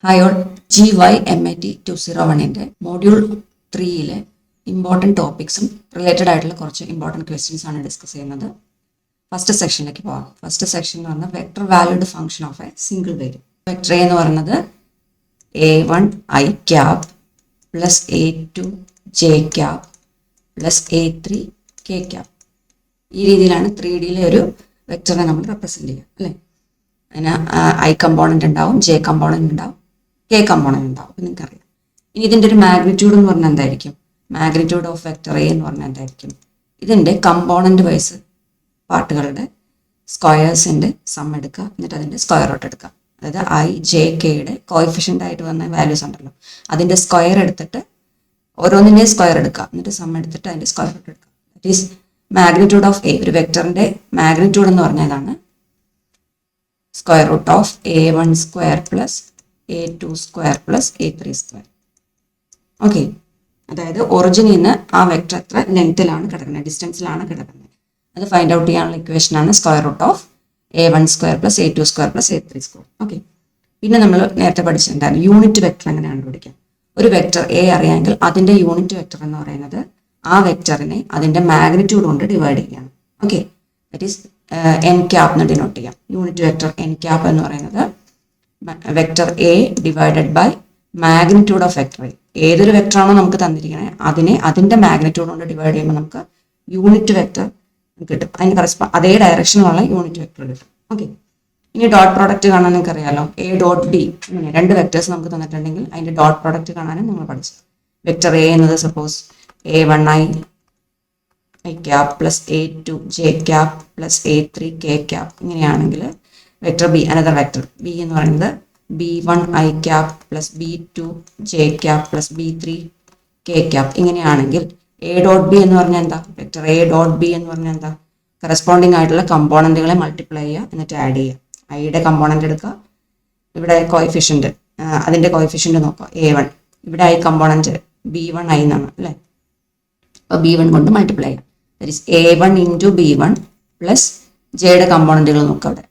Hi all, GYMAT 201 module 3 important ടോപ്പിക്സും related ആയിട്ടുള്ള കുറച്ച് ഇമ്പോർട്ടൻറ്റ് ക്വസ്റ്റ്യൻസ് ആണ് ഡിസ്കസ് ചെയ്യുന്നത്. ഫസ്റ്റ് സെക്ഷനിലേക്ക് പോകാം. ഫസ്റ്റ് സെക്ഷൻ എന്ന് പറഞ്ഞാൽ vector valued function of a single variable. Vector A എന്ന് പറയുന്നത് A1 I cap plus A2 J cap plus A3 K cap. ഈ രീതിയിലാണ് 3Dയിലെ ഒരു വെക്ടറിനെ നമ്മൾ റെപ്രസെൻറ്റ് ചെയ്യുക അല്ലേ. അതിന് I കമ്പോണൻ്റ് ഉണ്ടാവും, J കമ്പോണൻ്റ് ഉണ്ടാവും, K കമ്പോണൻ്റ് ഉണ്ടാവും. അപ്പം നിങ്ങൾക്കറിയാം. ഇനി ഇതിൻ്റെ ഒരു മാഗ്നിറ്റ്യൂഡ് എന്ന് പറഞ്ഞാൽ എന്തായിരിക്കും? മാഗ്നിറ്റ്യൂഡ് ഓഫ് വെക്ടർ എ എന്ന് പറഞ്ഞാൽ എന്തായിരിക്കും? ഇതിൻ്റെ കമ്പോണൻ്റ് വൈസ് പാർട്ടുകളുടെ സ്ക്വയേഴ്സിൻ്റെ സം എടുക്കുക, എന്നിട്ട് അതിൻ്റെ സ്ക്വയർ റൂട്ട് എടുക്കുക. അതായത് I J Kയുടെ കോയിഫിഷ്യൻ്റ് ആയിട്ട് വന്ന വാല്യൂസ് ഉണ്ടല്ലോ, അതിൻ്റെ സ്ക്വയർ എടുത്തിട്ട് ഓരോന്നിൻ്റെയും സ്ക്വയർ എടുക്കുക, എന്നിട്ട് സം എടുത്തിട്ട് അതിൻ്റെ സ്ക്വയർ റൂട്ട് എടുക്കുക. That is magnitude of a. ഒരു വെക്ടറിൻ്റെ മാഗ്നിറ്റ്യൂഡ് എന്ന് പറഞ്ഞതാണ് square root of A1 square plus A2 square plus A3 square. Okay, അതായത് ഒറിജിനിൽ നിന്ന് ആ വെക്ടർ എത്ര ലെങ്ത്തിലാണ് കിടക്കുന്നത്, ഡിസ്റ്റൻസിലാണ് കിടക്കുന്നത്, അത് ഫൈൻഡ് ഔട്ട് ചെയ്യാനുള്ള ഇക്വേഷനാണ് square root of A1 square plus A2 square plus A3 square. Okay, പിന്നെ നമ്മൾ നേരത്തെ പഠിച്ചിട്ടുണ്ടായിരുന്നു യൂണിറ്റ് വെക്ടർ എങ്ങനെ കണ്ടുപിടിക്കാം. ഒരു വെക്ടർ എ അറിയാമെങ്കിൽ അതിൻ്റെ യൂണിറ്റ് വെക്ടർ എന്ന് പറയുന്നത് ആ വെക്ടറിനെ അതിൻ്റെ മാഗ്നിറ്റ്യൂഡ് കൊണ്ട് ഡിവൈഡ് ചെയ്യണം. Okay, that is n cap എന്ന് ഡിനോട്ട് ചെയ്യാം. യൂണിറ്റ് വെക്ടർ എൻ ക്യാപ് എന്ന് പറയുന്നത് vector a divided by magnitude of vector a. ഏതൊരു വെക്ടറാണോ നമുക്ക് തന്നിരിക്കുന്നത് അതിനെ അതിൻ്റെ മാഗ്നിറ്റ്യൂഡ് കൊണ്ട് ഡിവൈഡ് ചെയ്യുമ്പോൾ നമുക്ക് യൂണിറ്റ് വെക്ടർ കിട്ടും. അതിന് അതേ ഡയറക്ഷനിലുള്ള യൂണിറ്റ് വെക്ടർ കിട്ടും. ഓക്കെ, ഇനി ഡോട്ട് പ്രോഡക്റ്റ് കാണാൻ നിങ്ങൾക്ക് അറിയാലോ. എ ഡോട്ട് ബി, ഇങ്ങനെ രണ്ട് വെക്ടേഴ്സ് നമുക്ക് തന്നിട്ടുണ്ടെങ്കിൽ അതിൻ്റെ ഡോട്ട് പ്രോഡക്റ്റ് കാണാനും നിങ്ങൾ പഠിച്ചു. വെക്ടർ എ എന്നത് suppose A1 I cap plus A2 J cap plus A3 K cap. ഇങ്ങനെയാണെങ്കിൽ vector B, another vector B എന്ന് പറയുന്നത് B1 I cap plus B2 J cap plus B3 K cap. ഇങ്ങനെയാണെങ്കിൽ A dot B എന്ന് പറഞ്ഞാൽ എന്താ? Vector A dot B എന്ന് പറഞ്ഞാൽ എന്താ? കറസ്പോണ്ടിങ് ആയിട്ടുള്ള കമ്പോണൻറ്റുകളെ മൾട്ടിപ്ലൈ ചെയ്യുക, എന്നിട്ട് ആഡ് ചെയ്യുക. ഐയുടെ കമ്പോണൻ്റ് എടുക്കുക, ഇവിടെ കോയിഫിഷ്യൻ്റ്, അതിൻ്റെ കോയിഫിഷ്യൻ്റ് നോക്കുക A1, ഇവിടെ I കമ്പോണൻറ്റ് B1 I എന്നാണ് അല്ലേ. അപ്പോൾ B1 കൊണ്ട് മൾട്ടിപ്ലൈ ചെയ്യാം. That is A1 into B1 plus ജെയുടെ കമ്പോണൻറ്റുകൾ നോക്കുക. അവിടെ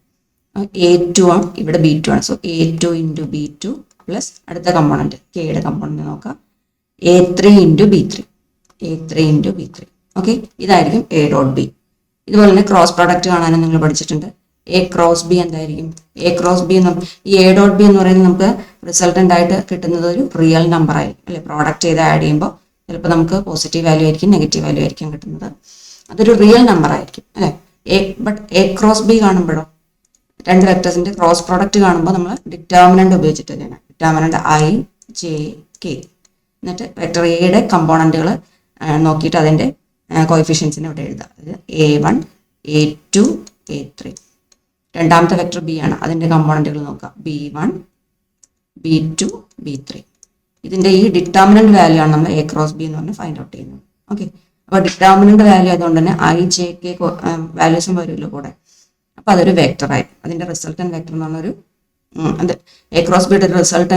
A2 ആണ്, ഇവിടെ B2 ആണ്. So A2 into B2 plus അടുത്ത കമ്പോണൻറ്റ് കെയുടെ കമ്പോണൻറ്റ് നോക്കുക A3 into B3, A3 into B3. Okay, ഇതായിരിക്കും എ ഡോട്ട് ബി. ഇതുപോലെ തന്നെ ക്രോസ് പ്രോഡക്റ്റ് കാണാനും നിങ്ങൾ പഠിച്ചിട്ടുണ്ട്. എ ക്രോസ് ബി എന്തായിരിക്കും? എ ക്രോസ് ബി എന്ന് ഈ എ ഡോട്ട് ബി എന്ന് പറയുന്നത് നമുക്ക് റിസൾട്ടൻ്റ് ആയിട്ട് കിട്ടുന്നത് ഒരു റിയൽ നമ്പർ ആയിരിക്കും അല്ലെ. പ്രോഡക്റ്റ് ചെയ്ത് ആഡ് ചെയ്യുമ്പോൾ ചിലപ്പോൾ നമുക്ക് പോസിറ്റീവ് വാല്യൂ ആയിരിക്കും, നെഗറ്റീവ് വാല്യൂ ആയിരിക്കും കിട്ടുന്നത്. അതൊരു റിയൽ നമ്പർ ആയിരിക്കും അല്ലേ. ബട്ട് എ ക്രോസ് ബി കാണുമ്പോഴോ, രണ്ട് വെക്ടേഴ്സിൻ്റെ ക്രോസ് പ്രോഡക്റ്റ് കാണുമ്പോൾ നമ്മൾ ഡിറ്റർമിനൻ്റ് ഉപയോഗിച്ചിട്ട് ചെയ്യണം. ഡിറ്റർമിനൻ്റ് I J K, എന്നിട്ട് വെക്ടർ എയുടെ കമ്പോണൻറ്റുകൾ നോക്കിയിട്ട് അതിൻ്റെ കോയിഫിഷ്യൻസിനെ ഇവിടെ എഴുതുക. അതായത് A1 A2 A3. രണ്ടാമത്തെ വെക്ടർ ബി ആണ്, അതിൻ്റെ കമ്പോണൻറ്റുകൾ നോക്കുക B1 B2 B3. ഇതിൻ്റെ ഈ ഡിറ്റർമിനൻ്റ് വാല്യൂ ആണ് നമ്മൾ എ ക്രോസ് ബി എന്ന് പറഞ്ഞ് ഫൈൻഡ് ഔട്ട് ചെയ്യുന്നത്. ഓക്കെ, അപ്പോൾ ഡിറ്റർമിനൻ്റ് വാല്യൂ ആയതുകൊണ്ട് തന്നെ I J K വാല്യൂസും വരുമല്ലോ കൂടെ. അപ്പോൾ അതൊരു വെക്ടർ ആയിരിക്കും. അതിൻ്റെ റിസൾട്ടൻ വെക്ടർ എന്ന് പറഞ്ഞൊരു അത് എ ക്രോസ് ബിയുടെ റിസൾട്ട്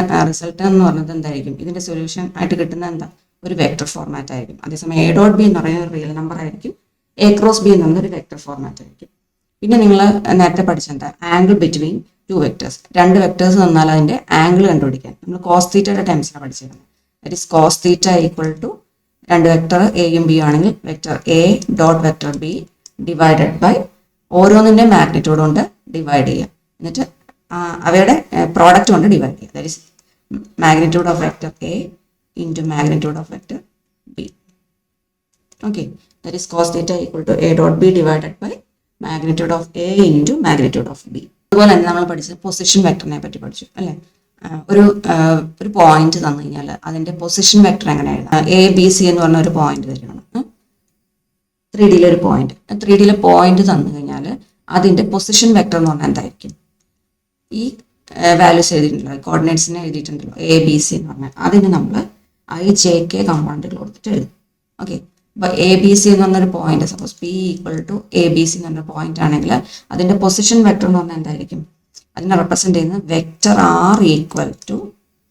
എന്ന് പറഞ്ഞത് എന്തായിരിക്കും? ഇതിൻ്റെ സൊല്യൂഷൻ ആയിട്ട് കിട്ടുന്ന എന്താ? ഒരു വെക്ടർ ഫോർമാറ്റ് ആയിരിക്കും. അതേസമയം എ ഡോട്ട് ബി എന്ന് പറയുന്നത് ഒരു റിയൽ നമ്പർ ആയിരിക്കും. എ ക്രോസ് ബി എന്ന് പറയുന്നത് ഒരു വെക്ടർ ഫോർമാറ്റ് ആയിരിക്കും. പിന്നെ നിങ്ങൾ നേരത്തെ പഠിച്ചെന്താ? Angle between two vectors. രണ്ട് വെക്ടേഴ്സ് തന്നാൽ അതിൻ്റെ ആംഗിൾ കണ്ടുപിടിക്കാൻ നമ്മൾ കോസ് തീറ്റയുടെ ടൈംസിലാണ് പഠിച്ചിരുന്നത്. That is cos theta equal to രണ്ട് വെക്ടർ എയും ബിയും ആണെങ്കിൽ vector A dot vector B divided by ഓരോന്നിൻ്റെ മാഗ്നിറ്റ്യൂഡ് കൊണ്ട് ഡിവൈഡ് ചെയ്യുക, എന്നിട്ട് അവയുടെ പ്രോഡക്റ്റ് കൊണ്ട് ഡിവൈഡ് ചെയ്യുക. That is magnitude of vector A into magnitude of vector b. Okay, that is cos theta equal to a dot b divided by magnitude of a into magnitude of b. അതുപോലെ തന്നെ നമ്മൾ പഠിച്ചത് position വെക്ടറിനെ പറ്റി പഠിച്ചു അല്ലേ. ഒരു point തന്നു കഴിഞ്ഞാൽ അതിൻ്റെ പൊസിഷൻ വെക്ടർ എങ്ങനെ എഴുതാം? ABC എന്ന് പറഞ്ഞ ഒരു പോയിന്റ് തരുകയാണ്. 3Dയിലെ ഒരു പോയിന്റ്, 3Dയിലെ പോയിന്റ് തന്നു കഴിഞ്ഞാൽ അതിൻ്റെ പൊസിഷൻ വെക്ടർ എന്ന് പറഞ്ഞാൽ എന്തായിരിക്കും? ഈ വാല്യൂസ് എഴുതിയിട്ടുണ്ടല്ലോ, കോർഡിനേറ്റ്സിനെ എഴുതിയിട്ടുണ്ടല്ലോ ABC എന്ന് പറഞ്ഞാൽ അതിന് നമ്മൾ I J K കമ്പോണൻറ്റുകൾ കൊടുത്തിട്ട് എഴുതും. ഓക്കെ, അപ്പോൾ ABC എന്ന് പറഞ്ഞൊരു point suppose P equal to ABC എന്ന് പറഞ്ഞ പോയിന്റ് ആണെങ്കിൽ അതിൻ്റെ പൊസിഷൻ വെക്ടർ എന്ന് പറഞ്ഞാൽ എന്തായിരിക്കും? അതിനെ റെപ്രസെൻറ്റ് ചെയ്യുന്നത് vector R equal to,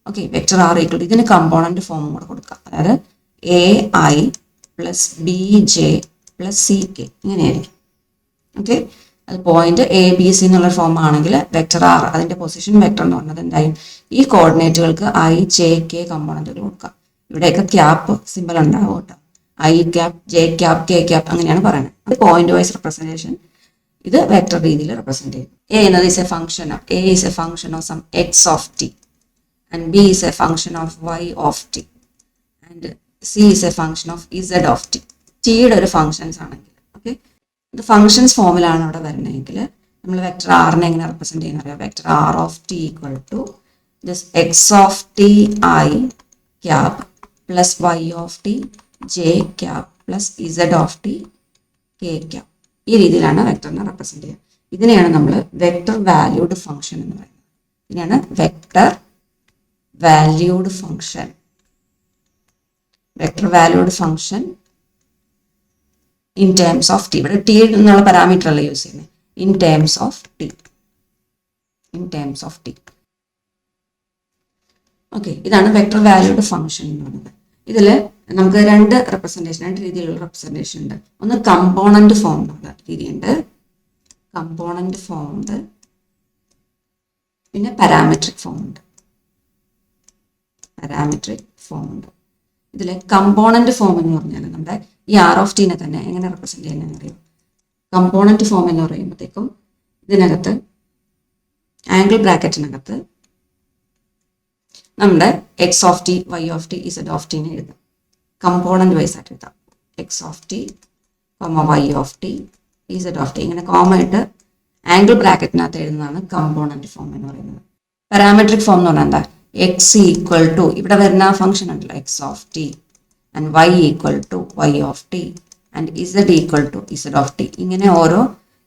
okay, vector R equal to ഇതിന് കമ്പോണൻറ്റ് ഫോമും കൂടെ കൊടുക്കുക. അതായത് AI plus BJ plus CK ഇങ്ങനെയായിരിക്കും. ഓക്കെ, അത് പോയിന്റ് എ ബി സി എന്നുള്ള ഫോം ആണെങ്കിൽ വെക്ടർ ആർ അതിന്റെ പൊസിഷൻ വെക്ടർ എന്ന് പറഞ്ഞത് എന്തായാലും ഈ കോർഡിനേറ്റുകൾക്ക് ഐ ജെ കെ കമ്പോണന്റുകൾ കൊടുക്കാം. ഇവിടെയൊക്കെ ക്യാപ്പ് സിമ്പിൾ ഉണ്ടാവും കേട്ടോ. I cap j cap k cap അങ്ങനെയാണ് പറയുന്നത്. അത് പോയിന്റ് വൈസ് റെപ്രസെന്റേഷൻ ഇത് വെക്ടർ രീതിയിൽ റെപ്രസെന്റ് ചെയ്യും. എ എന്നത് is a function of a is a function of some x of t and b is a function of y of t and c is a function of z of t. ടിയുടെ ഒരു functions ആണെങ്കിൽ okay, ഇത് functions ഫോമിലാണ് അവിടെ വരുന്നതെങ്കിൽ നമ്മൾ vector ആറിനെ എങ്ങനെ റെപ്രസെന്റ് ചെയ്യുന്ന അറിയാം. Vector r of t equal to this x of t i cap plus y of t j cap plus z of t k cap. ഈ രീതിയിലാണ് വെക്ടറിനെ റെപ്രസെന്റ് ചെയ്യുക. ഇതിനെയാണ് നമ്മൾ വെക്ടർ വാല്യൂഡ് ഫംഗ്ഷൻ എന്ന് പറയുന്നത്. ഇതിനെയാണ് vector valued function. Vector valued function in terms of T. ഇവിടെ T എന്നുള്ള പാരാമീറ്റർ അല്ല യൂസ് ചെയ്യുന്നത്. In terms of T. In terms of T. Okay, ഇതാണ് വെക്ടർ വാല്യൂഡ് ഫംഗ്ഷൻ എന്ന് പറയുന്നത്. ഇതിൽ നമുക്ക് രണ്ട് രീതിയിലുള്ള റെപ്രസെന്റേഷൻ ഉണ്ട്. ഒന്ന് കമ്പോണന്റ് ഫോം എന്നുള്ള രീതിയുണ്ട്, കമ്പോണന്റ് ഫോം ഉണ്ട്, പിന്നെ പാരാമെട്രിക് ഫോം ഉണ്ട്. പാരാമെട്രിക് ഫോം ഉണ്ട്. ഇതിൽ കമ്പോണന്റ് ഫോം എന്ന് പറഞ്ഞാൽ നമ്മുടെ ഈ ആർ ഓഫ് ടീനെ തന്നെ എങ്ങനെ റെപ്രസെന്റ് ചെയ്യുന്നതെന്ന് അറിയാം. കമ്പോണന്റ് ഫോം എന്ന് പറയുമ്പോഴത്തേക്കും ഇതിനകത്ത് ആംഗിൾ ബ്രാക്കറ്റിനകത്ത് നമ്മുടെ x of t y of t z of ടീനെ എഴുതാം. കമ്പോണന്റ് വൈസ് ആയിട്ട് എഴുതാം. X of t y of t z of t ഇങ്ങനെ കോമ ആയിട്ട് ആംഗിൾ ബ്രാക്കറ്റിനകത്ത് എഴുതുന്നതാണ് കമ്പോണന്റ് ഫോം എന്ന് പറയുന്നത്. പാരാമെട്രിക് ഫോം എന്ന് പറഞ്ഞാൽ എന്താ, എക്സ് ഈക്വൽ ടു ഇവിടെ വരുന്ന ഫംഗ്ഷൻ ഉണ്ടല്ലോ x of t and y equal to y of t and z equal to z of t. ഇങ്ങനെ ഓരോ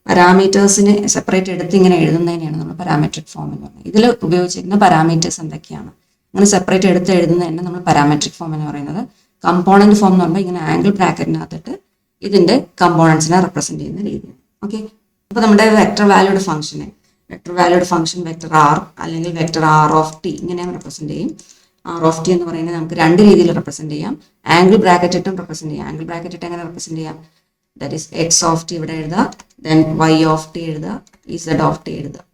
പാരാമീറ്റേഴ്സിനെ സെപ്പറേറ്റ് എടുത്ത് ഇങ്ങനെ എഴുതുന്നതിനെയാണ് നമ്മൾ പാരാമെട്രിക് ഫോം എന്ന് പറയുന്നത്. ഇതിൽ ഉപയോഗിച്ചിരിക്കുന്ന പാരാമീറ്റേഴ്സ് എന്തൊക്കെയാണ് അങ്ങനെ സെപ്പറേറ്റ് എടുത്ത് എഴുതുന്നതിനെ നമ്മൾ പാരാമെട്രിക് ഫോം എന്ന് പറയുന്നത്. കമ്പോണന്റ് ഫോം എന്ന് പറയുമ്പോൾ ഇങ്ങനെ ആംഗിൾ ബ്രാക്കറ്റിനകത്തിട്ട് ഇതിന്റെ കമ്പോണൻസിനെ റെപ്രസെന്റ് ചെയ്യുന്ന രീതിയാണ്. ഓക്കെ, അപ്പോൾ നമ്മുടെ വെക്ടർ വാല്യൂഡ് ഫംഗ്ഷനെ വെക്ടർ ആർ അല്ലെങ്കിൽ വെക്ടർ ആർ ഓഫ് ടി ഇങ്ങനെ റെപ്രസെന്റ് ചെയ്യും. ആർ ഓഫ് ടി എന്ന് പറയുന്നത് നമുക്ക് രണ്ട് രീതിയിൽ റെപ്രസെന്റ് ചെയ്യാം. ആംഗിൾ ബ്രാക്കറ്റ് ഇട്ടും റെപ്രസെന്റ് ചെയ്യാം. ആംഗിൾ ബ്രാക്കറ്റ് ഇട്ട് എങ്ങനെ റെപ്രസെന്റ് ചെയ്യാം, that is x of T ഇവിടെ എഴുതുക, ദെൻ വൈ ഓഫ് ടി എഴുതുക, ഇസഡ് ഓഫ് ടി എഴുതുക.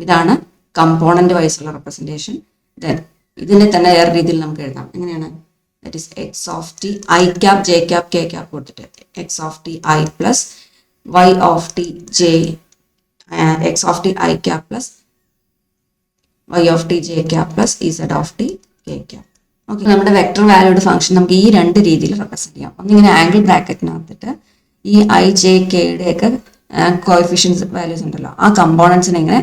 ഇതാണ് കമ്പോണന്റ് വൈസുള്ള റെപ്രസെന്റേഷൻ. ദെൻ ഇതിനെ തന്നെ വേറെ രീതിയിൽ നമുക്ക് എഴുതാം. എങ്ങനെയാണ്, that is x of t i cap j cap k cap കൊടുത്തിട്ട് x of t i plus y of t j x of t i cap plus y of t j cap plus z of t k cap. Okay, നമ്മുടെ vector valued function നമുക്ക് ഈ രണ്ട് രീതിയിൽ represent ചെയ്യാം. ഒന്നിങ്ങനെ angle ബ്രാക്കറ്റിനകത്തിട്ട് ഈ I J കെയുടെ ഒക്കെ കോഎഫിഷ്യൻസ് വാല്യൂസ് ഉണ്ടല്ലോ ആ കമ്പോണൻസിനെ ഇങ്ങനെ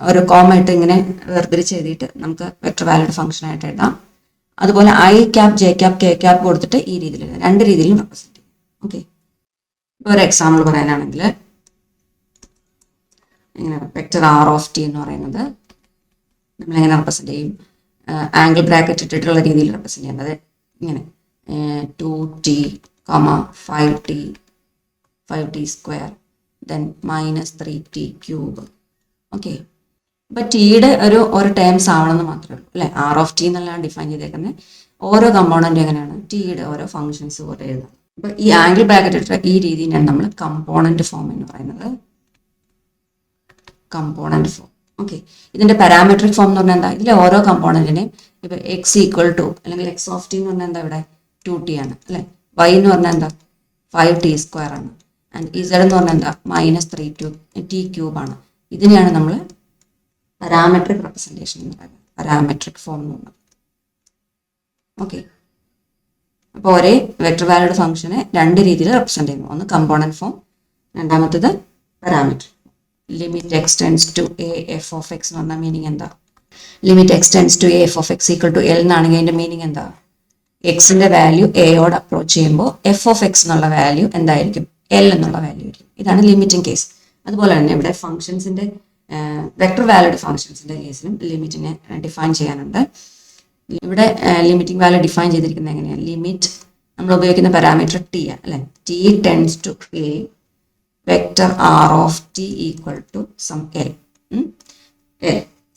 ഒരു കോമ ഇട്ട് ഇങ്ങനെ വേർതിരിച്ച് എഴുതിയിട്ട് നമുക്ക് വെക്ടർ വാല്യൂഡ് ഫംഗ്ഷൻ ആയിട്ട് എഴുതാം. അതുപോലെ I cap j cap k cap കൊടുത്തിട്ട് ഈ രീതിയിൽ രണ്ട് രീതിയിലും റെപ്രസെന്റ് ചെയ്യും. ഓക്കെ, ഇപ്പോൾ ഒരു എക്സാമ്പിൾ പറയാനാണെങ്കിൽ ഇങ്ങനെ വെക്ടർ ആർ ഓഫ് ടി എന്ന് പറയുന്നത് നമ്മളെങ്ങനെ റെപ്രസെന്റ് ചെയ്യും, ആംഗിൾ ബ്രാക്കറ്റ് ഇട്ടിട്ടുള്ള രീതിയിൽ റെപ്രസെന്റ് ചെയ്യുന്നത് ഇങ്ങനെ 2t, 5t square then -3t cube. Okay, ഇപ്പൊ ടിയുടെ ഒരു ടേംസ് ആവണമെന്ന് മാത്രമേ ഉള്ളൂ അല്ലെ. ആർ ഓഫ് ടി എന്നുള്ള ഡിഫൈൻ ചെയ്തേക്കുന്നത് ഓരോ കമ്പോണന്റ് എങ്ങനെയാണ് ടിയുടെ ഓരോ ഫംഗ്ഷൻസ് പോലെ എഴുതാം. അപ്പൊ ഈ ആംഗിൾ ബ്രാക്കറ്റ് ഇട്ട ഈ രീതിയാണ് നമ്മൾ കമ്പോണന്റ് ഫോം എന്ന് പറയുന്നത്. Component form. ഓക്കെ, ഇതിന്റെ പാരാമെട്രിക് ഫോം എന്ന് പറഞ്ഞാൽ എന്താ, ഇതിലെ ഓരോ കമ്പോണന്റിനെയും ഇപ്പൊ എക്സ് ഈക്വൽ ടു അല്ലെങ്കിൽ എക്സ് ഓഫ് ടി എന്ന് പറഞ്ഞാൽ എന്താ ഇവിടെ 2t ആണ് അല്ലെ. വൈ എന്ന് പറഞ്ഞാൽ എന്താ 5t സ്ക്വയർ ആണ്. ആൻഡ് ഇസഡ് എന്ന് പറഞ്ഞാൽ എന്താ -3t ക്യൂബ് ആണ്. ഇതിനെയാണ് നമ്മൾ പാരാമെട്രിക് റെപ്രസെന്റേഷൻ എന്ന് പറയുന്നത്, പാരാമെട്രിക് ഫോം എന്ന് പറയുന്നത്. ഓക്കെ, അപ്പോൾ ഒരേ വെക്ടർ വാല്യൂഡ് ഫംഗ്ഷനെ രണ്ട് രീതിയിൽ റെപ്രസെന്റ് ചെയ്യുന്നു. ഒന്ന് കമ്പോണന്റ് ഫോം, രണ്ടാമത്തേത് parametric. Limit x tends to a f of x എന്ന് പറഞ്ഞാൽ മീനിങ് എന്താ, limit x tends to a f of x equal to l എന്നാണെങ്കിൽ അതിന്റെ മീനിങ് എന്താ, എക്സിന്റെ വാല്യൂ എയോട് അപ്രോച്ച് ചെയ്യുമ്പോൾ എഫ് ഓഫ് എക്സ് എന്നുള്ള വാല്യൂ എന്തായിരിക്കും, എൽ എന്നുള്ള വാല്യൂ ആയിരിക്കും. ഇതാണ് ലിമിറ്റിംഗ് കേസ്. അതുപോലെ തന്നെ ഇവിടെ ഫംഗ്ഷൻസിന്റെ വെക്ടർ വാല്യൂഡ് ഫംഗ്ഷൻസിന്റെ കേസിലും ലിമിറ്റിനെ ഡിഫൈൻ ചെയ്യാനുണ്ട്. ഇവിടെ ലിമിറ്റിംഗ് വാല്യൂ ഡിഫൈൻ ചെയ്തിരിക്കുന്നത് എങ്ങനെയാണ്, ലിമിറ്റ് നമ്മൾ ഉപയോഗിക്കുന്ന പാരാമീറ്റർ ടി ആണ് അല്ലെ. T tends to a vector r of t equal to some l.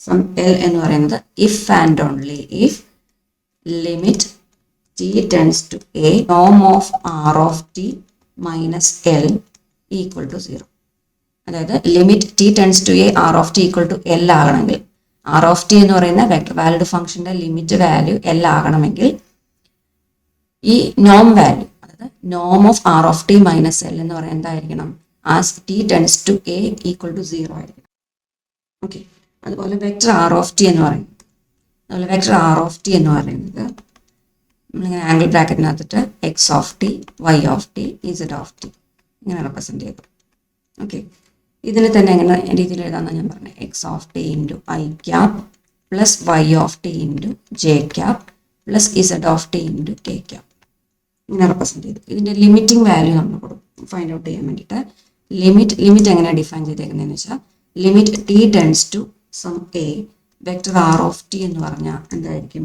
Some l എന്ന് പറയുന്നത് if and only if limit t tends to a നോം of r of t minus l equal to 0. അതായത് limit t tends to a r of t equal to l ആകണമെങ്കിൽ, r of t എന്ന് പറയുന്ന vector valued ഫംഗ്ഷന്റെ limit value l ആകണമെങ്കിൽ ഈ നോം value, അതായത് നോം of r of t minus l എന്ന് പറയുന്നത് എന്തായിരിക്കണം? As t tends to a equal to 0 ആയിരിക്കണം. ഓക്കെ, അതുപോലെ വെക്ടർ ആർ ഓഫ് ടി എന്ന് പറയുന്നത് നമ്മളിങ്ങനെ ആംഗിൾ ബ്രാക്കറ്റിനകത്തിട്ട് x of t, y of t, z of t ഇങ്ങനെ റെപ്രസെൻറ്റ് ചെയ്തു. ഓക്കെ, ഇതിന് തന്നെ എങ്ങനെ രീതിയിൽ എഴുതാമെന്ന് ഞാൻ പറഞ്ഞത്, x of t into i cap plus y of t into j cap plus z of t into k cap ഇങ്ങനെ റെപ്രസെൻറ്റ് ചെയ്തു. ഇതിൻ്റെ ലിമിറ്റിംഗ് വാല്യൂ നമ്മൾ കൊടുക്കും ഫൈൻഡ് ഔട്ട് ചെയ്യാൻ വേണ്ടിയിട്ട്. ലിമിറ്റ് എങ്ങനെയാണ് ഡിഫൈൻ ചെയ്തേക്കുന്നതെന്ന് വെച്ചാൽ, limit t tends to some a vector r of t എന്ന് പറഞ്ഞാൽ എന്തായിരിക്കും?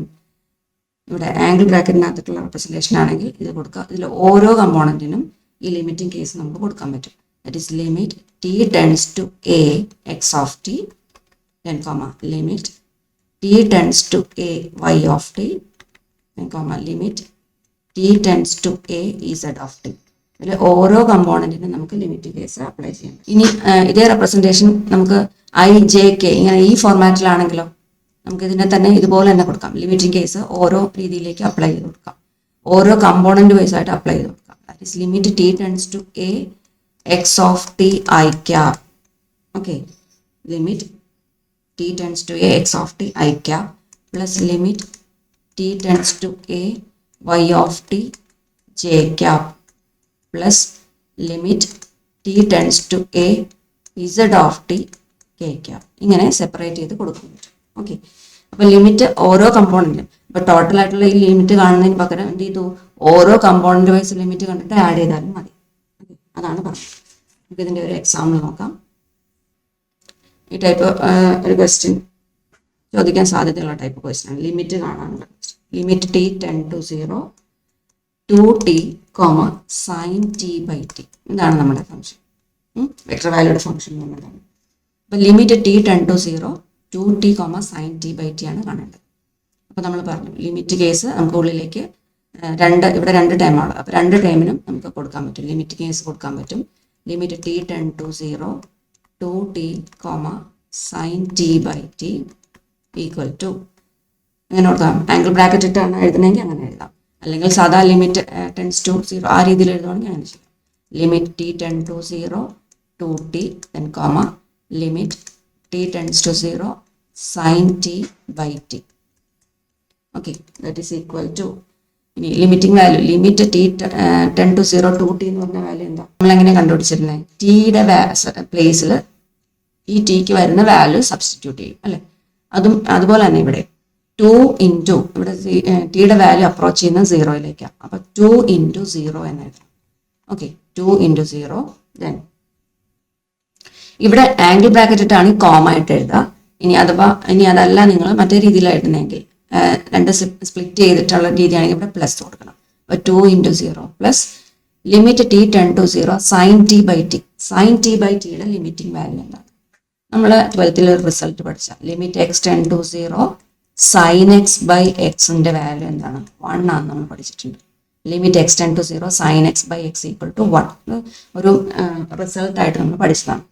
ഇവിടെ ആംഗിൾ ബ്രാക്കറ്റിനകത്തുള്ള റെപ്രസെൻറ്റേഷൻ ആണെങ്കിൽ ഇത് കൊടുക്കുക. ഇതിൽ ഓരോ കമ്പോണൻറ്റിനും ഈ ലിമിറ്റിംഗ് കേസ് നമുക്ക് കൊടുക്കാൻ പറ്റും. That is limit t tends to a x of t, then comma limit t tends to a y of t, then comma limit t tends to a z of t. ഇതിൽ ഓരോ കമ്പോണൻറ്റിനും നമുക്ക് limit case apply ചെയ്യാം. ഇനി ഇതേ representation നമുക്ക് I j K ഇങ്ങനെ ഈ ഫോർമാറ്റിലാണെങ്കിലോ നമുക്ക് ഇതിനെ തന്നെ ഇതുപോലെ തന്നെ കൊടുക്കാം. ലിമിറ്റിംഗ് കേസ് ഓരോ രീതിയിലേക്ക് അപ്ലൈ ചെയ്ത് കൊടുക്കാം, ഓരോ കമ്പോണൻറ്റ് വൈസ് ആയിട്ട് അപ്ലൈ ചെയ്ത് കൊടുക്കാം. That is limit t tends to a x of t i cap. Okay, limit t tends to a x of t I cap plus limit t tends to a y of t j cap plus limit t tends to a z of t k cap. ഇങ്ങനെ separate ചെയ്ത് കൊടുക്കാൻ പറ്റും. Okay, അപ്പോൾ limit ഓരോ കമ്പോണൻറ്റിനും, ഇപ്പോൾ total ആയിട്ടുള്ള ഈ limit കാണുന്നതിന് പകരം എന്ത് ചെയ്തു, ഓരോ കമ്പോണൻറ്റ് വൈസ് ലിമിറ്റ് കണ്ടിട്ട് ആഡ് ചെയ്താലും മതി. അതാണ് പറഞ്ഞത്. നമുക്ക് ഇതിൻ്റെ ഒരു എക്സാമ്പിൾ നോക്കാം. ഈ ടൈപ്പ് ഒരു ക്വസ്റ്റ്യൻ ചോദിക്കാൻ സാധ്യതയുള്ള ടൈപ്പ് ക്വസ്റ്റ്യൻ ആണ്. ലിമിറ്റ് കാണാനുള്ള limit t ten to 0 2t, sine t by t. ഇതാണ് നമ്മുടെ ഫംഗ്ഷൻ, വെക്ടർ വാല്യൂയുടെ ഫംഗ്ഷൻ എന്നതാണ്. അപ്പോൾ limit t ten to 0 2t, sine t by t ആണ് കാണേണ്ടത്. അപ്പോൾ നമ്മൾ പറഞ്ഞു ലിമിറ്റ് കേസ് നമുക്ക് ഉള്ളിലേക്ക് ഇവിടെ രണ്ട് ടൈമാണ്. അപ്പോൾ രണ്ട് ടൈമിനും നമുക്ക് കൊടുക്കാൻ പറ്റും, ലിമിറ്റ് കേസ് കൊടുക്കാൻ പറ്റും. Limit t ten to 0 2t, sine t by t equal to അങ്ങനെ കൊടുക്കാം. ആംഗിൾ ബ്രാക്കറ്റ് ഇട്ടാണ് എഴുതണമെങ്കിൽ അങ്ങനെ എഴുതാം, അല്ലെങ്കിൽ സാധാ ലിമിറ്റ് ടെൻസ് ടു 0 ആ രീതിയിൽ എഴുതുവാണെങ്കിൽ അങ്ങനെ ചെയ്യാം. Limit t ten to 0 2t, then limit t tends to 0 sine t by t. Okay, that is equal to, ഇനി limiting value limit t ten to 0 2t എന്ന് പറഞ്ഞ വാല്യൂ എന്താ നമ്മളെങ്ങനെ കണ്ടുപിടിച്ചിരുന്നത്? ടിയുടെ പ്ലേസിൽ ഈ ടിക്ക് വരുന്ന വാല്യൂ സബ്സ്റ്റിറ്റ്യൂട്ട് ചെയ്യും അല്ലേ? അതുപോലെ തന്നെ ഇവിടെ 2 ഇൻറ്റു ഇവിടെ ടിയുടെ വാല്യൂ അപ്രോച്ച് ചെയ്യുന്ന 0യിലേക്കാണ്. അപ്പോൾ 2 ഇൻറ്റു 0 എന്ന് എഴുതാം. Okay, 2 into 0. ദെൻ ഇവിടെ ആംഗിൾ ബ്രാക്കറ്റ് ഇട്ടാണ് കോമ ആയിട്ട് എഴുതുക. ഇനി അതല്ല നിങ്ങൾ മറ്റേ രീതിയിലാണ് എഴുതുന്നതെങ്കിൽ രണ്ട് സ്പ്ലിറ്റ് ചെയ്തിട്ടുള്ള രീതിയാണെങ്കിൽ ഇവിടെ പ്ലസ് കൊടുക്കണം. അപ്പോൾ 2 into 0 plus limit t ten to 0 sine t by t. Sine t by ടിയുടെ ലിമിറ്റിംഗ് വാല്യൂ എന്താണ്? നമ്മൾ 12th റിസൾട്ട് പഠിച്ച limit x tends to 0 sine x by എക്സിൻ്റെ വാല്യൂ എന്താണ്? 1 ആണെന്ന് നമ്മൾ പഠിച്ചിട്ടുണ്ട്. Limit x tends to 0 sine x by x equal to 1 ഒരു റിസൾട്ടായിട്ട് നമ്മൾ പഠിച്ചതാണ്.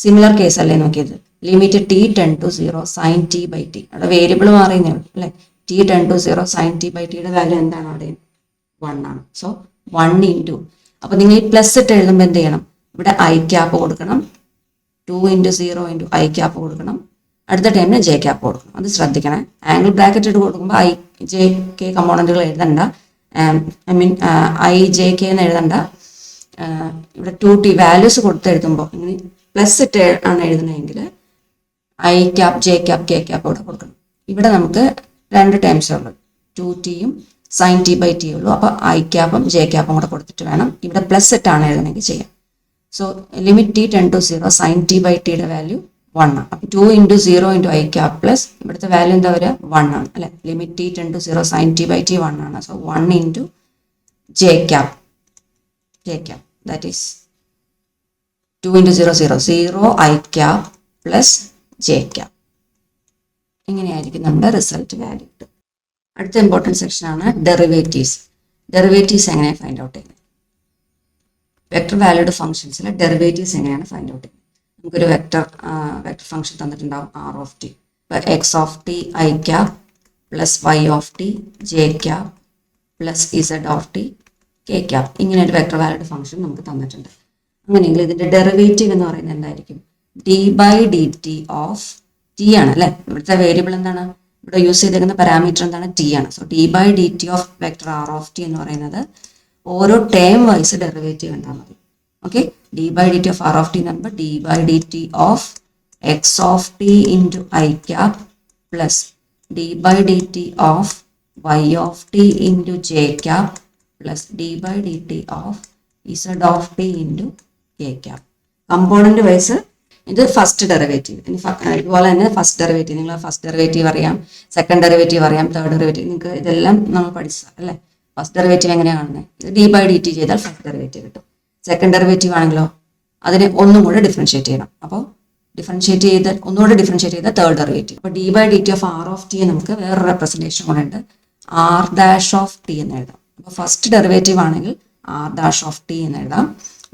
സിമിലർ കേസ് അല്ലേ നോക്കിയത്? Limit t ten to 0 sine t by T, അവിടെ വേരിയബിൾ മാറിയെന്നേ ഉള്ളൂ അല്ലേ? T ten to 0 sine t by ടിയുടെ വാല്യൂ എന്താണ് അവിടെ? 1 ആണ്. സോ 1 ഇൻറ്റു, അപ്പോൾ നിങ്ങൾ ഈ പ്ലസ് ഇട്ട് എഴുതുമ്പോൾ എന്ത് ചെയ്യണം? ഇവിടെ ഐ ക്യാപ്പ് കൊടുക്കണം, 2 ഇൻറ്റു 0 ഇൻറ്റു ഐ ക്യാപ്പ് കൊടുക്കണം, അടുത്ത ടൈമിന് ജെ ക്യാപ്പ് കൊടുക്കണം. അത് ശ്രദ്ധിക്കണേ. ആംഗിൾ ബ്രാക്കറ്റ് ഇട്ട് കൊടുക്കുമ്പോൾ ഐ ജെ കെ കമ്പോണൻറ്റുകൾ എഴുതണ്ട, ഐ ജെ കെ എന്ന് എഴുതണ്ട. ഇവിടെ 2t വാല്യൂസ് കൊടുത്ത് എഴുതുമ്പോൾ ഇങ്ങനെ പ്ലസ് ഇട്ട് ആണ് എഴുതുന്നതെങ്കിൽ i cap j cap k cap ഇവിടെ കൊടുക്കണം. ഇവിടെ നമുക്ക് രണ്ട് ടൈംസ് ഉള്ളൂ, 2tയും സൈൻ ടി ബൈ ടി ഉള്ളൂ. അപ്പോൾ ഐ ക്യാപ്പും ജെ ക്യാപ്പും കൂടെ കൊടുത്തിട്ട് വേണം ഇവിടെ പ്ലസ് ഇട്ടാണ് എഴുതണമെങ്കിൽ ചെയ്യാം. So limit t ten to 0 sine t by ടിയുടെ വാല്യൂ 1 ആണ്. അപ്പോൾ 2 into 0 into i cap plus ഇവിടുത്തെ വാല്യൂ എന്താ വരിക? 1 ആണ് അല്ലെ? Limit t ten to 0 sine t by t 1 ആണ്. So 1 into j cap that is 2 into 0 0 i cap plus j cap. ഇങ്ങനെയായിരിക്കും നമ്മുടെ റിസൾട്ട് വാല്യൂ. അടുത്ത ഇമ്പോർട്ടൻറ്റ് സെക്ഷനാണ് ഡെറിവേറ്റീവ്സ്. ഡെറിവേറ്റീവ്സ് എങ്ങനെയാണ് ഫൈൻഡ് ഔട്ട് ചെയ്യുന്നത്? വെക്ടർ വാല്യൂഡ് ഫംഗ്ഷൻസിലെ ഡെറിവേറ്റീവ്സ് എങ്ങനെയാണ് ഫൈൻഡ് ഔട്ട് ചെയ്യുന്നത്? നമുക്കൊരു വെക്റ്റർ ഫംഗ്ഷൻ തന്നിട്ടുണ്ടാവും ആർ ഓഫ് ടി. ഇപ്പോൾ x of t i cap plus y of t j cap plus z of t k cap, ഇങ്ങനെ ഒരു വെക്റ്റർ വാല്യൂഡ് ഫംഗ്ഷൻ നമുക്ക് തന്നിട്ടുണ്ട്. അങ്ങനെയെങ്കിൽ ഇതിൻ്റെ ഡെറിവേറ്റീവ് എന്ന് പറയുന്നത് എന്തായിരിക്കും? D by d t of t ആണ് അല്ലേ. ഇവിടുത്തെ വേരിയബിൾ എന്താണ്? ഇവിടെ യൂസ് ചെയ്തേക്കുന്ന പാരാമീറ്റർ എന്താണ്? ടി ആണ്. So d by d t of vector r of t എന്ന് പറയുന്നത് ഓരോ ടേം വൈസ് ഡെറിവേറ്റീവ് ഉണ്ടാൽ മതി. Okay, d by d t of r of t എന്ന് പറയുമ്പോൾ d by d t of x of t into i cap plus d by d t of y of t into j cap plus d by d t of z of t into k cap. Component vice ഇത് first derivative. ഇതുപോലെ തന്നെ first derivative, നിങ്ങൾ first derivative അറിയാം, second derivative അറിയാം, third derivative, നിങ്ങൾക്ക് ഇതെല്ലാം നമ്മൾ പഠിച്ച അല്ലേ. ഫസ്റ്റ് ഡെറിവേറ്റീവ് എങ്ങനെയാണ് കാണുന്നത്? ഇത് ഡി ബൈ ഡി ടി ചെയ്താൽ ഫസ്റ്റ് ഡെറിവേറ്റീവ് കിട്ടും. സെക്കൻഡ് ഡെറിവേറ്റീവ് ആണെങ്കിലോ അതിനെ ഒന്നും കൂടെ ഡിഫറൻഷിയേറ്റ് ചെയ്യണം. അപ്പോൾ ഒന്നുകൂടെ ഡിഫറൻഷിയേറ്റ് ചെയ്ത തേർഡ് ഡെറിവേറ്റീവ്. അപ്പോൾ d by d t of r of t നമുക്ക് വേറൊരു റെപ്രസെൻറ്റേഷൻ കൂടെ ഉണ്ട്, ആർ ഡാഷ് ഓഫ് ടി എന്ന് എഴുതാം. അപ്പോൾ ഫസ്റ്റ് ഡെറിവേറ്റീവ് ആണെങ്കിൽ ആർ ഡാഷ് ഓഫ് ടി എന്ന് എഴുതാം,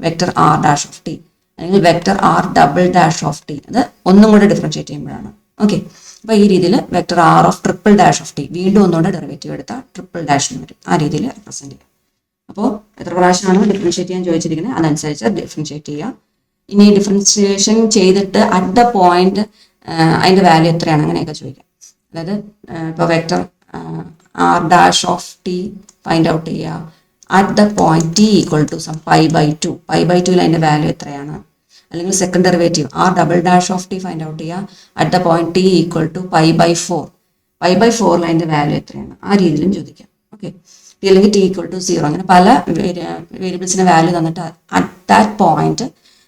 vector r dash of t, അല്ലെങ്കിൽ vector r double dash of t, അത് ഒന്നും കൂടെ ഡിഫറൻഷിയേറ്റ് ചെയ്യുമ്പോഴാണ്. ഓക്കെ, അപ്പോൾ ഈ രീതിയിൽ vector r of triple dash of t, വീണ്ടും ഒന്നുകൂടെ ഡെറിവേറ്റീവ് എടുത്താൽ ട്രിപ്പിൾ ഡാഷ് എന്ന് വരും. ആ രീതിയിൽ റെപ്രസെൻറ്റ് ചെയ്യാം. അപ്പോൾ എത്ര പ്രാവശ്യമാണോ ഡിഫറൻഷിയേറ്റ് ചെയ്യാൻ ചോദിച്ചിരിക്കുന്നത് അതനുസരിച്ച് ഡിഫറൻഷിയേറ്റ് ചെയ്യുക. ഇനി ഡിഫറൻഷിയേഷൻ ചെയ്തിട്ട് അറ്റ് ദ പോയിന്റ് അതിൻ്റെ വാല്യൂ എത്രയാണ് അങ്ങനെയൊക്കെ ചോദിക്കാം. അതായത് ഇപ്പോൾ vector r dash of t find out ചെയ്യുക at the point t equal to some pi by two. Pi by ടുവിൽ അതിൻ്റെ വാല്യൂ എത്രയാണ്? അല്ലെങ്കിൽ second derivative r double dash of t find out ചെയ്യുക at the point t equal to pi by four. Pi by ഫോറിൽ അതിൻ്റെ value എത്രയാണ്? ആ രീതിയിലും ചോദിക്കാം. ഓക്കെ, ടി അല്ലെങ്കിൽ ടി ഈക്വൽ ടു സീറോ, അങ്ങനെ പല വേരിയബിൾസിൻ്റെ വാല്യൂ തന്നിട്ട് അറ്റ് ദാറ്റ് പോയിന്റ്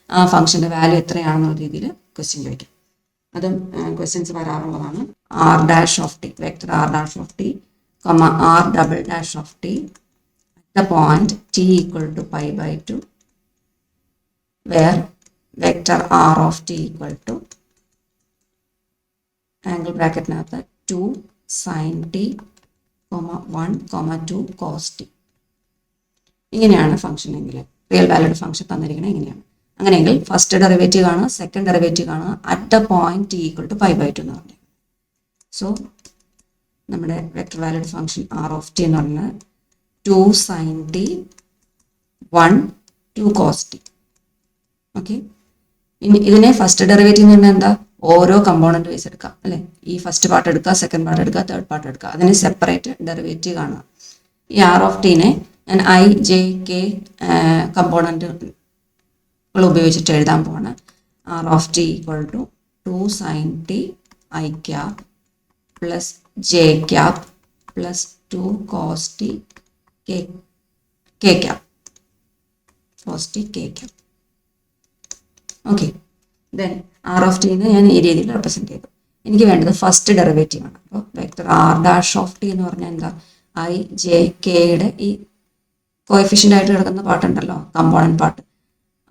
ആ ഫംഗ്ഷൻ്റെ വാല്യൂ എത്രയാണെന്നുള്ള രീതിയിൽ ക്വസ്റ്റ്യൻ ചോദിക്കാം. അതും ക്വസ്റ്റ്യൻസ് വരാറുള്ളതാണ്. R dash of t, vector r dash of t, r double dash of t the point t equal to pi by 2 where vector r of t equal to angle bracket nathu 2 sin t 1 2 cos t. ഇങ്ങനെയാണ് function എങ്കിൽ real valued function തന്നിരിക്കുന്നത് ഇങ്ങനെയാണ്. അങ്ങനെയെങ്കിൽ first derivative ആണ്, second derivative ആണ് at the point t equal to pi by 2 എന്ന് പറഞ്ഞത്. So നമ്മുടെ vector valued function r of t എന്ന് പറയുന്നത് 2 sin t 1 2 cos t. Okay, ഇനി ഇതിനെ ഫസ്റ്റ് ഡെറിവേറ്റീവ് എന്ന് പറഞ്ഞാൽ എന്താ? ഓരോ കമ്പോണന്റ് വൈസ് എടുക്കാം അല്ലേ. ഈ ഫസ്റ്റ് പാർട്ട് എടുക്കുക, സെക്കൻഡ് പാർട്ട് എടുക്കുക, തേർഡ് പാർട്ട് എടുക്കുക, അതിന് സെപ്പറേറ്റ് ഡെറിവേറ്റീവ് കാണുക. ഈ ആർ ഓഫ് ടീനെ ഞാൻ ഐ ജെ കെ കമ്പോണന്റുകൾ ഉപയോഗിച്ചിട്ട് എഴുതാൻ പോവാണ്. R of t equal to 2 sin t i cap plus j cap plus 2 cos t k cap, cos t k cap. Okay, then r of ടീനെ ഞാൻ ഈ രീതിയിൽ റെപ്രസെൻറ്റ് ചെയ്തു. എനിക്ക് വേണ്ടത് ഫസ്റ്റ് ഡെറിവേറ്റീവ് ആണ്. അപ്പോൾ vector r dash of t എന്ന് പറഞ്ഞാൽ എന്താ? ഐ ജെ കെയുടെ ഈ കോഎഫിഷ്യൻ്റ് ആയിട്ട് കിടക്കുന്ന പാട്ടുണ്ടല്ലോ, കമ്പോണൻറ്റ് പാർട്ട്,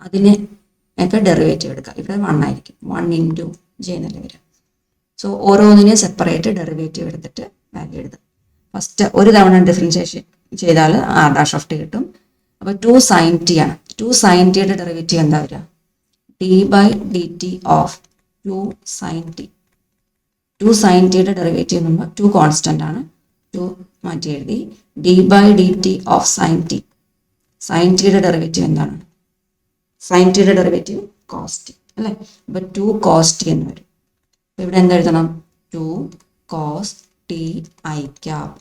അതിനെ ഒക്കെ ഡെറിവേറ്റീവ് എടുക്കുക. ഇവിടെ 1 ആയിരിക്കും, 1 ഇൻറ്റു ജെ എന്നല്ല വരിക. സോ ഓരോന്നിനെയും സെപ്പറേറ്റ് ഡെറിവേറ്റീവ് എടുത്തിട്ട് വാല്യൂ എഴുതുക. ഫസ്റ്റ് ഒരു തവണ ഡിഫറൻഷിയേഷൻ ചെയ്താൽ ആർ ഡാഷ് ഓഫ് ടി കിട്ടും. അപ്പോൾ 2 sin t ആണ്. 2 sin ടിയുടെ ഡെറിവേറ്റീവ് എന്താ വരിക? T by d t of 2 sin t. 2 sin ടിയുടെ ഡെറിവേറ്റീവ് നമ്മൾ 2 കോൺസ്റ്റൻ്റ് ആണ്, 2 മാറ്റി എഴുതി. D by d t of sin t. sin ടിയുടെ ഡെറിവേറ്റീവ് എന്താണ്? sin ടിയുടെ ഡെറിവേറ്റീവ് cos t അല്ലേ. അപ്പോൾ 2 cos t എന്ന് വരും. അപ്പോൾ ഇവിടെ എന്തെഴുതണം? 2 cos t i cap.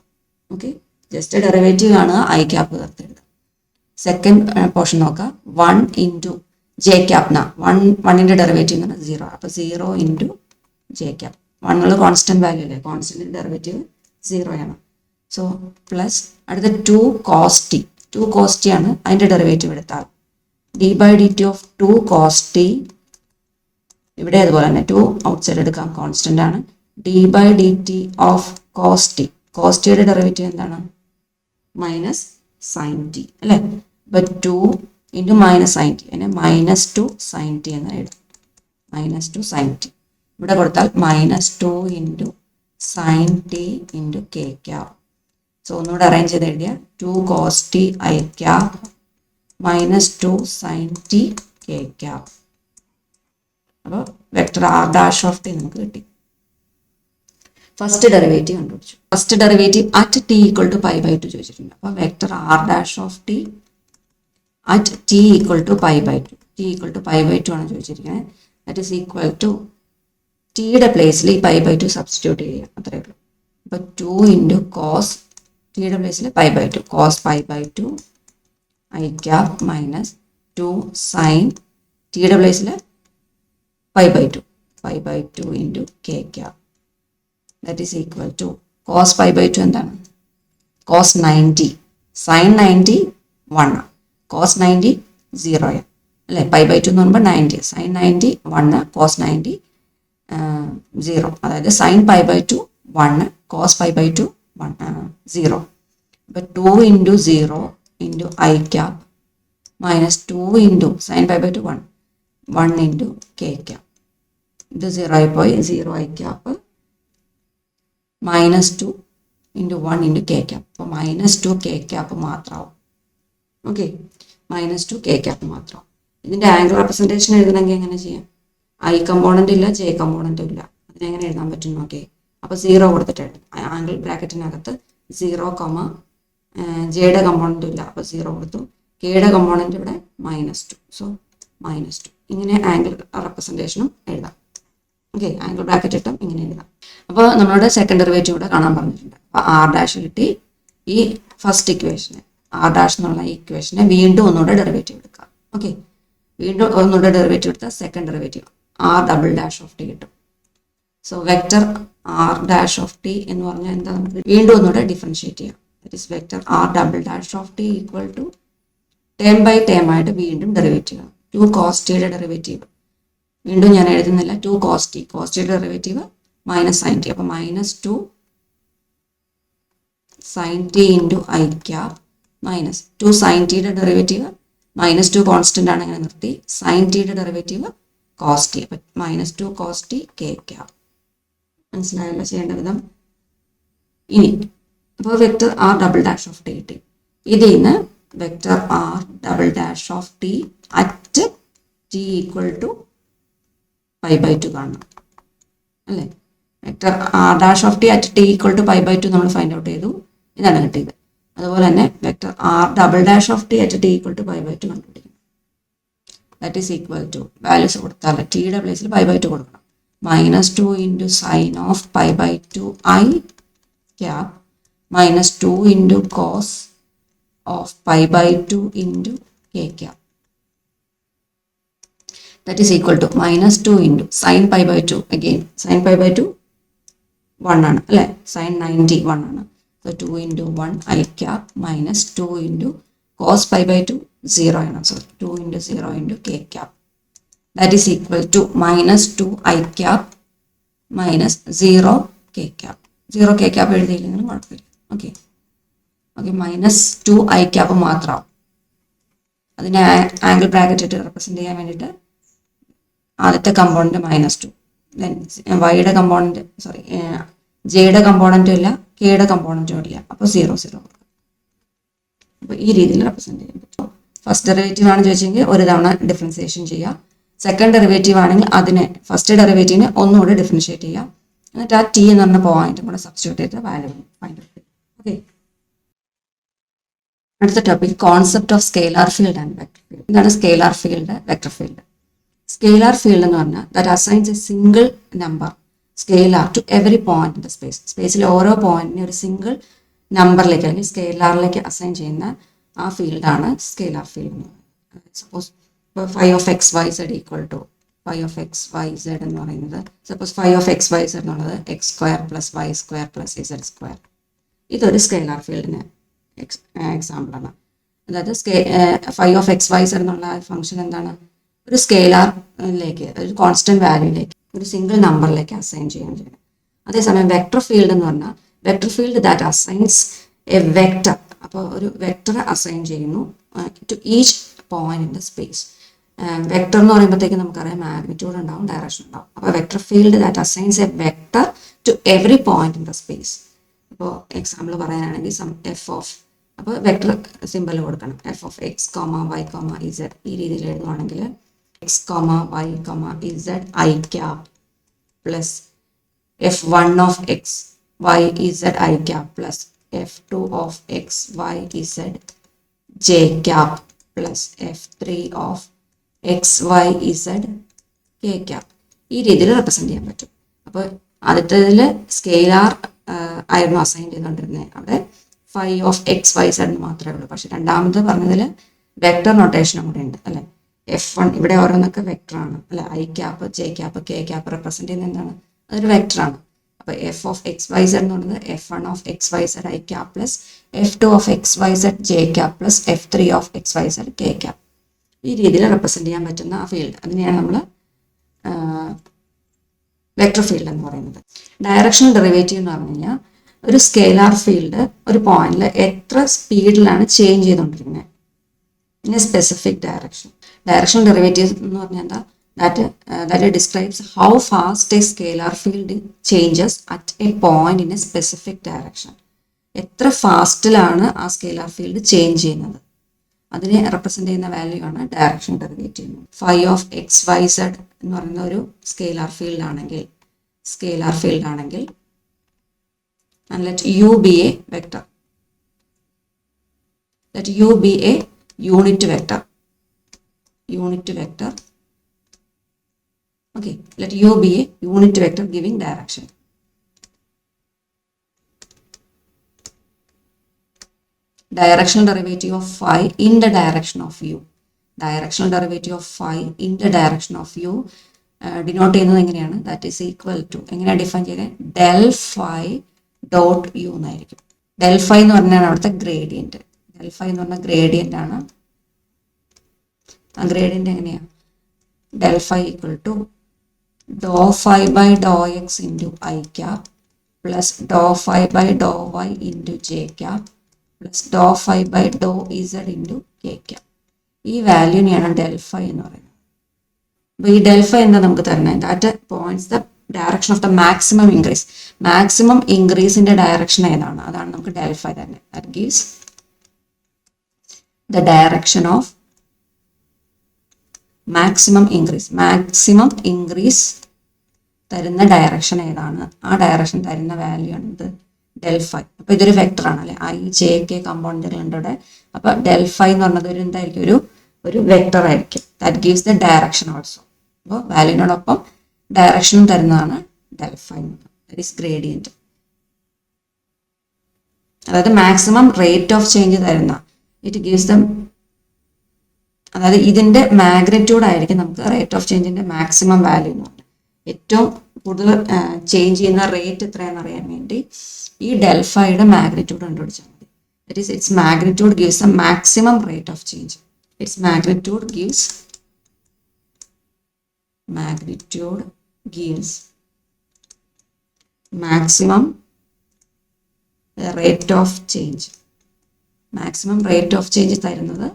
Okay, just derivative ആണ്, ഐ ക്യാപ്പ് ചേർത്ത് എഴുതാം. സെക്കൻഡ് പോർഷൻ നോക്കുക, 1 ഇൻറ്റു ജെ ക്യാപ്. 1ൻ്റെ ഡെറിവേറ്റീവ് എന്ന് പറഞ്ഞാൽ 0. അപ്പോൾ 0 into j cap. 1 constant value അല്ലേ, കോൺസ്റ്റൻറ്റിൻ്റെ ഡെറിവേറ്റീവ് 0 ആണ്. സോ പ്ലസ് അടുത്ത 2 cos t. 2 cos t ആണ്, അതിൻ്റെ ഡെറിവേറ്റീവ് എടുത്താൽ d by d t of 2 cos t. ഇവിടെ അതുപോലെ തന്നെ 2 ഔട്ട് സൈഡ് എടുക്കാം, കോൺസ്റ്റൻ്റ് ആണ്. D by d t of cos t. cos ടിയുടെ ഡെറിവേറ്റീവ് എന്താണ്? മൈനസ് സൈൻ ടി അല്ലേ. അപ്പോൾ 2 ഇൻറ്റു മൈനസ് സൈൻ ടി, അതിനെ -2 sin t എന്ന് എഴുതും. -2 sin t ഇവിടെ കൊടുത്താൽ -2 into sine t into k cap. So ഒന്നുകൂടെ അറേഞ്ച് ചെയ്ത് എഴുതിയ 2 cos t i cap -2 sin t k cap. അപ്പോൾ vector r dash of t നമുക്ക് കിട്ടി. ഫസ്റ്റ് ഡെറിവേറ്റീവ് കണ്ടുപിടിച്ചു. First derivative at t equal to pi by two ചോദിച്ചിട്ടുണ്ട്. അപ്പോൾ vector r dash of t at t equal to pi by two, t equal to pi by two ആണ് ചോദിച്ചിരിക്കുന്നത്. That is equal to ടിയുടെ പ്ലേസിൽ ഈ pi by to substitute ചെയ്യുക, അത്രയേ ഉള്ളൂ. അപ്പോൾ 2 ഇൻറ്റു കോസ്, ടിയുടെ പ്ലേസിൽ pi by two, cos pi by two i cap minus 2 sine, ടിയുടെ പ്ലേസിൽ pi by two into k cap. That is equal to cos pi by two എന്താണ്? Cos 90, sine 90 1, cos 90 0 അല്ലേ? പൈ ബൈ ടു എന്ന് പറയുമ്പോൾ 90, sine 90 1, cos 90 0. അതായത് sine pi by two 1, cos pi by two 0. അപ്പോൾ 2 into 0 into i cap minus 2 into sine pi by two 1 into k cap. ഇത് 0 ആയിപ്പോയി, 0 i cap minus 2 into 1 into k cap. അപ്പോൾ minus 2 k cap മാത്രമാവും. Okay, minus 2 k cap മാത്രമാവും. ഇതിൻ്റെ angle representation എഴുതണമെങ്കിൽ എങ്ങനെ ചെയ്യാം? ഐ കമ്പോണൻ്റ് ഇല്ല, ജെ കമ്പോണൻറ്റും ഇല്ല. അതിനെങ്ങനെ എഴുതാൻ പറ്റും നോക്കേ? അപ്പോൾ 0 കൊടുത്തിട്ട് ആംഗിൾ ബ്രാക്കറ്റിനകത്ത് 0, ജെയുടെ കമ്പോണൻറ്റും ഇല്ല, അപ്പോൾ 0 കൊടുത്തു. കെയുടെ കമ്പോണൻറ്റ് ഇവിടെ -2, സോ -2. ഇങ്ങനെ ആംഗിൾ റെപ്രസെൻറ്റേഷനും എഴുതാം. ഓക്കെ, ആംഗിൾ ബ്രാക്കറ്റ് ഇട്ടും ഇങ്ങനെ എഴുതാം. അപ്പോൾ നമ്മളോട് സെക്കൻഡ് ഡെറിവേറ്റീവ് കൂടെ കാണാൻ പറഞ്ഞിട്ടുണ്ട്. അപ്പോൾ ആർ ഡാഷ് കിട്ടി. ഈ ഫസ്റ്റ് ഇക്വേഷന്, ആർ ഡാഷ് എന്നുള്ള ഈ ഇക്വേഷനെ വീണ്ടും ഒന്നുകൂടെ ഡെറിവേറ്റീവ് എടുക്കാം. ഓക്കെ, വീണ്ടും ഒന്നുകൂടെ ഡെറിവേറ്റീവ് എടുത്താൽ second derivative r double dash of t കിട്ടും. So vector r dash of t എന്ന് പറഞ്ഞാൽ എന്താ? നമുക്ക് വീണ്ടും ഒന്നുകൂടെ ഡിഫറൻഷിയേറ്റ് ചെയ്യാം. That is vector r double dash of t equal to term by term ആയിട്ട് വീണ്ടും ഡെറിവേറ്റീവ്. 2 കോസ് ടിയുടെ ഡെറിവേറ്റീവ് വീണ്ടും ഞാൻ എഴുതുന്നില്ല. 2 കോസ് ടി, കോസ് ടിയുടെ ഡെറിവേറ്റീവ് മൈനസ് സൈൻ ടി, അപ്പോൾ -2 sine t into i cap minus 2 sine ടിയുടെ ഡെറിവേറ്റീവ് -2 കോൺസ്റ്റൻ്റ് ആണ്, അങ്ങനെ നിർത്തി. സൈൻ ടിയുടെ ഡെറിവേറ്റീവ് കോസ് ടി, അപ്പം -2 കോസ് ടി കെ ക്യാപ്. മനസ്സിലായല്ലോ ചെയ്യേണ്ട വിധം? ഇനി അപ്പോൾ vector r double dash of t കിട്ടി. ഇതിൽ നിന്ന് vector r double dash of t at t equal to pi by two കാണണം അല്ലേ? Vector r dash of t at t equal to pi by two നമ്മൾ find out ചെയ്തു. ഇതാണ് കിട്ടിയത്. അതുപോലെ തന്നെ vector r double dash of t at t equal to pi by two കണ്ടുപിടിക്കണം. That is equal to values കൊടുത്താൽ ടിയുടെ പ്ലേസിൽ പൈ ബൈ ടു കൊടുക്കണം. -2 into sine of pi by two i cap -2 into cos of pi by two into k cap. That is equal to -2 into sine pi by two, again sine pi by two 1 ആണ് അല്ലേ? Sine 90 1 ആണ്. So 2 into 1 i cap -2 into cos pi by two 0 ആണ്. So 2 into 0 into k cap. That is equal to -2 i cap -0 k cap. 0 k cap എഴുതിയില്ലെങ്കിലും കുഴപ്പമില്ല. Okay okay, -2 i cap മാത്രമാവും. അതിനെ angle bracket ഇട്ട് represent ചെയ്യാൻ വേണ്ടിയിട്ട് ആദ്യത്തെ component -2, then വൈയുടെ കമ്പോണൻറ്റ് ജെയുടെ കമ്പോണൻറ്റും ഇല്ല, കെയുടെ കമ്പോണൻറ്റും ഇല്ല, അപ്പോൾ 0 0. അപ്പോൾ ഈ രീതിയിൽ റെപ്രസെൻറ്റ് ചെയ്യാൻ പറ്റും. ഫസ്റ്റ് ഡെറിവേറ്റീവ് ആണ് ചോദിച്ചെങ്കിൽ ഒരു തവണ ഡിഫറൻസിയേഷൻ ചെയ്യുക. സെക്കൻഡ് ഡെറിവേറ്റീവ് ആണെങ്കിൽ അതിനെ ഫസ്റ്റ് ഡെറിവേറ്റീവിനെ ഒന്നുകൂടെ ഡിഫറൻഷിയേറ്റ് ചെയ്യുക. എന്നിട്ട് ആ ടി എന്ന് പറഞ്ഞ പോയിന്റും കൂടെ സബ്സ്റ്റിറ്റ്യൂട്ട് ചെയ്ത് വാല്യൂ ഫൈൻഡ് ഔട്ട് ചെയ്യും. ഓക്കെ, അടുത്ത topic concept of scalar field and vector field. ഇതാണ് scalar field, vector field. Scalar field എന്ന് പറഞ്ഞാൽ that assigns a single number scalar to every point in the space. സ്പേസിലെ ഓരോ പോയിന്റിനെ ഒരു സിംഗിൾ നമ്പറിലേക്ക് അല്ലെങ്കിൽ സ്കെയിലാറിലേക്ക് അസൈൻ ചെയ്യുന്ന ആ ഫീൽഡാണ് സ്കെയിലാർ ഫീൽഡ് എന്ന് പറയുന്നത്. സപ്പോസ് ഇപ്പോൾ φ(x,y,z) ഈക്വൽ ടു φ(x,y,z) എന്ന് പറയുന്നത്, സപ്പോസ് φ(x,y,z) എന്നുള്ളത് x² + y² + z². ഇതൊരു സ്കെയിലാർ ഫീൽഡിന് എക്സാമ്പിളാണ്. അതായത് φ(x,y,z) എന്നുള്ള ഫംഗ്ഷൻ എന്താണ്? ഒരു സ്കെയിലാറിലേക്ക്, ഒരു കോൺസ്റ്റന്റ് വാല്യൂയിലേക്ക്, ഒരു സിംഗിൾ നമ്പറിലേക്ക് അസൈൻ ചെയ്യാൻ ചെയ്യുന്നത്. അതേസമയം വെക്ടർ ഫീൽഡ് എന്ന് പറഞ്ഞാൽ vector field that assigns a vector. അപ്പോൾ ഒരു വെക്ടർ അസൈൻ ചെയ്യുന്നു to each point in the space. Vector എന്ന് പറയുമ്പോഴത്തേക്ക് നമുക്കറിയാം മാഗ്നിറ്റ്യൂഡ് ഉണ്ടാവും, ഡയറക്ഷൻ ഉണ്ടാവും. അപ്പോൾ vector field that assigns a vector to every point in the space. അപ്പോൾ എക്സാമ്പിൾ പറയാനാണെങ്കിൽ എഫ് ഓഫ്, അപ്പോൾ വെക്ടർ സിമ്പൽ കൊടുക്കണം, f(x, y, z) ഈ രീതിയിൽ എഴുതുവാണെങ്കിൽ x comma y comma z I cap plus f1 of x y z I cap plus f2 of x y z j cap plus f3 of x y z k cap. ഈ രീതിയിൽ represent ചെയ്യാൻ പറ്റും. അപ്പോൾ ആദ്യത്തേതിൽ scalar ആയിരുന്നു assign ചെയ്തുകൊണ്ടിരുന്നത്. അവിടെ phi of x y z മാത്രമേ ഉള്ളൂ. പക്ഷെ രണ്ടാമത് പറഞ്ഞതിൽ വെക്ടർ നൊട്ടേഷനും കൂടെ ഉണ്ട് അല്ലേ. F1 ഇവിടെ ഓരോന്നൊക്കെ വെക്ടറാണ് അല്ലെ. I cap j cap k cap represent ചെയ്യുന്നത് എന്താണ്? അതൊരു വെക്ടറാണ്. അപ്പോൾ f of x y z എന്ന് പറയുന്നത് F1 of x y z i cap plus F2 of x y z j cap plus F3 of x y z k cap. ഈ രീതിയിൽ represent ചെയ്യാൻ പറ്റുന്ന ആ ഫീൽഡ് അതിനെയാണ് നമ്മൾ വെക്ടർ ഫീൽഡ് എന്ന് പറയുന്നത്. ഡയറക്ഷണൽ ഡെറിവേറ്റീവ് എന്ന് പറഞ്ഞു കഴിഞ്ഞാൽ ഒരു സ്കെയിലാർ ഫീൽഡ് ഒരു പോയിന്റിൽ എത്ര സ്പീഡിലാണ് ചേഞ്ച് ചെയ്തുകൊണ്ടിരിക്കുന്നത് in A specific direction. Directional derivative എന്ന് പറഞ്ഞാൽ എന്താ? that describes how fast a scalar field changes at a point in a specific direction. എത്ര ഫാസ്റ്റിലാണ് ആ സ്കെയിലാർ ഫീൽഡ് ചേഞ്ച് ചെയ്യുന്നത് അതിനെ റെപ്രസെന്റ് ചെയ്യുന്ന വാല്യൂ ആണ് direction derivative. Phi of x y z എന്ന് പറയുന്ന ഒരു സ്കെയിലാർ ഫീൽഡ് ആണെങ്കിൽ and let u be a vector. Let u be a unit vector. Okay, let u be a unit vector giving direction. Directional derivative of phi in the direction of u. Directional derivative of phi in the direction of u denote ചെയ്യുന്നത് എങ്ങനെയാണ്? That is equal to എങ്ങനെയാണ് define ചെയ്യുന്നത്? del phi dot u എന്നായിരിക്കും. del phi എന്ന് പറഞ്ഞാൽ അവിടുത്തെ gradient. del phi എന്ന് പറഞ്ഞാൽ ഗ്രേഡിയന്റ് ആണ്. ആ ഗ്രേഡിയന്റ് എങ്ങനെയാണ്? del phi equal to dou phi by dou x into I cap plus dou phi by dou y into j cap plus dou phi by dou z into k cap. ഈ വാല്യൂനെയാണ് del phi എന്ന് പറയുന്നത്. അപ്പോൾ ഈ del phi എന്താ നമുക്ക് തരുന്നത്? That points the direction of the maximum increase. Maximum ഇൻക്രീസിന്റെ direction ഏതാണ്? അതാണ് നമുക്ക് del phi തന്നെ. That gives the direction of maximum increase തരുന്ന ഡയറക്ഷൻ ഏതാണ്? ആ ഡയറക്ഷൻ തരുന്ന വാല്യൂ ആണ് ഇത് del phi. അപ്പോൾ ഇതൊരു വെക്ടർ ആണ് അല്ലെ. ഐ ജെ കെ കമ്പൗണ്ടുകൾ ഉണ്ട് ഇവിടെ. അപ്പോൾ del phi എന്ന് പറഞ്ഞത് ഒരു എന്തായിരിക്കും? ഒരു വെക്ടർ ആയിരിക്കും. That gives the direction also. അപ്പോൾ വാല്യൂവിനോടൊപ്പം ഡയറക്ഷനും തരുന്നതാണ് del phi. That is gradient. അതായത് മാക്സിമം റേറ്റ് ഓഫ് ചേഞ്ച് തരുന്ന ഇറ്റ് ഗീവ്സ് ദ, അതായത് ഇതിന്റെ മാഗ്നിറ്റ്യൂഡ് ആയിരിക്കും നമുക്ക് റേറ്റ് ഓഫ് ചേഞ്ചിന്റെ മാക്സിമം വാല്യൂ എന്ന് പറഞ്ഞാൽ. ഏറ്റവും കൂടുതൽ ചേഞ്ച് ചെയ്യുന്ന റേറ്റ് എത്രയാണെന്ന് അറിയാൻ വേണ്ടി ഈ del phiയുടെ മാഗ്നിറ്റ്യൂഡ് കണ്ടുപിടിച്ചാൽ മതി. That is it's magnitude gives the maximum rate of change. It's magnitude gives maximum rate of change. Maximum rate of change തരുന്നത്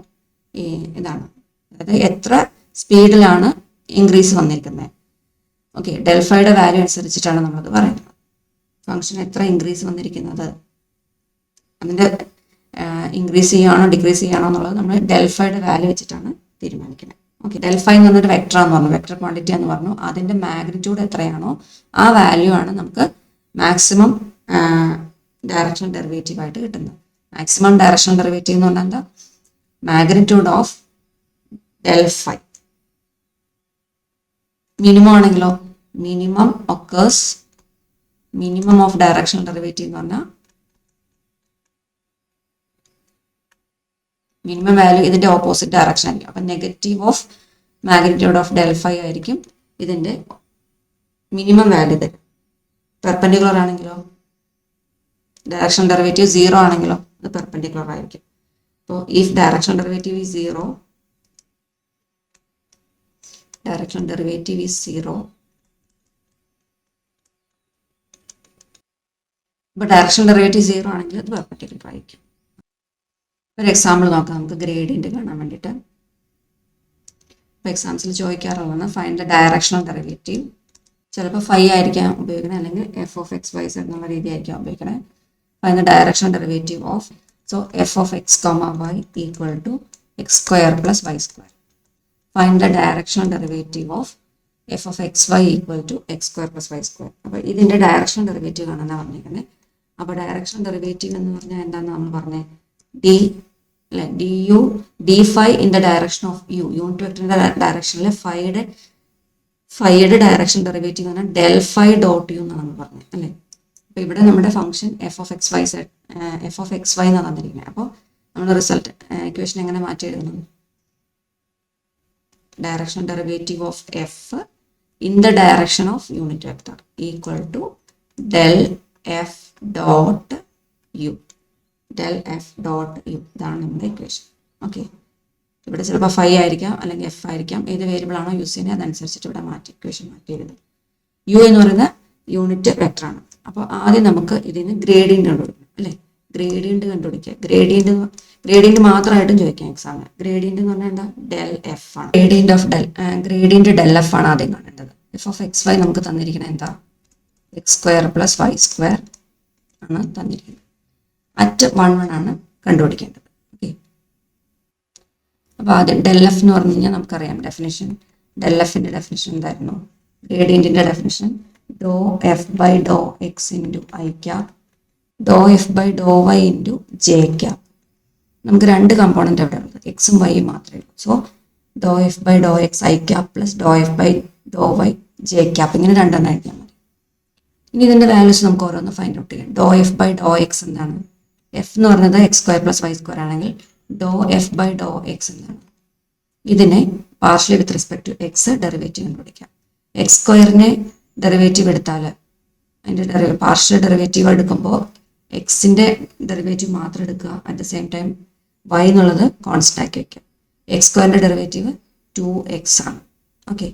ഇതാണ്. അതായത് എത്ര സ്പീഡിലാണ് ഇൻക്രീസ് വന്നിരിക്കുന്നത്. ഓക്കെ, del phiയുടെ വാല്യൂ അനുസരിച്ചിട്ടാണ് നമ്മളത് പറയുന്നത്. ഫംഗ്ഷൻ എത്ര ഇൻക്രീസ് വന്നിരിക്കുന്നത്, അതിൻ്റെ ഇൻക്രീസ് ചെയ്യുകയാണോ ഡിക്രീസ് ചെയ്യുകയാണോ എന്നുള്ളത് നമ്മൾ del phiയുടെ വാല്യൂ വെച്ചിട്ടാണ് തീരുമാനിക്കുന്നത്. ഓക്കെ, del phi എന്ന് പറഞ്ഞൊരു വെക്ടർ എന്ന് പറഞ്ഞു, വെക്ടർ ക്വാണ്ടിറ്റി എന്ന് പറഞ്ഞു. അതിൻ്റെ മാഗ്നിറ്റ്യൂഡ് എത്രയാണോ ആ വാല്യൂ ആണ് നമുക്ക് മാക്സിമം ഡയറക്ഷണൽ ഡെറിവേറ്റീവ് ആയിട്ട് കിട്ടുന്നത്. മാക്സിമം ഡയറക്ഷണൽ ഡെറിവേറ്റീവ് എന്ന് പറഞ്ഞാൽ എന്താ? Magnitude of del phi. Minimum ആണെങ്കിലോ മിനിമം ഓഫ് ഡയറക്ഷണൽ ഡെറിവേറ്റീവ് എന്ന് പറഞ്ഞാൽ മിനിമം വാല്യൂ ഇതിന്റെ ഓപ്പോസിറ്റ് ഡയറക്ഷൻ ആയിരിക്കും. അപ്പം negative of magnitude of del phi ആയിരിക്കും ഇതിന്റെ മിനിമം വാല്യൂ തരും. പെർപെൻഡിക്കുലർ ആണെങ്കിലോ ഡയറക്ഷണൽ ഡെറിവേറ്റീവ് 0 ആണെങ്കിലോ അത് പെർപെൻഡിക്കുലർ ആയിരിക്കും. അപ്പോൾ if directional derivative is 0, directional derivative is 0, but directional derivative 0 ആണെങ്കിൽ അത് പെർപെൻഡിക്കുലർ ആയിരിക്കും. ഒരു എക്സാമ്പിൾ നോക്കാം നമുക്ക് ഗ്രേഡിയന്റ് കാണാൻ വേണ്ടിയിട്ട്. ഇപ്പോൾ എക്സാംസിൽ ചോദിക്കാറുള്ളതാണ് ഫൈൻഡ് ദ ഡയറക്ഷണൽ ഡെറിവേറ്റീവ്. ചിലപ്പോൾ ഫൈ ആയിരിക്കാം ഉപയോഗിക്കണേ, അല്ലെങ്കിൽ f of x y z എന്നുള്ള രീതി ആയിരിക്കാം ഉപയോഗിക്കണേ. Find the directional derivative of, so f of x comma y equal to x square plus y square. Find the directional derivative of f of x y equal to x square plus y square. അപ്പോൾ ഇതിൻ്റെ directional derivative കാണാനാണ് പറഞ്ഞിരിക്കുന്നത്. അപ്പോൾ directional derivative എന്ന് പറഞ്ഞാൽ എന്താണെന്ന് നമ്മൾ പറഞ്ഞത്, ഡി അല്ലെ d u d phi in the direction of u, unit വെക്ടറിൻ്റെ ഡയറക്ഷനിൽ ഫൈയുടെ ഡയറക്ഷൻ ഡെറിവേറ്റീവ് എന്ന് പറഞ്ഞാൽ ഡെൽ ഫൈ ഡോട്ട് യു എന്നാണ് നമ്മൾ പറഞ്ഞത് അല്ലേ. അപ്പോൾ ഇവിടെ നമ്മുടെ function f of x y എന്നാണ് തന്നിരിക്കുന്നത്. അപ്പോൾ നമ്മൾ റിസൾട്ട് ഇക്വേഷൻ എങ്ങനെ മാറ്റി എഴുതുന്നു, directional derivative of f in the direction of unit vector equal to del f dot u, del f dot u, ഇതാണ് നമ്മുടെ ഇക്വേഷൻ. ഓക്കെ, ഇവിടെ ചിലപ്പോൾ ഫൈ ആയിരിക്കാം അല്ലെങ്കിൽ എഫ് ആയിരിക്കാം, ഏത് വേരിയബിൾ ആണോ യൂസ് ചെയ്യുന്നത് അതനുസരിച്ചിട്ട് ഇവിടെ ഇക്വേഷൻ മാറ്റി എഴുതും. യു എന്ന് പറയുന്ന യൂണിറ്റ് വെക്ടറാണ്. അപ്പോൾ ആദ്യം നമുക്ക് ഇതിന് ഗ്രേഡിയൻ്റ് കണ്ടുപിടിക്കണം അല്ലേ. ഗ്രേഡിയൻ്റ് കണ്ടുപിടിക്കുക. ഗ്രേഡിയൻ്റ് മാത്രമായിട്ടും ചോദിക്കാം എക്സാമിന്. ഗ്രേഡിയൻ്റ് എന്ന് പറഞ്ഞാൽ എന്താ, ഡെൽ എഫ് ആണ്. ഗ്രേഡിയൻ്റ് ഡെൽ എഫ് ആണ് ആദ്യം കാണേണ്ടത്. എഫ് ഓഫ് എക്സ് വൈ നമുക്ക് തന്നിരിക്കുന്നത് എന്താ, x square plus y square ആണ് തന്നിരിക്കുന്നത്. അറ്റ് 1 ആണ് കണ്ടുപിടിക്കേണ്ടത്. ഓക്കെ, അപ്പോൾ ആദ്യം ഡെൽ എഫ് എന്ന് പറഞ്ഞു കഴിഞ്ഞാൽ നമുക്കറിയാം ഡെഫിനിഷൻ. ഡെൽ എഫിൻ്റെ ഡെഫിനിഷൻ എന്തായിരുന്നു, ഗ്രേഡിയൻറ്റിൻ്റെ definition doe f by Dr x into i cap doe f by Dr y into j cap. നമുക്ക് രണ്ട് കമ്പോണൻ്റ് അവിടെ ഉള്ളത്, എക്സും വൈയും മാത്രമേ ഉള്ളൂ. So doe f by Dr x i cap plus Dr f by Dr y j cap, ഇങ്ങനെ രണ്ടെണ്ണം എഴുതിയാൽ മതി. ഇനി ഇതിൻ്റെ വാല്യൂസ് നമുക്ക് ഓരോന്ന് ഫൈൻഡ് ഔട്ട് ചെയ്യാം. ഡോ എഫ് ബൈ ഡോ എക്സ് എന്താണ്, എഫ് എന്ന് പറയുന്നത് x square plus y square ആണെങ്കിൽ doh f by Dr x എന്താണ്, ഇതിനെ partially with respect to x derivative കണ്ടുപിടിക്കാം. എക്സ് സ്ക്വയറിനെ ഡെറിവേറ്റീവ് എടുത്താൽ അതിൻ്റെ പാർഷ്യൽ ഡെറിവേറ്റീവ് എടുക്കുമ്പോൾ എക്സിൻ്റെ ഡെറിവേറ്റീവ് മാത്രം എടുക്കുക. At the same time y എന്നുള്ളത് കോൺസ്റ്റന്റ് ആക്കി വയ്ക്കുക. എക്സ് സ്ക്വയറിൻ്റെ ഡെറിവേറ്റീവ് 2x ആണ്. ഓക്കെ,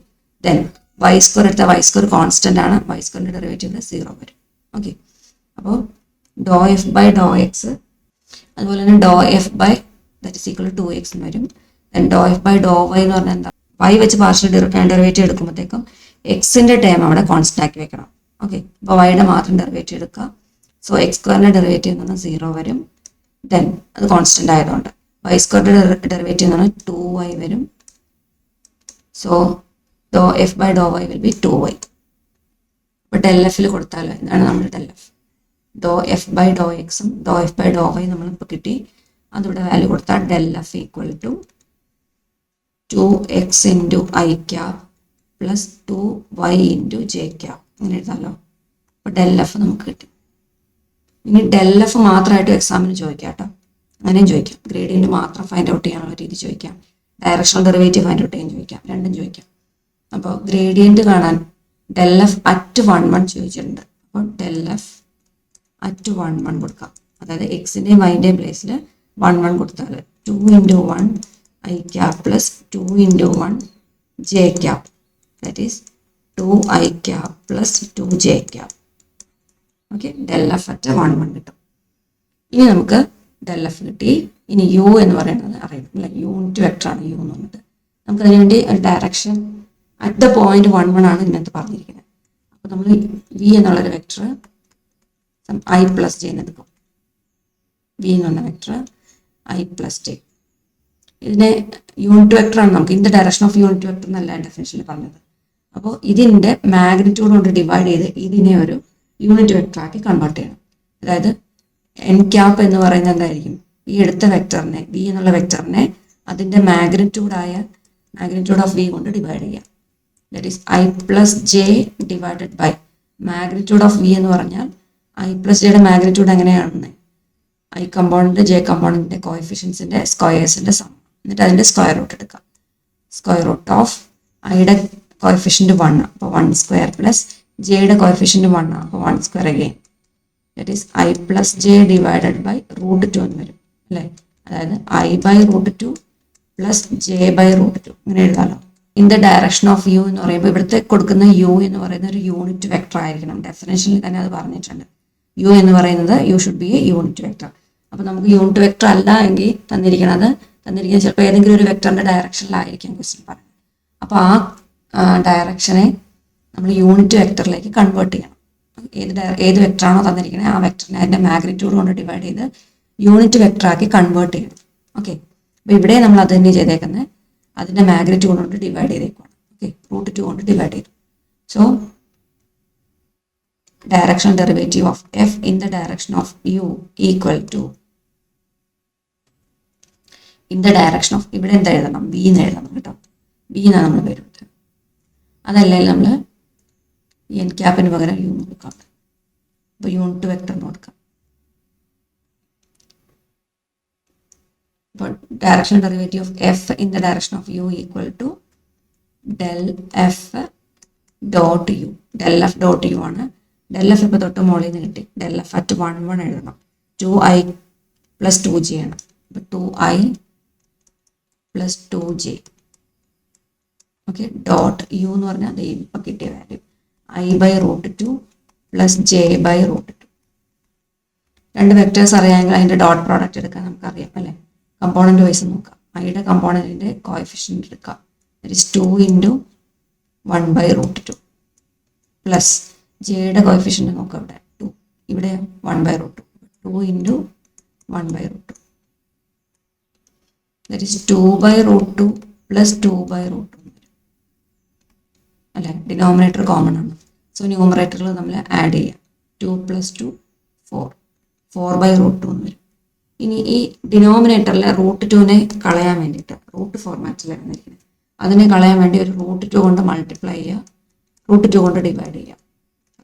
ദെൻ വൈ സ്ക്വയർ എടുത്താൽ വൈ സ്ക്വയർ കോൺസ്റ്റന്റ് ആണ്, വൈ സ്ക്വയറിൻ്റെ ഡെറിവേറ്റീവ് 0 വരും. ഓക്കെ, അപ്പോൾ ഡോ എഫ് ബൈ ഡോ എക്സ്, അതുപോലെ തന്നെ doe f by that is equal to 2x എന്ന് വരും. Then Dr f by Dr y എന്ന് പറഞ്ഞാൽ എന്താ, വൈ വെച്ച് പാർഷ്യൽ ഡെറിവേറ്റീവ് എടുക്കുമ്പോഴത്തേക്കും എക്സിൻ്റെ ടേം അവിടെ കോൺസ്റ്റന്റ് ആക്കി വെക്കണം. ഓക്കെ, അപ്പോൾ വൈയുടെ മാത്രം ഡെറിവേറ്റീവ് എടുക്കുക. സോ എക്സ് സ്ക്വയറിൻ്റെ ഡെറിവേറ്റീവ് എന്ന് പറഞ്ഞാൽ 0 വരും. ദെൻ അത് കോൺസ്റ്റന്റ് ആയതുകൊണ്ട് വൈ സ്ക്വയറിൻ്റെ ഡെറിവേറ്റീവ് എന്ന് പറഞ്ഞാൽ 2y വരും. So doe f by Dr y will be 2y. അപ്പോൾ ഡെൽ എഫിൽ കൊടുത്താൽ എന്താണ് നമ്മുടെ del f, doe f by doe എക്സും doe f by Dr y നമ്മളിപ്പോൾ കിട്ടി. അതിവിടെ വാല്യൂ കൊടുത്താൽ del f equal to 2x into i cap plus 2y into j cap, അങ്ങനെ എഴുതാമല്ലോ. അപ്പോൾ ഡെൽ എഫ് നമുക്ക് കിട്ടി. ഇനി ഡെൽ എഫ് മാത്രമായിട്ട് എക്സാമിന് ചോദിക്കാം കേട്ടോ, അങ്ങനെയും ചോദിക്കാം. ഗ്രേഡിയൻറ്റ് മാത്രം ഫൈൻഡ് ഔട്ട് ചെയ്യാനുള്ള രീതി ചോദിക്കാം, ഡയറക്ഷണൽ ഡെറിവേറ്റീവ് ഫൈൻഡ് ഔട്ട് ചെയ്യാൻ ചോദിക്കാം, രണ്ടും ചോദിക്കാം. അപ്പോൾ ഗ്രേഡിയൻറ്റ് കാണാൻ ഡെൽ എഫ് അറ്റ് 1 ചോദിച്ചിട്ടുണ്ട്. അപ്പോൾ ഡെൽ എഫ് അറ്റ് 1 കൊടുക്കാം. അതായത് എക്സിൻ്റെയും വൈൻ്റെയും പ്ലേസിൽ 1 കൊടുത്താൽ 2 into 1 i cap plus 2 into 1 J cap, that is 2 i cap plus 2 J cap. Okay, del f at 1 കിട്ടും. ഇനി നമുക്ക് ഡെൽ എഫ് കിട്ടി. ഇനി യു എന്ന് പറയുന്നത് അറിയാം അല്ലെ, യൂണിറ്റ് വെക്ടറാണ് യു എന്ന് പറഞ്ഞത്. നമുക്ക് അതിനുവേണ്ടി ഡയറക്ഷൻ അറ്റ് ദ പോയിന്റ് 1 ആണ് ഇതിനകത്ത് പറഞ്ഞിരിക്കുന്നത്. അപ്പോൾ നമ്മൾ വി എന്നുള്ളൊരു വെക്ടർ ഐ പ്ലസ് ജെ എന്ന് എടുക്കും. വി എന്ന് പറഞ്ഞ വെക്ടർ ഐ പ്ലസ് ജെ, ഇതിനെ യൂണിറ്റ് വെക്ടറാണ് നമുക്ക് in the direction of unit vector എന്നല്ല ഡെഫിനേഷനിൽ പറഞ്ഞത്. അപ്പോൾ ഇതിൻ്റെ മാഗ്നിറ്റ്യൂഡ് കൊണ്ട് ഡിവൈഡ് ചെയ്ത് ഇതിനെ ഒരു യൂണിറ്റ് വെക്ടറാക്കി കൺവേർട്ട് ചെയ്യണം. അതായത് എൻ ക്യാപ് എന്ന് പറയുന്നത് എന്തായിരിക്കും, ഈ എടുത്ത വെക്ടറിനെ വി എന്നുള്ള വെക്ടറിനെ അതിൻ്റെ മാഗ്നിറ്റ്യൂഡ് ഓഫ് വി കൊണ്ട് ഡിവൈഡ് ചെയ്യാം. That is i plus j divided by magnitude of v എന്ന് പറഞ്ഞാൽ ഐ പ്ലസ് ജെയുടെ മാഗ്നിറ്റ്യൂഡ് എങ്ങനെയാണെന്ന്, ഐ കമ്പോണൻറ്റ് ജെ കമ്പോണൻറ്റിൻ്റെ കോഎഫിഷ്യൻസിൻ്റെ സ്ക്വയേഴ്സിൻ്റെ സം, എന്നിട്ട് അതിൻ്റെ സ്ക്വയർ റൂട്ട് എടുക്കാം. സ്ക്വയർ റൂട്ട് ഓഫ് ഐയുടെ കോഎഫിഷ്യൻറ്റ് 1, അപ്പോൾ 1 സ്ക്വയർ പ്ലസ് ജെയുടെ കോഎഫിഷ്യൻറ്റ് 1, അപ്പോൾ 1 square again, that is i plus j divided by √2 എന്ന് വരും അല്ലേ. അതായത് i by √2 plus j by √2 ഇങ്ങനെ എഴുതാമല്ലോ. In the direction of u എന്ന് പറയുമ്പോൾ ഇവിടുത്തെ കൊടുക്കുന്ന യു എന്ന് പറയുന്ന ഒരു യൂണിറ്റ് വെക്ടർ ആയിരിക്കണം. ഡെഫിനേഷനിൽ തന്നെ അത് പറഞ്ഞിട്ടുണ്ട്. യു എന്ന് പറയുന്നത് you should be A unit vector. അപ്പോൾ നമുക്ക് യൂണിറ്റ് വെക്ടർ അല്ല എങ്കിൽ തന്നിരിക്കുന്നത് ചിലപ്പോൾ ഏതെങ്കിലും ഒരു വെക്ടറിൻ്റെ ഡയറക്ഷനിലായിരിക്കും ക്വസ്റ്റ്യൻ പറയുന്നത്. അപ്പോൾ ആ ഡയറക്ഷനെ നമ്മൾ യൂണിറ്റ് വെക്ടറിലേക്ക് കൺവേർട്ട് ചെയ്യണം. ഏത് വെക്ടറാണോ തന്നിരിക്കുന്നത് ആ വെക്ടറിനെ അതിൻ്റെ മാഗ്നിറ്റ്യൂഡ് കൊണ്ട് ഡിവൈഡ് ചെയ്ത് യൂണിറ്റ് വെക്ടറാക്കി കൺവേർട്ട് ചെയ്യണം. ഓക്കെ, അപ്പോൾ ഇവിടെ നമ്മൾ അത് തന്നെ ചെയ്തേക്കുന്നത്. അതിൻ്റെ മാഗ്നിറ്റ്യൂഡ് കൊണ്ട് ഡിവൈഡ് ചെയ്തേക്കുവാണ്. ഓക്കെ, √2 കൊണ്ട് ഡിവൈഡ് ചെയ്തു. So directional derivative of f in the direction of u equal to in the direction of, ഇവിടെ എന്താ എഴുതണം, v എന്ന് എഴുതണം കേട്ടോ. v എന്നാണ് നമ്മൾ പേര് കൊടുത്തത്. അതല്ലെങ്കിൽ നമ്മൾ എൻ ക്യാപ്പിന് പകരം യു കൊടുക്കാം. അപ്പോൾ യൂണിറ്റ് വെക്ടർ കൊടുക്കാം. അപ്പോൾ directional derivative of f in the direction of u equal to del f dot u. del f dot u ആണ്. del f ഇപ്പോൾ തൊട്ട് മുകളിൽ നിന്ന് കിട്ടി. del f at 1 എഴുതണം. 2i plus 2j ആണ്. അപ്പോൾ 2i plus 2j. Okay, dot U എന്ന് പറഞ്ഞാൽ അത് ഇപ്പം കിട്ടിയ വാല്യൂ i/√2 plus j/√2. രണ്ട് വെക്ടേഴ്സ് അറിയാമെങ്കിൽ അതിൻ്റെ ഡോട്ട് പ്രോഡക്റ്റ് എടുക്കാൻ നമുക്കറിയാം അല്ലേ. കമ്പോണൻറ്റ് വൈസ് നോക്കാം. ഐയുടെ കമ്പോണൻറ്റിൻ്റെ കോഎഫിഷ്യൻ്റ് എടുക്കാം. ദറ്റ് ഈസ് 2 × 1/√2 പ്ലസ് ജെയുടെ കോഎഫിഷ്യൻ്റ് നോക്കാം. ഇവിടെ 2, ഇവിടെ 1/√2. 2 × 1/√2 ദറ്റ് ഈസ് 2/√2 പ്ലസ് 2/√2 അല്ലേ. ഡിനോമിനേറ്റർ കോമൺ ആണ്. സോ ന്യൂമറേറ്ററിൽ നമ്മൾ ആഡ് ചെയ്യാം. 2 + 2 4, 4/√2 എന്ന് വരും. ഇനി ഈ ഡിനോമിനേറ്ററിലെ √2നെ കളയാൻ വേണ്ടിയിട്ട് റൂട്ട് ഫോർമാറ്റിലാണ് വന്നിരിക്കുന്നത്. അതിനെ കളയാൻ വേണ്ടി ഒരു √2 കൊണ്ട് മൾട്ടിപ്ലൈ ചെയ്യുക, √2 കൊണ്ട് ഡിവൈഡ് ചെയ്യുക,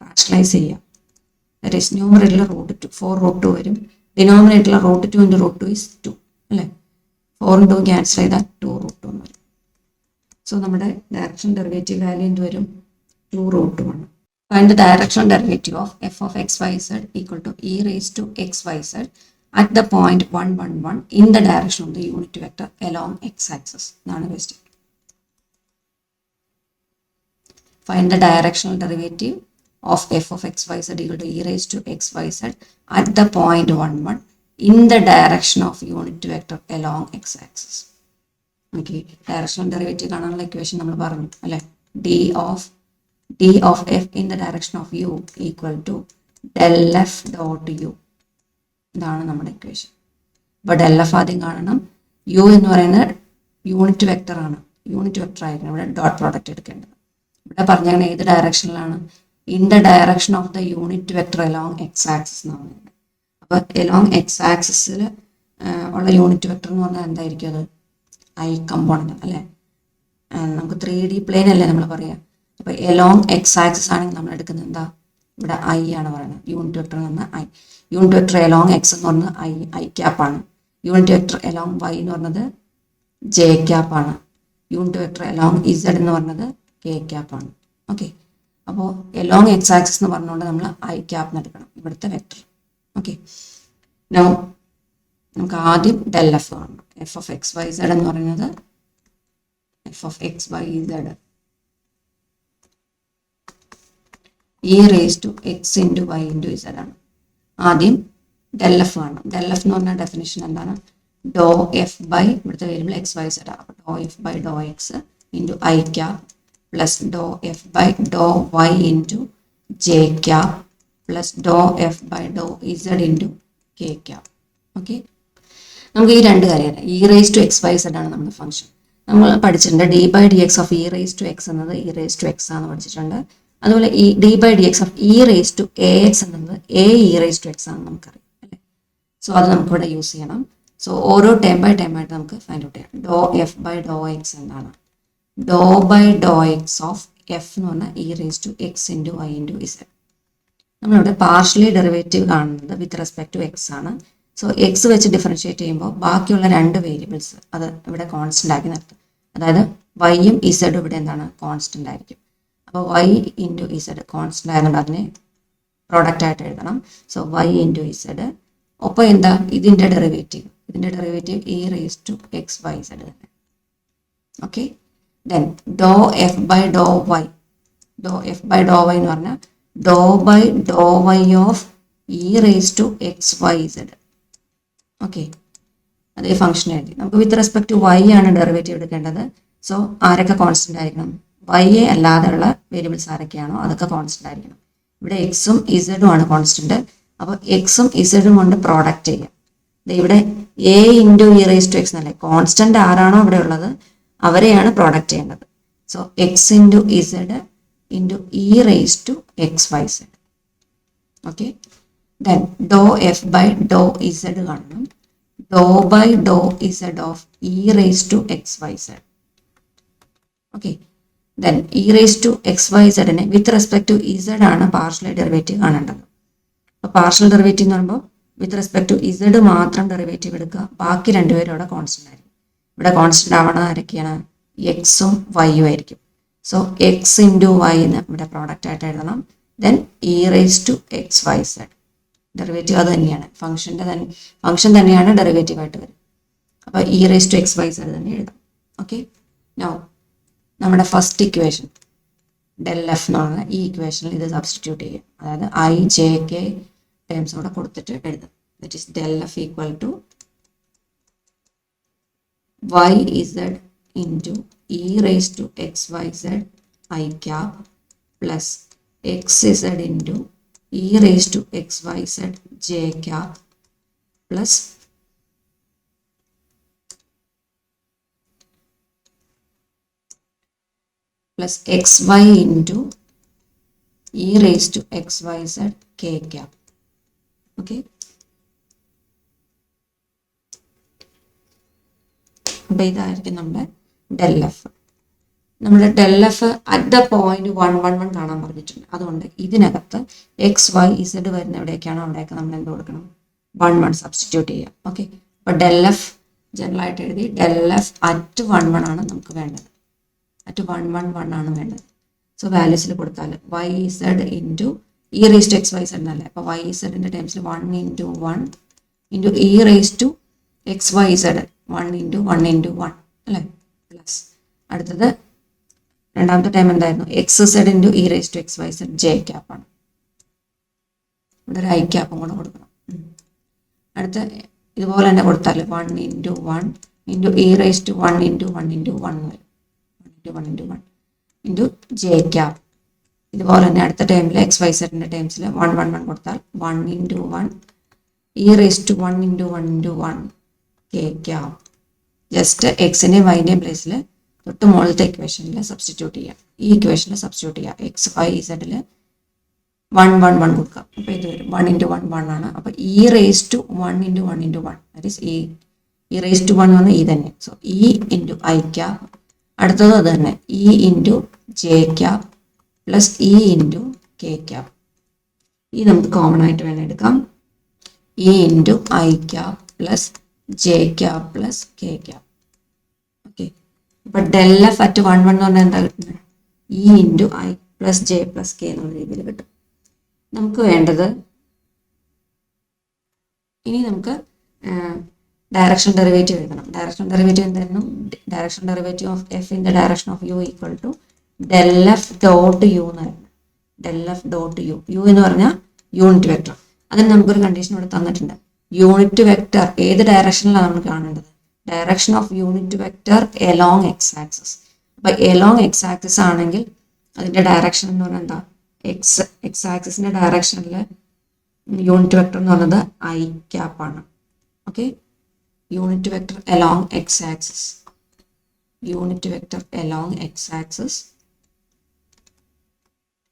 റാഷണലൈസ് ചെയ്യുക. ദാറ്റ് ഈസ് ന്യൂമറേറ്ററിൽ √2 4√2 വരും. ഡിനോമിനേറ്ററിൽ √2 × √2 is 2 അല്ലേ. 4 × 2 ക്യാൻസൽ ചെയ്താൽ 2√2 എന്ന് വരും. സോ നമ്മുടെ ഡയറക്ഷൻ ഡെറിവേറ്റീവ് വാല്യൂ എന്ത് വരും, 2√2 ആണ്. Find the directional derivative of f of xyz equal to e raised to xyz at the point 1, 1, 1 in the direction of the unit vector along x-axis. എന്നാണ് question. Find the directional derivative of f of xyz equal to e raised to xyz at the point 1, 1 in the direction of unit vector along x-axis. Okay, directional derivative കാണാനുള്ള equation നമ്മൾ പറഞ്ഞു അല്ലേ. d of f in the direction of u equal to del f dot u. ഇതാണ് നമ്മുടെ equation. അപ്പോൾ del f ആദ്യം കാണണം. u എന്ന് പറയുന്നത് യൂണിറ്റ് വെക്ടർ ആണ്. യൂണിറ്റ് വെക്ടർ ആയിരിക്കണം ഇവിടെ ഡോട്ട് പ്രോഡക്റ്റ് എടുക്കേണ്ടത്. ഇവിടെ പറഞ്ഞാൽ ഏത് ഡയറക്ഷനിലാണ്, in the direction of the unit vector along x axis എന്നാണ് പറയുന്നത്. അപ്പോൾ എലോങ് എക്സ് ആക്സിസിൽ ഉള്ള യൂണിറ്റ് വെക്ടർ എന്ന് പറഞ്ഞാൽ എന്തായിരിക്കും, അത് ഐ കമ്പോണൻ്റ് അല്ലേ. നമുക്ക് 3D പ്ലെയിൻ അല്ലേ നമ്മൾ പറയാം. അപ്പോൾ എലോങ് എക്സ് ആക്സിസ് ആണെങ്കിൽ നമ്മൾ എടുക്കുന്നത് എന്താ, ഇവിടെ ഐ ആണ് പറയുന്നത്. യൂണിറ്റ് വെക്ടർ എന്ന് പറഞ്ഞാൽ i. Unit vector along x എന്ന് പറഞ്ഞത് ഐ ക്യാപ്പാണ്. യൂണിറ്റ് വെക്ടർ എലോങ് വൈ എന്ന് പറഞ്ഞത് ജെ ക്യാപ്പാണ്. യൂണിറ്റ് വെക്ടർ എലോങ് ഇസഡ് എന്ന് പറഞ്ഞത് കെ ക്യാപ്പാണ്. ഓക്കെ, അപ്പോൾ എലോങ് എക്സ് ആക്സിസ് എന്ന് പറഞ്ഞുകൊണ്ട് നമ്മൾ ഐ ക്യാപ്പ് എടുക്കണം ഇവിടുത്തെ വെക്ടർ. ഓക്കെ, നോ നമുക്ക് ആദ്യം ഡെൽ എഫ് കാണണം. F of x y z എന്ന് പറയുന്നത് f of x y z e raise to x into y into z ആണ്. ആദ്യം ഡെൽ എഫ് കാണണം. ഡെൽ എഫ് എന്ന് പറഞ്ഞ ഡെഫിനിഷൻ എന്താണ്, ഡോ എഫ് ബൈ ഇവിടുത്തെ വേരിയബിൾ എക്സ് വൈ സെഡ് ആണ്. അപ്പോൾ ഡോ f by Dr x into i cap plus Dr f by Dr y into j cap plus Dr f by Dr z into k cap. Okay, നമുക്ക് ഈ രണ്ട് കാര്യമാണ്. E raise to x y z ആണ് നമ്മുടെ function. നമ്മൾ പഠിച്ചിട്ടുണ്ട് d/dx of e raise to x എന്നത് e raise to x ആണെന്ന് പഠിച്ചിട്ടുണ്ട്. അതുപോലെ ഈ d/dx of e raise to a x എന്നത് a e raise to x ആണെന്ന് നമുക്കറിയാം അല്ലേ. സോ അത് നമുക്കിവിടെ യൂസ് ചെയ്യണം. സോ ഓരോ ടൈം ബൈ ടൈം ആയിട്ട് നമുക്ക് ഫൈൻഡ് ഔട്ട് ചെയ്യാം. ഡോ എഫ് ബൈ ഡോ എക്സ് എന്താണ്, do by Dr x of f എന്ന് പറഞ്ഞാൽ e raise to x into y into z. നമ്മളിവിടെ പാർഷ്യലി ഡെറിവേറ്റീവ് കാണുന്നത് വിത്ത് റെസ്പെക്ട് ടു എക്സ് ആണ്. സോ എക്സ് വെച്ച് ഡിഫറൻഷിയേറ്റ് ചെയ്യുമ്പോൾ ബാക്കിയുള്ള രണ്ട് വേരിയബിൾസ് അത് ഇവിടെ കോൺസ്റ്റൻ്റ് ആക്കി നിർത്തും. അതായത് വൈയും ഇസഡും ഇവിടെ എന്താണ് കോൺസ്റ്റൻ്റ് ആയിരിക്കും. അപ്പോൾ വൈ ഇൻറ്റു ഇസഡ് കോൺസ്റ്റൻ്റ് ആയതുകൊണ്ട് അതിനെ പ്രോഡക്റ്റ് ആയിട്ട് എഴുതണം. സോ വൈ ഇൻറ്റു ഇസഡ് ഒപ്പം എന്താ ഇതിൻ്റെ derivative e raise to x y z തന്നെ. Okay, then Dr f by Dr y എന്ന് പറഞ്ഞാൽ do by Dr y of e raise to x y z. Okay, അതേ function എഴുതി. നമുക്ക് with respect to y ആണ് derivative എടുക്കേണ്ടത്. So ആരൊക്കെ constant ആയിരിക്കണം, വൈ അല്ലാതെയുള്ള വേരിയബിൾസ് ആരൊക്കെയാണോ അതൊക്കെ കോൺസ്റ്റൻ്റ് ആയിരിക്കണം. ഇവിടെ എക്സും ഇസഡും ആണ് കോൺസ്റ്റൻ്റ്. അപ്പോൾ എക്സും ഇസഡും കൊണ്ട് പ്രോഡക്റ്റ് ചെയ്യാം. ഇവിടെ a into e raise to x എന്നല്ലേ, കോൺസ്റ്റൻ്റ് ആരാണോ ഇവിടെ ഉള്ളത് അവരെയാണ് പ്രോഡക്റ്റ് ചെയ്യേണ്ടത്. So x into z into e raise to x y z. Okay, then Dr f by Dr z കാണണം. Do by Dr z of e raise to x y z. Okay, then e raise to x y സെഡിനെ with respect to z ആണ് partial derivative കാണേണ്ടത്. അപ്പോൾ partial derivative എന്ന് പറയുമ്പോൾ വിത്ത് respect to Z മാത്രം derivative എടുക്കുക, ബാക്കി രണ്ടുപേരും അവിടെ കോൺസ്റ്റന്റ് ആയിരിക്കും. ഇവിടെ കോൺസ്റ്റന്റ് ആവണത് ആരൊക്കെയാണ്? എക്സും വൈയും ആയിരിക്കും. സോ എക്സ് ഇൻറ്റു വൈ എന്ന് ഇവിടെ പ്രോഡക്റ്റ് ആയിട്ട് എഴുതണം. Then e raise to x y z, derivative അത് തന്നെയാണ്, ഫംഗ്ഷൻ തന്നെയാണ് ഡെറിവേറ്റീവ് ആയിട്ട് വരും. അപ്പോൾ e raise to x y z തന്നെ എഴുതാം. ഓക്കെ, നൗ നമ്മുടെ ഫസ്റ്റ് ഇക്വേഷൻ ഡെൽ എഫ് എന്ന് പറഞ്ഞാൽ ഈ ഇക്വേഷനിൽ ഇത് സബ്സ്റ്റിറ്റ്യൂട്ട് ചെയ്യും. അതായത് ഐ ജെ കെ ടേംസ് ഇവിടെ കൊടുത്തിട്ട് എഴുതാം. That is del f equal to y z into e raise to x y z i cap plus x z into e raise to x y z j cap plus xy into e raised to xyz k cap. Okay. അപ്പോൾ ഇതായിരിക്കും നമ്മുടെ del F. നമ്മുടെ del f at the point 111 കാണാൻ പറഞ്ഞിട്ടുണ്ട്. അതുകൊണ്ട് ഇതിനകത്ത് X y Z വരുന്ന എവിടെയൊക്കെയാണോ അവിടെയൊക്കെ നമ്മൾ എന്ത് കൊടുക്കണം? 11 സബ്സ്റ്റിറ്റ്യൂട്ട് ചെയ്യാം. ഓക്കെ, അപ്പോൾ ഡെൽ എഫ് ജനറലായിട്ട് എഴുതി ഡെൽ എഫ് അറ്റ് 11 ആണ് നമുക്ക് വേണ്ടത്. അറ്റ് 111 ആണ് വേണ്ടത്. സോ വാല്യൂസിൽ കൊടുത്താൽ y z into e raise to x y z എന്നല്ലേ. അപ്പോൾ വൈ ഇസഡിൻ്റെ ടൈംസിൽ 1 into 1 into e raise to x y z 1 into 1 into 1 അല്ലേ, പ്ലസ് അടുത്തത് രണ്ടാമത്തെ ടൈം എന്തായിരുന്നു? X z into e raise to x y z j ക്യാപ്പാണ്. ഇവിടെ ഒരു ഐ ക്യാപ്പും കൂടെ കൊടുക്കണം. അടുത്ത ഇതുപോലെ തന്നെ കൊടുത്താൽ 1 into 1 into e raise to 1 into 1 into 1 വരും. 1 ഇൻറ്റു 1 ഇൻറ്റു ജെ ക്യാപ്. ഇതുപോലെ തന്നെ അടുത്ത ടൈമിൽ എക്സ് വൈ സെഡിൻ്റെ ടൈംസിൽ 111 കൊടുത്താൽ 1 into 1 e raise to 1 into 1 into 1 k cap. Just എക്സിൻ്റെയും വൈൻ്റെയും പ്ലേസിൽ തൊട്ട് മുകളിലത്തെ ഇക്വേഷനിൽ സബ്സ്റ്റിറ്റ്യൂട്ട് ചെയ്യാം. ഈ ഇക്വേഷനിൽ സബ്സ്റ്റിറ്റ്യൂട്ട് ചെയ്യാം. എക്സ് വൈ സെഡിൽ 111 കൊടുക്കാം. അപ്പോൾ ഇത് വരും 1 ഇൻറ്റു 1 1 ആണ്. അപ്പോൾ e raise to 1 into 1 into 1 that is e raise to 1 വന്ന് ഇ തന്നെ. So e into i cap. അടുത്തത് അത് തന്നെ e into j cap plus e into k cap. ഈ നമുക്ക് കോമൺ ആയിട്ട് വേണം എടുക്കാം. E into i cap plus j cap plus k cap. Okay, അപ്പോൾ ഡെൽ എഫ് അറ്റ് 11 എന്ന് പറഞ്ഞാൽ എന്താ കിട്ടുന്നത്? E into i plus j plus K എന്നുള്ള രീതിയിൽ കിട്ടും. നമുക്ക് വേണ്ടത് ഇനി നമുക്ക് ഡയറക്ഷൻ ഡെറിവേറ്റീവ് എഴുതണം. ഡയറക്ഷൻ ഡെറിവേറ്റീവ് എന്തായിരുന്നു? Direction derivative of f in the direction of u equal to del f dot u എന്നായിരുന്നു. Del f dot u. U എന്ന് പറഞ്ഞാൽ യൂണിറ്റ് വെക്ടർ. അതിന് നമുക്കൊരു കണ്ടീഷൻ ഇവിടെ തന്നിട്ടുണ്ട്. യൂണിറ്റ് വെക്ടർ ഏത് ഡയറക്ഷനിലാണ് നമ്മൾ കാണേണ്ടത്? Direction of unit vector along x axis. അപ്പോൾ എലോങ് എക്സ് ആക്സിസ് ആണെങ്കിൽ അതിൻ്റെ ഡയറക്ഷൻ എന്ന് പറഞ്ഞാൽ എന്താ? എക്സ് ആക്സിസിൻ്റെ ഡയറക്ഷനിൽ യൂണിറ്റ് വെക്ടർ എന്ന് പറയുന്നത് ഐ ക്യാപ്പ് ആണ്. Okay, unit vector along x-axis. Unit vector along x-axis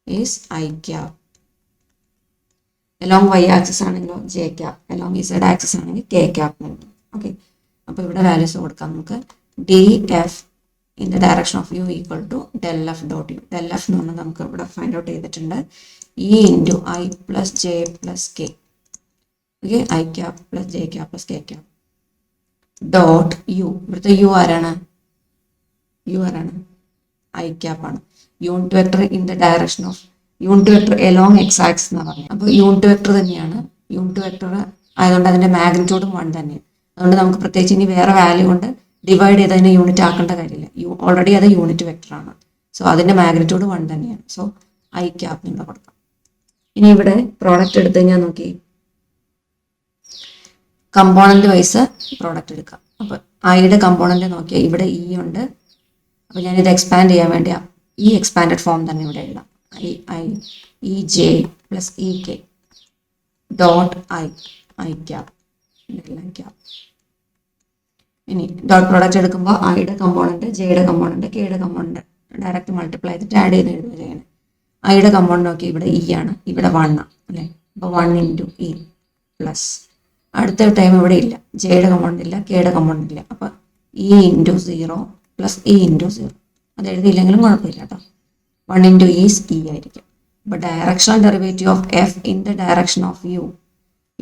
is I cap. Along y-axis ആണെങ്കിലോ j cap. Along z-axis ആണെങ്കിൽ k cap. ഓക്കെ, അപ്പോൾ ഇവിടെ വാല്യൂസ് കൊടുക്കാം നമുക്ക്. df in the direction of u equal to del f dot u. del f എന്ന് പറഞ്ഞാൽ നമുക്ക് ഇവിടെ ഫൈൻഡ് ഔട്ട് ചെയ്തിട്ടുണ്ട്. e into I plus j plus k. ഓക്കെ, I cap plus j cap plus k cap. Dot u. ഇവിടുത്തെ u ആരാണ്? I cap ആണ്. Unit vector in the direction of unit vector along x axis എന്നാണ് പറഞ്ഞത്. അപ്പോൾ unit vector തന്നെയാണ്. Unit vector ആയതുകൊണ്ട് അതിൻ്റെ മാഗ്നിറ്റ്യൂഡും 1 തന്നെയാണ്. അതുകൊണ്ട് നമുക്ക് പ്രത്യേകിച്ച് ഇനി വേറെ വാല്യൂ കൊണ്ട് ഡിവൈഡ് ചെയ്ത് അതിനെ യൂണിറ്റ് ആക്കേണ്ട കാര്യമില്ല. ഓൾറെഡി അത് യൂണിറ്റ് വെക്ടർ ആണ്. സോ അതിൻ്റെ മാഗ്നിറ്റ്യൂഡ് 1 തന്നെയാണ്. സോ ഐ ക്യാപ്പ് എന്ന് കൊടുക്കാം. ഇനി ഇവിടെ പ്രോഡക്റ്റ് എടുത്തു കഴിഞ്ഞാൽ നോക്കി കമ്പോണന്റ് വൈസ് പ്രോഡക്റ്റ് എടുക്കാം. അപ്പോൾ ഐയുടെ കമ്പോണന്റ് നോക്കിയാൽ ഇവിടെ ഇ ഉണ്ട്. അപ്പോൾ ഞാനിത് എക്സ്പാൻഡ് ചെയ്യാൻ വേണ്ടി ഈ എക്സ്പാൻഡഡ് ഫോം തന്നെ ഇവിടെ എഴുതാം. I E J plus E K dot I cap. ഇനി ഡോട്ട് പ്രോഡക്റ്റ് എടുക്കുമ്പോൾ ഐയുടെ കമ്പോണൻറ്റ്, ജെയുടെ കമ്പോണൻറ്റ്, കെയുടെ കമ്പോണൻറ്റ് ഡയറക്റ്റ് മൾട്ടിപ്ലൈ ചെയ്തിട്ട് ആഡ് ചെയ്ത് എഴുതുക ചെയ്യണം. ഐയുടെ കമ്പോണൻറ്റ് നോക്കി ഇവിടെ ഇ ആണ്, ഇവിടെ 1 ആണ് അല്ലേ. അപ്പോൾ 1 ഇൻറ്റു ഇ പ്ലസ് അടുത്ത ടൈം ഇവിടെ ഇല്ല, ജെയുടെ കമ്പോണൻറ്റ് ഇല്ല, കെയുടെ കമ്പോണൻറ്റ് ഇല്ല. അപ്പോൾ E into 0 plus e into 0. അത് എഴുതിയില്ലെങ്കിലും കുഴപ്പമില്ല കേട്ടോ. 1 ഇൻറ്റു ഈസ് ഇ ആയിരിക്കും. അപ്പോൾ directional derivative of f in the direction of u,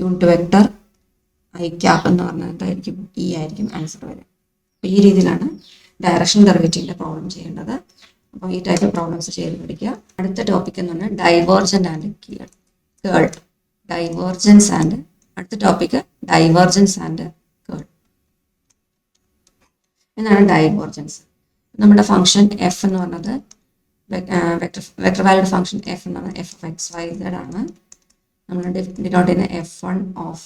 unit vector i cap എന്ന് പറഞ്ഞാൽ എന്തായിരിക്കും, ഇ ആയിരിക്കും ആൻസർ വരിക. അപ്പോൾ ഈ രീതിയിലാണ് ഡയറക്ഷണൽ ഡെറിവേറ്റീവിൻ്റെ പ്രോബ്ലം ചെയ്യേണ്ടത്. അപ്പോൾ ഈ ടൈപ്പ് പ്രോബ്ലംസ് ചെയ്ത് പഠിക്കുക. അടുത്ത ടോപ്പിക് എന്ന് പറഞ്ഞാൽ divergent and curl. Divergence and അടുത്ത ടോപ്പിക്ക് ഡൈവേർജൻസ് ആൻഡ് കേൾ. എന്നാണ് ഡൈവേർജൻസ്. നമ്മുടെ ഫംഗ്ഷൻ എഫ് എന്ന് പറഞ്ഞത് വെക്ടർ വാല്യൂഡ് ഫംഗ്ഷൻ എഫ് എന്ന് പറഞ്ഞാൽ f of x y z ആണ്. നമ്മൾ ഡിനോട്ട് ചെയ്യുന്ന F1 of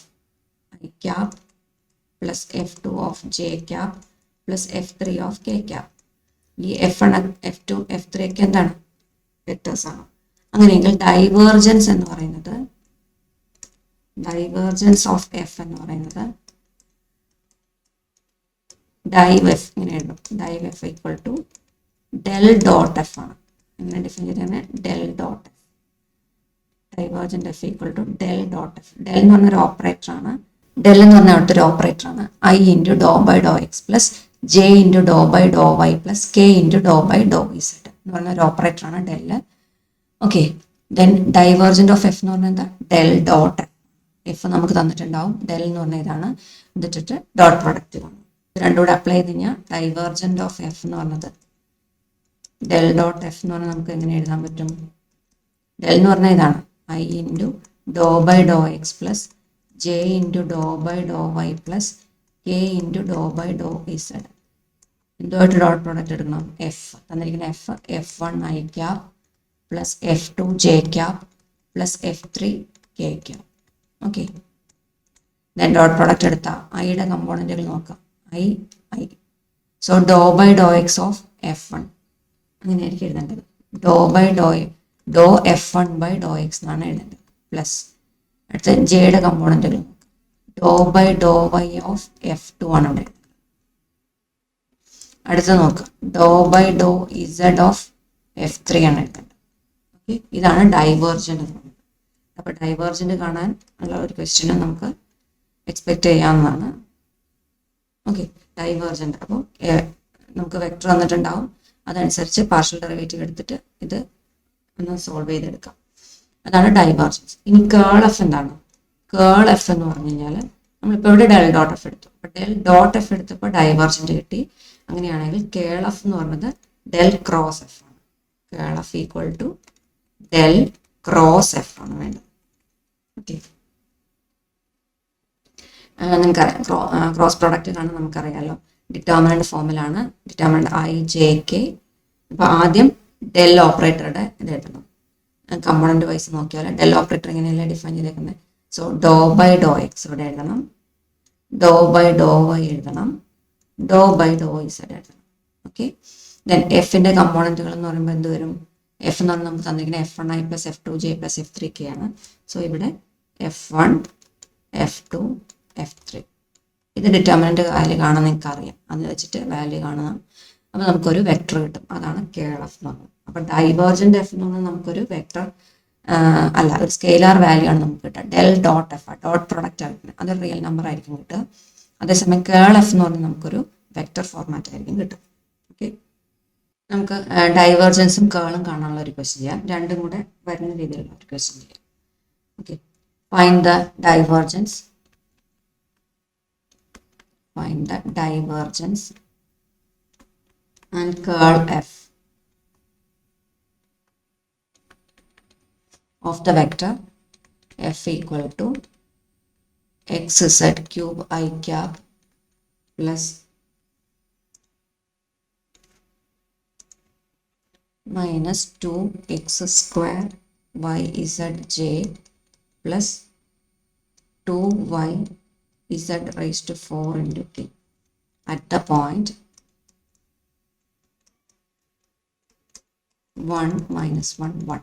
i cap plus F2 of j cap plus F3 of k cap. ഈ F1, F2, F3 ഒക്കെ എന്താണ്, വെക്ടേഴ്സ് ആണ്. അങ്ങനെയെങ്കിൽ ഡൈവേർജൻസ് എന്ന് പറയുന്നത്, ഡൈവേർജൻസ് ഓഫ് എഫ് എന്ന് പറയുന്നത് ഡൈവ് എഫ് ഇങ്ങനെ എഴുതും. Div f equal to del dot F ആണ്. ഇങ്ങനെ ഡിഫൈൻ ചെയ്തതിനെ del dot f. Divergent f equal to del dot f. Del എന്ന് പറഞ്ഞൊരു ഓപ്പറേറ്റർ ആണ്. ഡെൽ എന്ന് പറഞ്ഞ അവിടുത്തെ ഒരു ഓപ്പറേറ്റർ ആണ്. I into Dr by Dr x plus j into Dr by Dr y plus k into Dr by Dr z എന്ന് പറഞ്ഞ ഒരു ഓപ്പറേറ്റർ ആണ് del. Okay, then divergent of f എന്ന് പറഞ്ഞാൽ എന്താ, ഡെൽ ഡോട്ട് എഫ്. എഫ് നമുക്ക് തന്നിട്ടുണ്ടാവും, del എന്ന് പറഞ്ഞ ഇതാണ്, എന്നിട്ടിട്ട് ഡോട്ട് പ്രൊഡക്റ്റ് കാണും. രണ്ടും കൂടെ അപ്ലൈ ചെയ്ത് കഴിഞ്ഞാൽ ഡൈവേർജൻറ്റ് ഓഫ് എഫ് എന്ന് പറഞ്ഞത് ഡെൽ ഡോട്ട് എഫ് എന്ന് പറഞ്ഞാൽ നമുക്ക് എങ്ങനെ എഴുതാൻ പറ്റും, ഡെൽ എന്ന് പറഞ്ഞാൽ ഇതാണ് i into Dr by Dr x plus j into Dr by Dr y plus k into Dr by Dr z. എന്തുമായിട്ട് ഡോട്ട് പ്രോഡക്റ്റ് എടുക്കണം, എഫ് തന്നിരിക്കുന്ന F1 i cap plus F2 j cap plus F3 k cap. Okay, then dot product എടുത്താൽ ഐയുടെ കമ്പോണൻറ്റുകൾ നോക്കാം. I so Dr by Dr x of F1 അങ്ങനെയായിരിക്കും എഴുതേണ്ടത്. ഡോ F1 by Dr X എന്നാണ് എഴുതേണ്ടത്. പ്ലസ് അടുത്ത ജെയുടെ കമ്പോണൻറ്റുകൾ do by Dr y of F2 ആണ് ഇവിടെ. അടുത്ത നോക്കാം, do by Dr z of F3 ആണ് എഴുതേണ്ടത്. ഓക്കെ, ഇതാണ് ഡൈവേർജൻ്റ് എന്ന് പറയുന്നത്. അപ്പോൾ ഡൈവേർജൻ്റ് കാണാൻ ഉള്ള ഒരു ക്വസ്റ്റ്യനും നമുക്ക് എക്സ്പെക്റ്റ് ചെയ്യാവുന്നതാണ്. Okay, divergent. അപ്പോൾ നമുക്ക് വെക്ടർ വന്നിട്ടുണ്ടാവും, അതനുസരിച്ച് പാർഷ്യൽ ഡെറിവേറ്റീവ് എടുത്തിട്ട് ഇത് ഒന്ന് സോൾവ് ചെയ്തെടുക്കാം. അതാണ് ഡൈവേർജൻസ്. ഇനി കേൾ എഫ് എന്താണ്, കേൾ എഫ് എന്ന് പറഞ്ഞു കഴിഞ്ഞാൽ നമ്മളിപ്പോൾ ഇവിടെ ഡെൽ ഡോട്ട് എഫ് എടുത്തു. അപ്പോൾ ഡെൽ ഡോട്ട് എഫ് എടുത്തപ്പോൾ ഡൈവേർജൻ്റ് കിട്ടി. അങ്ങനെയാണെങ്കിൽ കേൾ എഫ് എന്ന് പറയുന്നത് ഡെൽ ക്രോസ് എഫ് ആണ്. Curl F equal to del cross F ആണ് വേണ്ടത്. ഓക്കെ, നിങ്ങൾക്കറിയാം ക്രോസ് പ്രോഡക്റ്റ് കാണാൻ നമുക്കറിയാമല്ലോ. ഡിറ്റർമിനൻ്റ് ഫോമിലാണ്, ഡിറ്റർമിനൻ്റ് ഐ ജെ കെ. അപ്പോൾ ആദ്യം ഡെൽ ഓപ്പറേറ്ററുടെ ഇത് എഴുതണം. കമ്പോണൻ്റ് വൈസ് നോക്കിയാൽ ഡെൽ ഓപ്പറേറ്റർ ഇങ്ങനെയല്ലേ ഡിഫൈൻ ചെയ്തേക്കുന്നത്. So Dr by Dr x ഇവിടെ എഴുതണം, ഡോ ബൈ ഡോ വൈ എഴുതണം, ഡോ ബൈ ഡോ ഇസെഡ് എഴുതണം. ഓക്കെ, ദെൻ എഫിൻ്റെ കമ്പോണൻറ്റുകൾ എന്ന് പറയുമ്പോൾ എന്ത് വരും, എഫ് എന്ന് പറഞ്ഞാൽ നമുക്ക് തന്നിരിക്കുന്നത് F1 I plus F2 J plus F3 K ആണ്. സോ ഇവിടെ F1 F2 F3 ഇത് ഡിറ്റർമിനൻ്റ് വാല്യൂ കാണാൻ നിങ്ങൾക്ക് അറിയാം, അത് വെച്ചിട്ട് വാല്യൂ കാണുക. അപ്പോൾ നമുക്കൊരു വെക്ടർ കിട്ടും, അതാണ് കേൾ എഫ് എന്ന് പറയുന്നത്. അപ്പോൾ ഡൈവേർജൻ്റ് എഫ് എന്ന് പറഞ്ഞാൽ നമുക്കൊരു വെക്ടർ അല്ല, ഒരു സ്കെയിലാർ വാല്യൂ ആണ് നമുക്ക് കിട്ടുക. Del dot F dot product ആയിരിക്കും, അതൊരു റിയൽ നമ്പർ ആയിരിക്കും കിട്ടുക. അതേസമയം കേൾ എഫ് എന്ന് പറഞ്ഞാൽ നമുക്കൊരു വെക്ടർ ഫോർമാറ്റ് ആയിരിക്കും കിട്ടും. ഓക്കെ, നമുക്ക് ഡൈവേർജൻസും കേളും കാണാനുള്ള ഒരു ക്വസ്റ്റ്യൻ ചെയ്യാം. രണ്ടും കൂടെ വരുന്ന രീതിയിലുള്ള ഒരു ക്വസ്റ്റ്യൻ ചെയ്യാം. Okay, find the divergence. Find the divergence and curl F of the vector F equal to xz cube I cap plus minus 2x square yzj plus 2y z raised to 4 into k at the point 1 minus 1 1.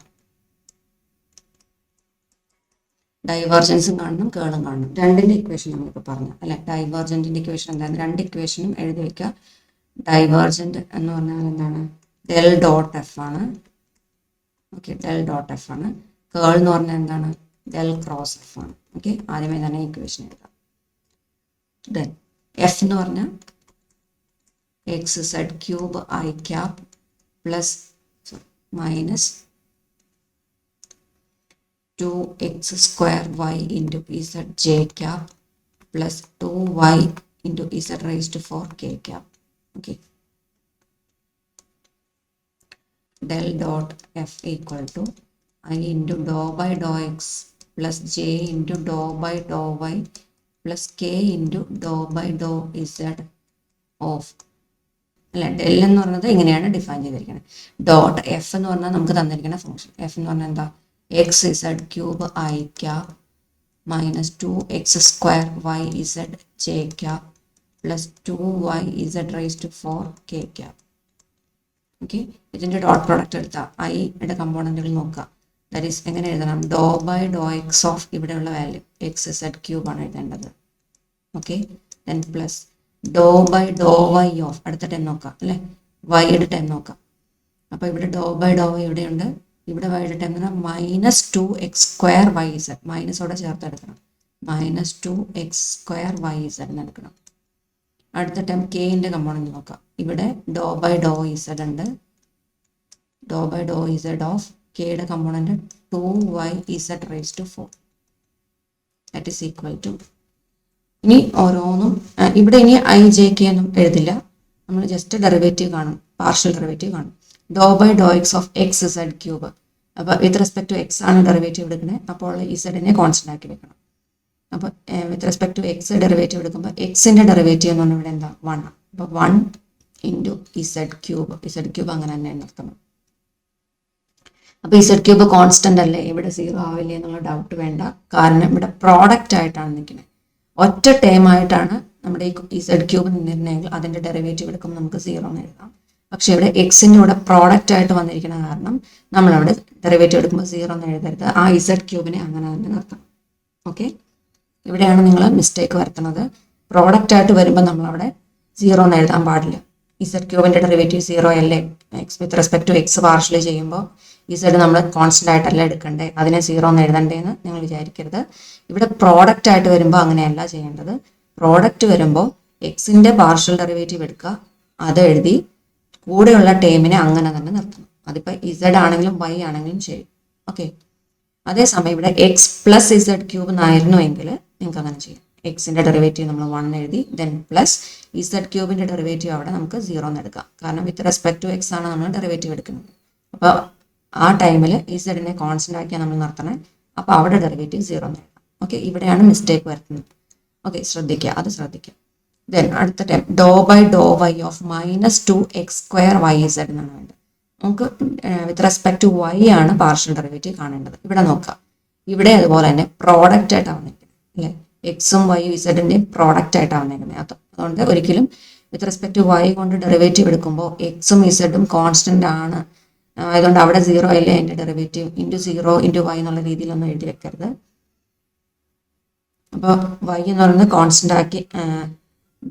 ഡൈവേർജൻസും കാണണം, കേളും കാണണം. രണ്ടിൻ്റെ equation നമ്മളിപ്പോൾ പറഞ്ഞു അല്ലെ. ഡൈവേർജൻറ്റിൻ്റെ equation എന്താണ്? രണ്ട് ഇക്വേഷനും എഴുതി വയ്ക്കുക. ഡൈവേർജൻറ്റ് എന്ന് പറഞ്ഞാൽ എന്താണ്? ഡെൽ ഡോട്ട് എഫ് ആണ്. ഓക്കെ, ഡെൽ ഡോട്ട് എഫ് ആണ്. കേൾ എന്ന് പറഞ്ഞാൽ എന്താണ്? ഡെൽ ക്രോസ് എഫ് ആണ്. ഓക്കെ, ആദ്യമേ തന്നെ ഇക്വേഷൻ എഴുതാം. ദെൻ എഫ് എന്ന് പറഞ്ഞാൽ x z cube i cap plus minus 2x square y into z j cap plus 2y into z raised to 4 k cap. Okay. Del dot f equal to I into dou by dou x plus j into dou by dou y plus k into dou by dou z of അല്ല. Del എന്ന് പറയുന്നത് ഇങ്ങനെയാണ് define ചെയ്തിരിക്കുന്നത്. Dot F എന്ന് പറഞ്ഞാൽ നമുക്ക് തന്നിരിക്കുന്ന function. F എന്ന് പറഞ്ഞാൽ എന്താ? X z cube i cap minus 2x square y z j cap plus 2y z raise to 4 k cap. Okay, ഇതിൻ്റെ ഡോട്ട് പ്രോഡക്റ്റ് എടുത്താൽ ഐയുടെ കമ്പോണൻറ്റുകൾ നോക്കുക. ദാറ്റ് ഈസ് എങ്ങനെ എഴുതണം? ഡോ ബൈ ഡോ എക്സ് ഓഫ് ഇവിടെയുള്ള വാല്യൂ എക്സ് ഇസഡ് ക്യൂബ് ആണ് എഴുതേണ്ടത്. Okay, then plus do by Dr y of അടുത്ത ടൈം നോക്കാം അല്ലേ, വൈയുടെ ടൈം നോക്കാം. അപ്പോൾ ഇവിടെ ഡോ ബൈ ഡോ വൈ ഇവിടെയുണ്ട്. ഇവിടെ വൈയുടെ ടൈം എന്ന് പറഞ്ഞാൽ minus 2x square y z, മൈനസോടെ ചേർത്ത് എടുക്കണം. Minus 2x square y Z എന്ന് എടുക്കണം. അടുത്ത ടൈം കെയിൻ്റെ കമ്പോണൻറ്റ് നോക്കാം. ഇവിടെ ഡോ ബൈ ഡോ ഇസഡ് ഉണ്ട്. Do by Dr z of കെയുടെ component 2y z raise to 4 that is equal to. ഇനി ഓരോന്നും ഇവിടെ ഇനി ഐ ജെ കെ ഒന്നും എഴുതില്ല. നമ്മൾ ജസ്റ്റ് ഡെറിവേറ്റീവ് കാണും, പാർഷ്യൽ ഡെറിവേറ്റീവ് കാണും. Do by Dr x of x z cube. അപ്പോൾ വിത്ത് റെസ്പെക്ട് ടു എക്സ് ആണ് ഡെറിവേറ്റീവ് എടുക്കുന്നത്. അപ്പോൾ ഇസഡിനെ കോൺസ്റ്റന്റ് ആക്കി വെക്കണം. അപ്പോൾ with respect to x derivative എടുക്കുമ്പോൾ എക്സിൻ്റെ ഡെറിവേറ്റീവ് എന്ന് പറഞ്ഞാൽ ഇവിടെ എന്താ? 1. അപ്പോൾ 1 into Z cube. Z cube അങ്ങനെ തന്നെ നിർത്തണം. അപ്പോൾ ഇസഡ് ക്യൂബ് കോൺസ്റ്റന്റ് അല്ലേ, ഇവിടെ 0 ആവില്ലേ എന്നുള്ള ഡൗട്ട് വേണ്ട. കാരണം ഇവിടെ പ്രോഡക്റ്റ് ആയിട്ടാണ് നിൽക്കുന്നത്. ഒറ്റ ടേം ആയിട്ടാണ് നമ്മുടെ ഈ ഇസഡ് ക്യൂബ് നിന്നിരുന്നെങ്കിൽ അതിൻ്റെ ഡെറിവേറ്റീവ് എടുക്കുമ്പോൾ നമുക്ക് 0 എന്ന് എഴുതാം. പക്ഷേ ഇവിടെ എക്സിൻ്റെ കൂടെ പ്രോഡക്റ്റ് ആയിട്ട് വന്നിരിക്കുന്ന കാരണം നമ്മളവിടെ ഡെറിവേറ്റീവ് എടുക്കുമ്പോൾ 0 എന്ന് എഴുതരുത്. ആ ഇസഡ് ക്യൂബിനെ അങ്ങനെ തന്നെ നിർത്തണം. ഓക്കെ, ഇവിടെയാണ് നിങ്ങൾ മിസ്റ്റേക്ക് വരുത്തുന്നത്. പ്രോഡക്റ്റ് ആയിട്ട് വരുമ്പോൾ നമ്മളവിടെ 0 എന്ന് എഴുതാൻ പാടില്ല. ഇസഡ് ക്യൂബിൻ്റെ ഡെറിവേറ്റീവ് 0 അല്ലേ, x with respect to x partially ചെയ്യുമ്പോൾ ഇസഡ് നമ്മൾ കോൺസ്റ്റന്റ് ആയിട്ടല്ല എടുക്കണ്ടേ, അതിനെ 0 എന്ന് എഴുതണ്ടേന്ന് നിങ്ങൾ വിചാരിക്കരുത്. ഇവിടെ പ്രോഡക്റ്റ് ആയിട്ട് വരുമ്പോൾ അങ്ങനെയല്ല ചെയ്യേണ്ടത്. പ്രോഡക്റ്റ് വരുമ്പോൾ എക്സിൻ്റെ പാർഷ്യൽ ഡെറിവേറ്റീവ് എടുക്കുക, അത് എഴുതി കൂടെയുള്ള ടേമിനെ അങ്ങനെ തന്നെ നിർത്തണം. അതിപ്പോൾ ഇസഡ് ആണെങ്കിലും വൈ ആണെങ്കിലും ശരി. ഓക്കെ, അതേസമയം ഇവിടെ എക്സ് പ്ലസ് ഇസഡ് ക്യൂബ് എന്നായിരുന്നുവെങ്കിൽ നിങ്ങൾക്ക് അങ്ങനെ ചെയ്യാം. എക്സിൻ്റെ ഡെറിവേറ്റീവ് നമ്മൾ 1 എഴുതി, ദെൻ പ്ലസ് ഇസഡ് ക്യൂബിൻ്റെ ഡെറിവേറ്റീവ് അവിടെ നമുക്ക് 0 എന്ന് എടുക്കാം. കാരണം വിത്ത് റെസ്പെക്ട് ടു എക്സ് ആണ് നമ്മൾ ഡെറിവേറ്റീവ് എടുക്കുന്നത്. അപ്പോൾ ആ ടൈമിൽ ഇസഡിനെ കോൺസ്റ്റന്റ് ആക്കിയാൽ നമ്മൾ നിർത്തണേ. അപ്പോൾ അവിടെ ഡെറിവേറ്റീവ് 0 എന്ന് എഴുതാം. ഓക്കെ, ഇവിടെയാണ് മിസ്റ്റേക്ക് വരുത്തുന്നത്. ഓക്കെ, ശ്രദ്ധിക്കുക, അത് ശ്രദ്ധിക്കുക. ദെൻ അടുത്ത time do by Dr y of minus 2x square y z എന്നാണ് വേണ്ടത്. നമുക്ക് വിത്ത് റെസ്പെക്ട് ടു വൈ ആണ് പാർഷ്യൽ ഡെറിവേറ്റീവ് കാണേണ്ടത്. ഇവിടെ നോക്കാം, ഇവിടെ അതുപോലെ തന്നെ പ്രോഡക്റ്റ് ആയിട്ടാണ് വന്നിരിക്കുന്നത് അല്ലേ. എക്സും വൈയും ഇസഡിൻ്റെയും പ്രോഡക്റ്റ് ആയിട്ടാണ് വന്നിരിക്കുന്നത്. അതുകൊണ്ട് ഒരിക്കലും വിത്ത് റെസ്പെക്ട് ടു വൈ കൊണ്ട് ഡെറിവേറ്റീവ് എടുക്കുമ്പോൾ എക്സും ഇസഡും കോൺസ്റ്റന്റ് ആണ്, അതുകൊണ്ട് അവിടെ 0 അല്ലേ എൻ്റെ ഡെറിവേറ്റീവ്, ഇൻറ്റു 0 ഇൻറ്റു വൈ എന്നുള്ള രീതിയിലൊന്നും എഴുതി വെക്കരുത്. അപ്പോൾ വൈ എന്ന് പറയുന്നത് കോൺസ്റ്റന്റ് ആക്കി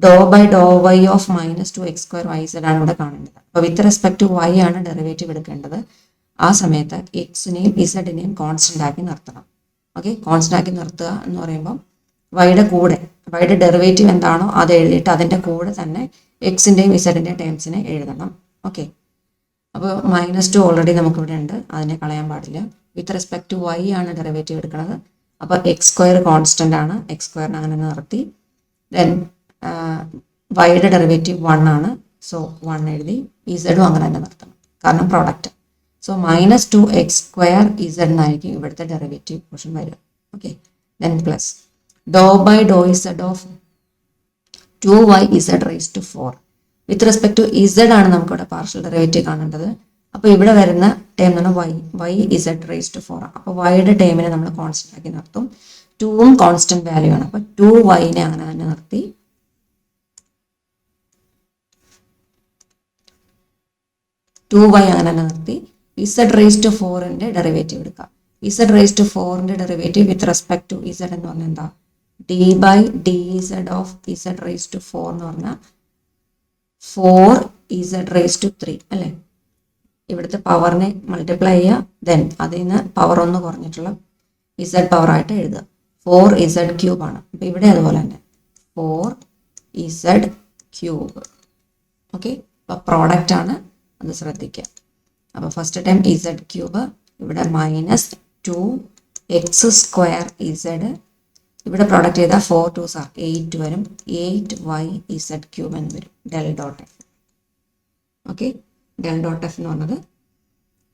do by Dr y of minus 2x square y z ആണ് ഇവിടെ കാണേണ്ടത്. അപ്പോൾ വിത്ത് റെസ്പെക്ട് ടു വൈ ആണ് ഡെറിവേറ്റീവ് എടുക്കേണ്ടത്. ആ സമയത്ത് എക്സിനെയും ഇസഡിനെയും കോൺസ്റ്റന്റ് ആക്കി നിർത്തണം. ഓക്കെ, കോൺസ്റ്റന്റ് ആക്കി നിർത്തുക എന്ന് പറയുമ്പോൾ വൈയുടെ കൂടെ വൈയുടെ ഡെറിവേറ്റീവ് എന്താണോ അത് എഴുതിയിട്ട് അതിൻ്റെ കൂടെ തന്നെ എക്സിൻ്റെയും ഇസഡിൻ്റെയും ടേംസിനെ എഴുതണം. ഓക്കെ, അപ്പോൾ -2 ഓൾറെഡി നമുക്കിവിടെ ഉണ്ട്, അതിനെ കളയാൻ പാടില്ല. വിത്ത് റെസ്പെക്ട് ടു വൈ ആണ് ഡെറിവേറ്റീവ് എടുക്കുന്നത്. അപ്പോൾ എക്സ് സ്ക്വയർ കോൺസ്റ്റന്റ് ആണ്, എക്സ് സ്ക്വയറിന് അങ്ങനെ നിർത്തി. ദെൻ വൈയുടെ ഡെറിവേറ്റീവ് 1 ആണ്, സോ 1 എഴുതി. ഇസഡും അങ്ങനെ തന്നെ നിർത്തണം, കാരണം product. So -2x square z എന്നായിരിക്കും ഇവിടുത്തെ ഡെറിവേറ്റീവ് പോർഷൻ വരിക. Okay, then plus do by Dr z of 2y z raise to 4. With respect to z ആണ് നമുക്കിവിടെ പാർഷ്യൽ ഡെറിവേറ്റീവ് കാണേണ്ടത്. അപ്പോൾ ഇവിടെ വരുന്ന ടേം എന്ന് പറഞ്ഞാൽ വൈ ഇസഡ് റൈസ് ടു 4 ആണ്. അപ്പോൾ വൈയുടെ ടേമിനെ നമ്മൾ കോൺസ്റ്റന്റ് ആക്കി നിർത്തും. 2ഉം കോൺസ്റ്റന്റ് വാല്യൂ ആണ്, അപ്പോൾ 2yനെ അങ്ങനെ തന്നെ നിർത്തി. അങ്ങനെ തന്നെ നിർത്തി. ഇസഡ് റൈസ് ടു 4ന്റെ ഡെറിവേറ്റീവ് എടുക്കാം. ഇസഡ് റേസ് ടു 4ന്റെ derivative with respect to z എന്ന് പറഞ്ഞാൽ എന്താ, d by d z of z raise to 4 എന്ന് പറഞ്ഞാൽ 4 ഇസഡ് റേസ് ടു 3 അല്ലേ. ഇവിടുത്തെ പവറിനെ മൾട്ടിപ്ലൈ ചെയ്യുക, ദെൻ അതിൽ നിന്ന് പവർ ഒന്ന് കുറഞ്ഞിട്ടുള്ള ഇസഡ് പവറായിട്ട് എഴുതുക. 4 ഇസഡ് ക്യൂബ് ആണ്. അപ്പോൾ ഇവിടെ അതുപോലെ തന്നെ 4 ഇസഡ് ക്യൂബ്. ഓക്കെ, അപ്പോൾ പ്രോഡക്റ്റ് ആണ്, അത് ശ്രദ്ധിക്കുക. അപ്പോൾ ഫസ്റ്റ് ടൈം ഇസഡ് ക്യൂബ്, ഇവിടെ മൈനസ് 2 എക്സ് സ്ക്വയർ ഇസഡ്, ഇവിടെ പ്രോഡക്റ്റ് ചെയ്താൽ 4 2s are 8 വരും, 8 വൈ ഇസഡ് ക്യൂബ് എന്ന് വരും, del dot F. Okay, del dot F എന്ന് പറഞ്ഞത്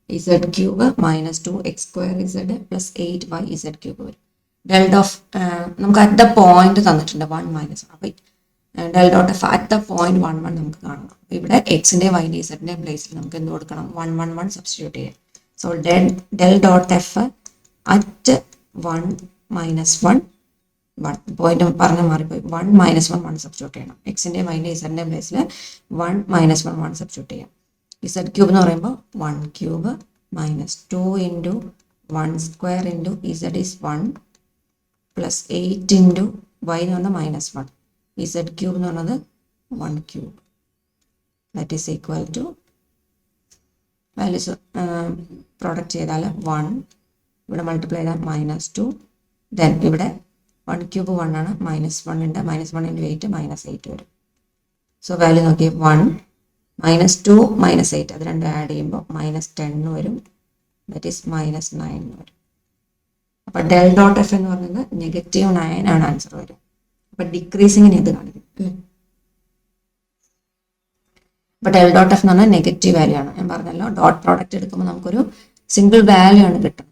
z cube minus 2 x square z plus 8 y z cube വരും. Del dot നമുക്ക് അറ്റ് ദ പോയിന്റ് തന്നിട്ടുണ്ട് 1 മൈനസ്. അപ്പോൾ del dot F at the point 1 1 നമുക്ക് കാണണം. ഇവിടെ എക്സിൻ്റെ വൈൻ്റെ ഇസഡിൻ്റെയും പ്ലേസിൽ നമുക്ക് എന്ത് കൊടുക്കണം, 1 1 1 സബ്സ്റ്റിറ്റ്യൂട്ട് ചെയ്യാം. So del dot F at 1 minus 1 1 point പറഞ്ഞ് മാറിപ്പോയി, 1 മൈനസ് 1 1 സബ്സ്റ്റിറ്റ്യൂട്ട് ചെയ്യണം. എക്സിൻ്റെ വൈൻ്റെ ഇസഡിൻ്റെ പ്ലേസിൽ 1 മൈനസ് 1 1 സബ്സ്റ്റിറ്റ്യൂട്ട് ചെയ്യാം. ഇസഡ് ക്യൂബ് എന്ന് പറയുമ്പോൾ 1 cube minus 2 into 1 square into z is 1 plus 8 into y എന്ന് പറഞ്ഞാൽ മൈനസ് 1, ഇസഡ് ക്യൂബ് എന്ന് പറയുന്നത് 1 cube, that is equal to values product ചെയ്താൽ 1, ഇവിടെ മൾട്ടിപ്ലൈ ചെയ്താൽ മൈനസ് 2, ദെൻ ഇവിടെ 1 ക്യൂബ് 1 ആണ്, മൈനസ് 1 ഉണ്ട്, മൈനസ് 1 ഇൻറ്റു 8 മൈനസ് 8 വരും. സോ വാല്യൂ നോക്കി 1 മൈനസ് 2 മൈനസ് 8, അത് രണ്ടും ആഡ് ചെയ്യുമ്പോൾ മൈനസ് 10 വരും, ദാറ്റ് ഈസ് മൈനസ് 9 വരും. അപ്പോൾ ഡെൽ ഡോട്ട് എഫ് എന്ന് പറയുന്നത് -9 ആണ് ആൻസർ വരും. അപ്പോൾ ഡിക്രീസിങ്ങിന് ഇത് കാണിക്കും അല്ലേ. അപ്പോൾ ഡെൽ ഡോട്ട് എഫ് എന്ന് പറഞ്ഞാൽ നെഗറ്റീവ് വാല്യൂ ആണ്. ഞാൻ പറഞ്ഞല്ലോ, ഡോട്ട് പ്രോഡക്റ്റ് എടുക്കുമ്പോൾ നമുക്കൊരു സിംഗിൾ വാല്യൂ ആണ് കിട്ടുന്നത്,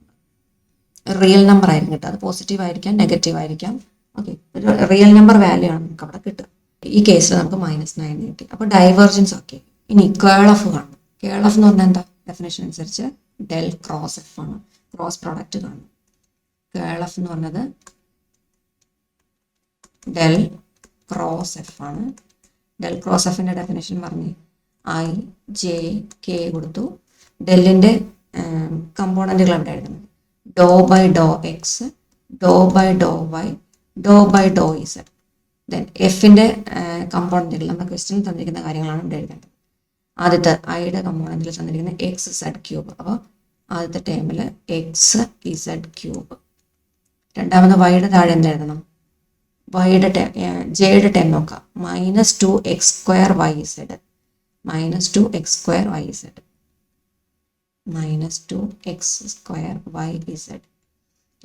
റിയൽ നമ്പർ ആയിരിക്കും കിട്ടുക. അത് പോസിറ്റീവ് ആയിരിക്കാം, നെഗറ്റീവ് ആയിരിക്കാം. ഓക്കെ, ഒരു റിയൽ നമ്പർ വാല്യൂ ആണ് നമുക്ക് അവിടെ കിട്ടുക. ഈ കേസിൽ നമുക്ക് -9 കിട്ടി. അപ്പോൾ ഡൈവേർജൻസ് ഓക്കെ. ഇനി കേൾ ഓഫ് കാണും. കേൾ ഓഫ് എന്ന് പറഞ്ഞാൽ എന്താ, ഡെഫിനേഷൻ അനുസരിച്ച് ഡെൽ ക്രോസ് എഫ് ആണ്, ക്രോസ് പ്രോഡക്റ്റ് കാണും. കേൾ എഫ് എന്ന് പറഞ്ഞത് ഡെൽ ക്രോസ് എഫ് ആണ്. ഡെൽ ക്രോസ് എഫിൻ്റെ ഡെഫിനേഷൻ പറഞ്ഞ് ഐ ജെ കെ കൊടുത്തു. ഡെല്ലിൻ്റെ കമ്പോണൻറ്റുകൾ എവിടെ എഴുതുന്നത്, do by Dr x, do by Dr y, do by Dr z. Then എഫിൻ്റെ കമ്പോണൻറ്റുകൾ നമ്മുടെ ക്വസ്റ്റ്യൻ തന്നിരിക്കുന്ന കാര്യങ്ങളാണ് ഇവിടെ എഴുതേണ്ടത്. ആദ്യത്തെ ഐയുടെ കമ്പോണൻറ്റിൽ തന്നിരിക്കുന്ന എക്സ് ഇസഡ് ക്യൂബ്, അപ്പോൾ ആദ്യത്തെ ടേമിൽ എക്സ് ഇസഡ് ക്യൂബ്. രണ്ടാമത് വൈയുടെ താഴെ എന്ത് എഴുതണം, വൈയുടെ ജെയുടെ ടേം നോക്കാം, -2 x square y z, -2 x square y z, -2 x square y z.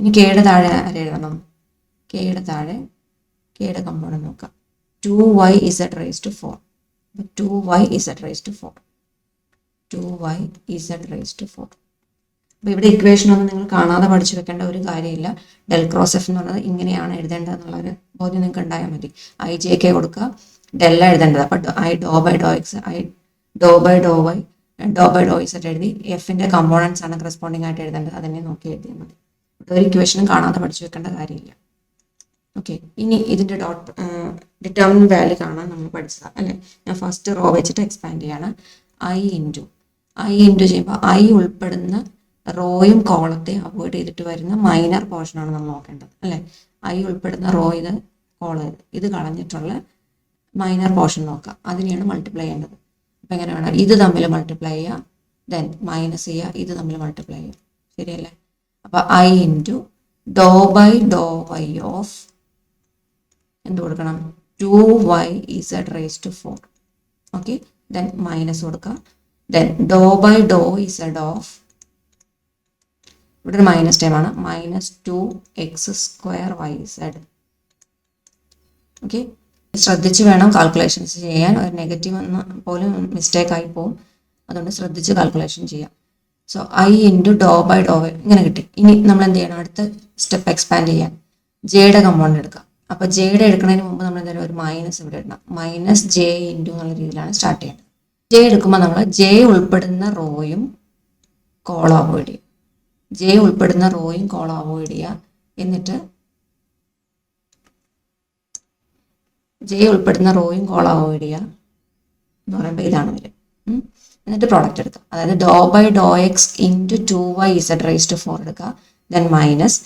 ഇനി കെയുടെ താഴെ ആരെ എഴുതണം, കെയുടെ താഴെ കെയുടെ കമ്പോണന്റ് നോക്കാം, 2y z raise to 4, 2y z raise to 4, 2y z raise to 4. അപ്പോൾ ഇവിടെ ഇക്വേഷനൊന്നും നിങ്ങൾ കാണാതെ പഠിച്ചു വെക്കേണ്ട ഒരു കാര്യമില്ല. ഡെൽ ക്രോസ് എഫ് എന്ന് പറയുന്നത് ഇങ്ങനെയാണ് എഴുതേണ്ടത് എന്നുള്ളൊരു ബോധ്യം നിങ്ങൾക്ക് ഉണ്ടായാൽ മതി. ഐ ജെ കെ കൊടുക്കുക, ഡെല്ല എഴുതേണ്ടത്. അപ്പോൾ i do by Dr x, i do by Dr y, do by Dr z എഴുതി എഫിൻ്റെ കമ്പോണൻസ് ആണ് കറസ്പോണ്ടിങ് ആയിട്ട് എഴുതേണ്ടത്, അതിനെ നോക്കി എഴുതിയാൽ മതി. ഒരു ഇക്വേഷനും കാണാതെ പഠിച്ചു വെക്കേണ്ട കാര്യമില്ല. ഓക്കെ, ഇനി ഇതിൻ്റെ ഡിറ്റർമിനന്റ് വാല്യൂ കാണാൻ നമ്മൾ പഠിച്ചതാണ് അല്ലേ. ഞാൻ ഫസ്റ്റ് റോ വെച്ചിട്ട് എക്സ്പാൻഡ് ചെയ്യാണ്. ഐ ഇൻറ്റു ചെയ്യുമ്പോൾ ഐ ഉൾപ്പെടുന്ന റോയും കോളത്തെ അവോയ്ഡ് ചെയ്തിട്ട് വരുന്ന മൈനർ പോർഷനാണ് നമ്മൾ നോക്കേണ്ടത് അല്ലേ. ഐ ഉൾപ്പെടുന്ന റോ ഇത്, കോളം ഇത് കളഞ്ഞിട്ടുള്ള മൈനർ പോർഷൻ നോക്കുക, അതിനെയാണ് മൾട്ടിപ്ലൈ ചെയ്യേണ്ടത്. അപ്പം എങ്ങനെ വേണം, ഇത് തമ്മിൽ മൾട്ടിപ്ലൈ ചെയ്യുക, ദെൻ മൈനസ് ചെയ്യുക, ഇത് തമ്മിൽ മൾട്ടിപ്ലൈ ചെയ്യുക, ശരിയല്ലേ. അപ്പോൾ i into Dr by Dr y of എന്ത് കൊടുക്കണം, 2y z raise to 4. Okay, then minus കൊടുക്കുക, then do by Dr z of, ഇവിടെ ഒരു മൈനസ് ടൈമാണ്, -2 x square y z. Okay, ശ്രദ്ധിച്ച് വേണം കാൽക്കുലേഷൻസ് ചെയ്യാൻ. ഒരു നെഗറ്റീവ് എന്ന് പോലും മിസ്റ്റേക്ക് ആയി പോകും, അതുകൊണ്ട് ശ്രദ്ധിച്ച് കാൽക്കുലേഷൻ ചെയ്യാം. So i into Dr by Dr y ഇങ്ങനെ കിട്ടി. ഇനി നമ്മൾ എന്ത് ചെയ്യണം, അടുത്ത സ്റ്റെപ്പ് എക്സ്പാൻഡ് ചെയ്യാൻ ജെയുടെ കമ്പോണ്ട് എടുക്കാം. അപ്പോൾ ജെയുടെ എടുക്കുന്നതിന് മുമ്പ് നമ്മൾ എന്തായാലും ഒരു മൈനസ് ഇവിടെ ഇടണം, -j ഇൻറ്റു എന്നുള്ള രീതിയിലാണ് സ്റ്റാർട്ട് ചെയ്യേണ്ടത്. ജെ എടുക്കുമ്പോൾ നമ്മൾ ജെ ഉൾപ്പെടുന്ന റോയും കോളം അവോയ്ഡ് ചെയ്യും, ജെ ഉൾപ്പെടുന്ന റോയും കോളം അവോയ്ഡ് ചെയ്യുക. എന്നിട്ട് ജെ ഉൾപ്പെടുന്ന റോയും കോളം അവോയ്ഡ് ചെയ്യുക എന്ന് പറയുമ്പോൾ ഇതാണ് വരും. എന്നിട്ട് പ്രോഡക്റ്റ് എടുക്കുക, അതായത് do by Dr x into 2y z raise to 4 എടുക്കുക, then minus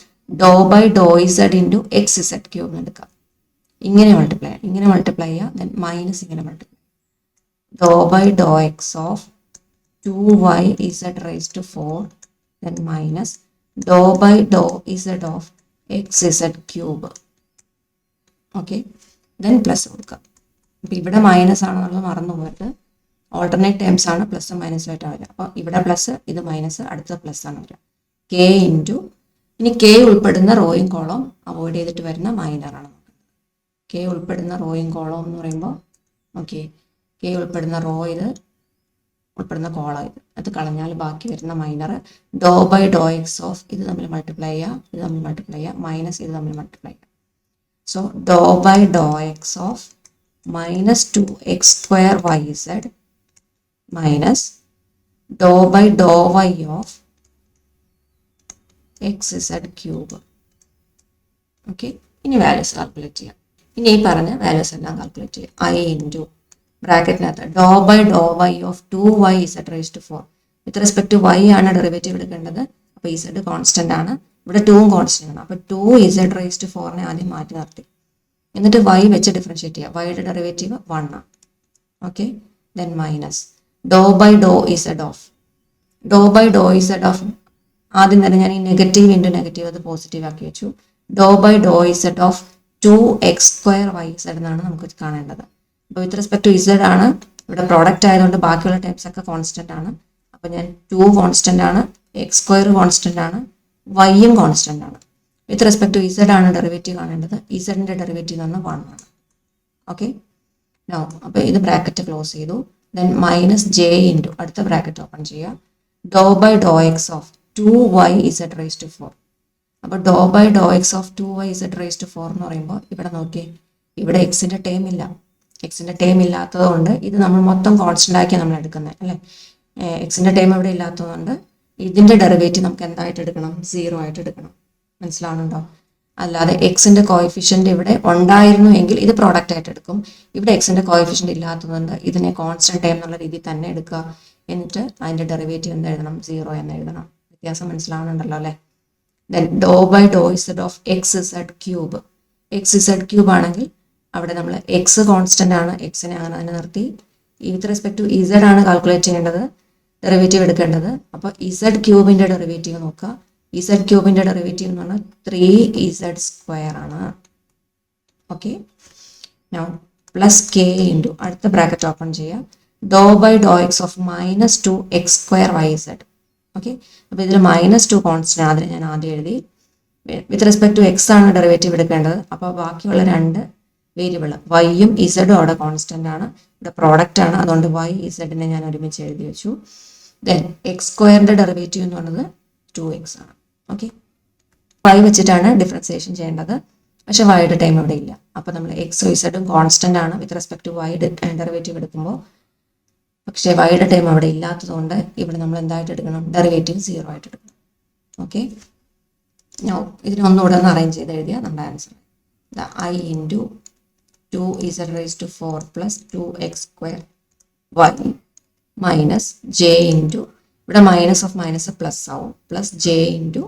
Dr by Dr z into x z cube എടുക്കാം. ഇങ്ങനെ മൾട്ടിപ്ലൈ ചെയ്യുക. ദെൻ മൈനസ് ഇങ്ങനെ multiply do by Dr x of 2y z raised to 4 then minus dou by dou z of xz cube. Okay, then plus കൊടുക്കാം. അപ്പോൾ ഇവിടെ minus ആണെന്നുള്ളത് മറന്നു പോയിട്ട് ഓൾട്ടർനേറ്റ് ടേംസ് ആണ് പ്ലസ് മൈനസ് ആയിട്ട് വരിക. അപ്പോൾ ഇവിടെ പ്ലസ്, ഇത് മൈനസ്, അടുത്ത പ്ലസ് ആണ് വരിക. കെ ഇൻറ്റു, ഇനി കെ ഉൾപ്പെടുന്ന റോയും കോളം അവോയ്ഡ് ചെയ്തിട്ട് വരുന്ന മൈനറാണ്. കെ ഉൾപ്പെടുന്ന റോയും കോളം എന്ന് പറയുമ്പോൾ ഓക്കെ, കെ ഉൾപ്പെടുന്ന റോ ഇത്, ഉൾപ്പെടുന്ന കോളം ഇത്, അത് കളഞ്ഞാൽ ബാക്കി വരുന്ന minor do by Dr x of ഇത് തമ്മിൽ മൾട്ടിപ്ലൈ ചെയ്യുക, ഇത് തമ്മിൽ മൾട്ടിപ്ലൈ ചെയ്യുക, മൈനസ് ഇത് തമ്മിൽ മൾട്ടിപ്ലൈ ചെയ്യുക. So Dr by Dr x of minus 2x square y z minus Dr by Dr y of x z cube. Okay, ഇനി വാല്യൂസ് കാൽക്കുലേറ്റ് ചെയ്യാം. ഇനി ഈ പറഞ്ഞ വാല്യൂസ് എല്ലാം കാൽക്കുലേറ്റ് ചെയ്യാം. ഐ ഇൻറ്റു ബ്രാക്കറ്റിനകത്ത് do by Dr y of 2y z raised to 4. With respect to y ആണ് derivative എടുക്കേണ്ടത്. അപ്പോൾ z കോൺസ്റ്റന്റ് ആണ്, ഇവിടെ 2ഉം കോൺസ്റ്റന്റ് ആണ്. അപ്പോൾ 2z raised to 4നെ ആദ്യം മാറ്റി നിർത്തി, എന്നിട്ട് y വെച്ച് ഡിഫറൻഷിയേറ്റ് ചെയ്യുക. വൈയുടെ ഡെറിവേറ്റീവ് 1 ആണ്. Okay, then minus Dr by do z of ആദ്യം തന്നെ ഞാൻ ഈ നെഗറ്റീവ് ഇൻറ്റു നെഗറ്റീവ് അത് പോസിറ്റീവ് ആക്കി വെച്ചു. Do by do z of 2x square y z എന്നാണ് നമുക്ക് കാണേണ്ടത്. അപ്പോൾ വിത്ത് റെസ്പെക്ട് ടു ഇസഡ് ആണ്, ഇവിടെ പ്രോഡക്റ്റ് ആയതുകൊണ്ട് ബാക്കിയുള്ള ടൈപ്സ് ഒക്കെ കോൺസ്റ്റന്റ് ആണ്. അപ്പോൾ ഞാൻ 2 കോൺസ്റ്റന്റ് ആണ്, എക്സ് സ്ക്വയർ കോൺസ്റ്റന്റ് ആണ്, വൈയും കോൺസ്റ്റന്റ് ആണ്. വിത്ത് റെസ്പെക്ട് ടു ഇസഡ് ആണ് ഡെറിവേറ്റീവ് കാണേണ്ടത്. ഇസഡിന്റെ ഡെറിവേറ്റീവ് എന്ന് പറഞ്ഞാൽ 1 ആണ്. ഓക്കെ, നോ, അപ്പോൾ ഇത് ബ്രാക്കറ്റ് ക്ലോസ് ചെയ്തു. ദെൻ മൈനസ് ജെ ഇൻറ്റു അടുത്ത ബ്രാക്കറ്റ് ഓപ്പൺ ചെയ്യുക. ഡോ by Dr x of 2y z raised to 4. അപ്പോൾ ഡോ by Dr x of 2y z raised to 4 എന്ന് പറയുമ്പോൾ ഇവിടെ നോക്കിയേ, ഇവിടെ എക്സിന്റെ ടേം ഇല്ല. എക്സിൻ്റെ ടേം ഇല്ലാത്തതുകൊണ്ട് ഇത് നമ്മൾ മൊത്തം കോൺസ്റ്റന്റ് ആക്കി നമ്മൾ എടുക്കുന്നത് അല്ലേ. എക്സിൻ്റെ ടേം ഇവിടെ ഇല്ലാത്തതുകൊണ്ട് ഇതിൻ്റെ ഡെറിവേറ്റീവ് നമുക്ക് എന്തായിട്ട് എടുക്കണം? 0 ആയിട്ട് എടുക്കണം. മനസ്സിലാവുന്നുണ്ടോ? അല്ലാതെ എക്സിൻ്റെ കോയിഫിഷ്യൻ്റ് ഇവിടെ ഉണ്ടായിരുന്നു എങ്കിൽ ഇത് പ്രോഡക്റ്റ് ആയിട്ട് എടുക്കും. ഇവിടെ എക്സിൻ്റെ കോയിഫിഷ്യൻ്റ് ഇല്ലാത്തതുകൊണ്ട് ഇതിനെ കോൺസ്റ്റന്റ് ടേം എന്നുള്ള രീതിയിൽ തന്നെ എടുക്കുക. എന്നിട്ട് അതിൻ്റെ ഡെറിവേറ്റീവ് എന്ത് എഴുതണം? 0 എന്ന് എഴുതണം. വ്യത്യാസം മനസ്സിലാവുന്നുണ്ടല്ലോ അല്ലേ. Then do by Dr z of x z cube. X z cube ആണെങ്കിൽ അവിടെ നമ്മൾ എക്സ് കോൺസ്റ്റന്റ് ആണ്, എക്സിനെ അങ്ങനെ തന്നെ നിർത്തി. വിത്ത് റെസ്പെക്ട് ടു ഇസഡ് ആണ് കാൽക്കുലേറ്റ് ചെയ്യേണ്ടത്, ഡെറിവേറ്റീവ് എടുക്കേണ്ടത്. അപ്പോൾ ഇസഡ് ക്യൂബിന്റെ ഡെറിവേറ്റീവ് നോക്കുക. ഇസഡ് ക്യൂബിന്റെ ഡെറിവേറ്റീവ് എന്ന് പറഞ്ഞാൽ 3z സ്ക്വയർ ആണ്. Okay, now plus k into അടുത്ത ബ്രാക്കറ്റ് ഓപ്പൺ ചെയ്യുക. ഡോ by Dr x of minus 2x square y z. Okay, അപ്പോൾ ഇതിൽ -2 കോൺസ്റ്റന്റ് അതിന് ഞാൻ ആദ്യം എഴുതി. വിത്ത് റെസ്പെക്ട് ടു എക്സ് ആണ് ഡെറിവേറ്റീവ് എടുക്കേണ്ടത്. അപ്പോൾ ബാക്കിയുള്ള 2 വേരിയബിൾ വൈയും ഇസഡും അവിടെ കോൺസ്റ്റന്റ് ആണ്, ഇവിടെ പ്രോഡക്റ്റ് ആണ്. അതുകൊണ്ട് വൈ ഇസഡിനെ ഞാൻ ഒരുമിച്ച് എഴുതി വെച്ചു. ദെൻ എക്സ് സ്ക്വയറിന്റെ ഡെറിവേറ്റീവ് എന്ന് പറയുന്നത് 2x ആണ്. ഓക്കെ, വൈ വെച്ചിട്ടാണ് ഡിഫറൻസിയേഷൻ ചെയ്യേണ്ടത്. പക്ഷെ വൈയുടെ ടൈം ഇവിടെ ഇല്ല. അപ്പോൾ നമ്മൾ എക്സും ഇസഡും കോൺസ്റ്റന്റ് ആണ് with respect to y derivative എടുക്കുമ്പോൾ. പക്ഷേ വൈയുടെ ടൈം അവിടെ ഇല്ലാത്തതുകൊണ്ട് ഇവിടെ നമ്മൾ എന്തായിട്ട് എടുക്കണം? ഡെറിവേറ്റീവ് 0 ആയിട്ട് എടുക്കണം. ഓക്കെ, ഇതിനൊന്നുകൂടെ ഒന്ന് അറേഞ്ച് ചെയ്ത് എഴുതിയാൽ നമ്മുടെ answer I into 2z raised to 4 plus 2x square y minus j into ഇവിടെ മൈനസ് ഓഫ് മൈനസ് പ്ലസ് ആവും, plus j into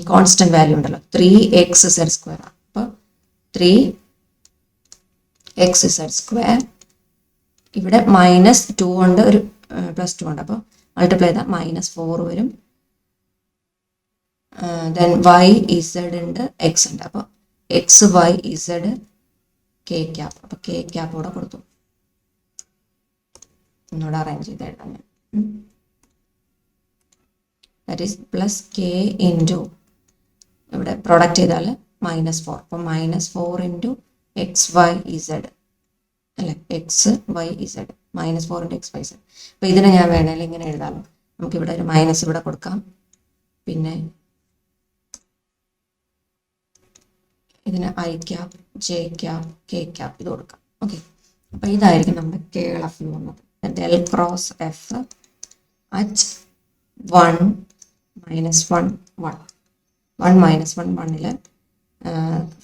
constant value ഉണ്ടല്ലോ 3xz സ്ക്വയർ. അപ്പോൾ 3xz സ്ക്വയർ ഇവിടെ -2 ഉണ്ട്, ഒരു +2 ഉണ്ട്. അപ്പോൾ മൾട്ടിപ്ലൈ ചെയ്താൽ -4 വരും. ദെൻ വൈ ഇസഡ് ഉണ്ട്, എക്സ് ഉണ്ട്. അപ്പോൾ x y z k cap. അപ്പോൾ കെ ക്യാപ്പ് കൂടെ കൊടുത്തു. ഒന്നുകൂടെ അറേഞ്ച് ചെയ്ത് എഴുതാം ഞാൻ. That is plus k into ഇവിടെ പ്രൊഡക്റ്റ് ചെയ്താൽ -4. അപ്പോൾ -4 ഇൻറ്റു എക്സ് വൈ ഇസഡ് അല്ലേ, x y z -4 into x y z. അപ്പോൾ ഇതിനെ ഞാൻ വേണമെങ്കിൽ ഇങ്ങനെ എഴുതാമല്ലോ. നമുക്കിവിടെ ഒരു മൈനസ് ഇവിടെ കൊടുക്കാം, പിന്നെ ഇതിന് I cap, j cap, k cap ഇത് കൊടുക്കാം. ഓക്കെ, അപ്പോൾ ഇതായിരിക്കും നമ്മുടെ കേൾ എഫ് എന്ന് പറഞ്ഞത്. ഡെൽ ക്രോസ് എഫ് അറ്റ് 1 -1 1 1 -1 1ൽ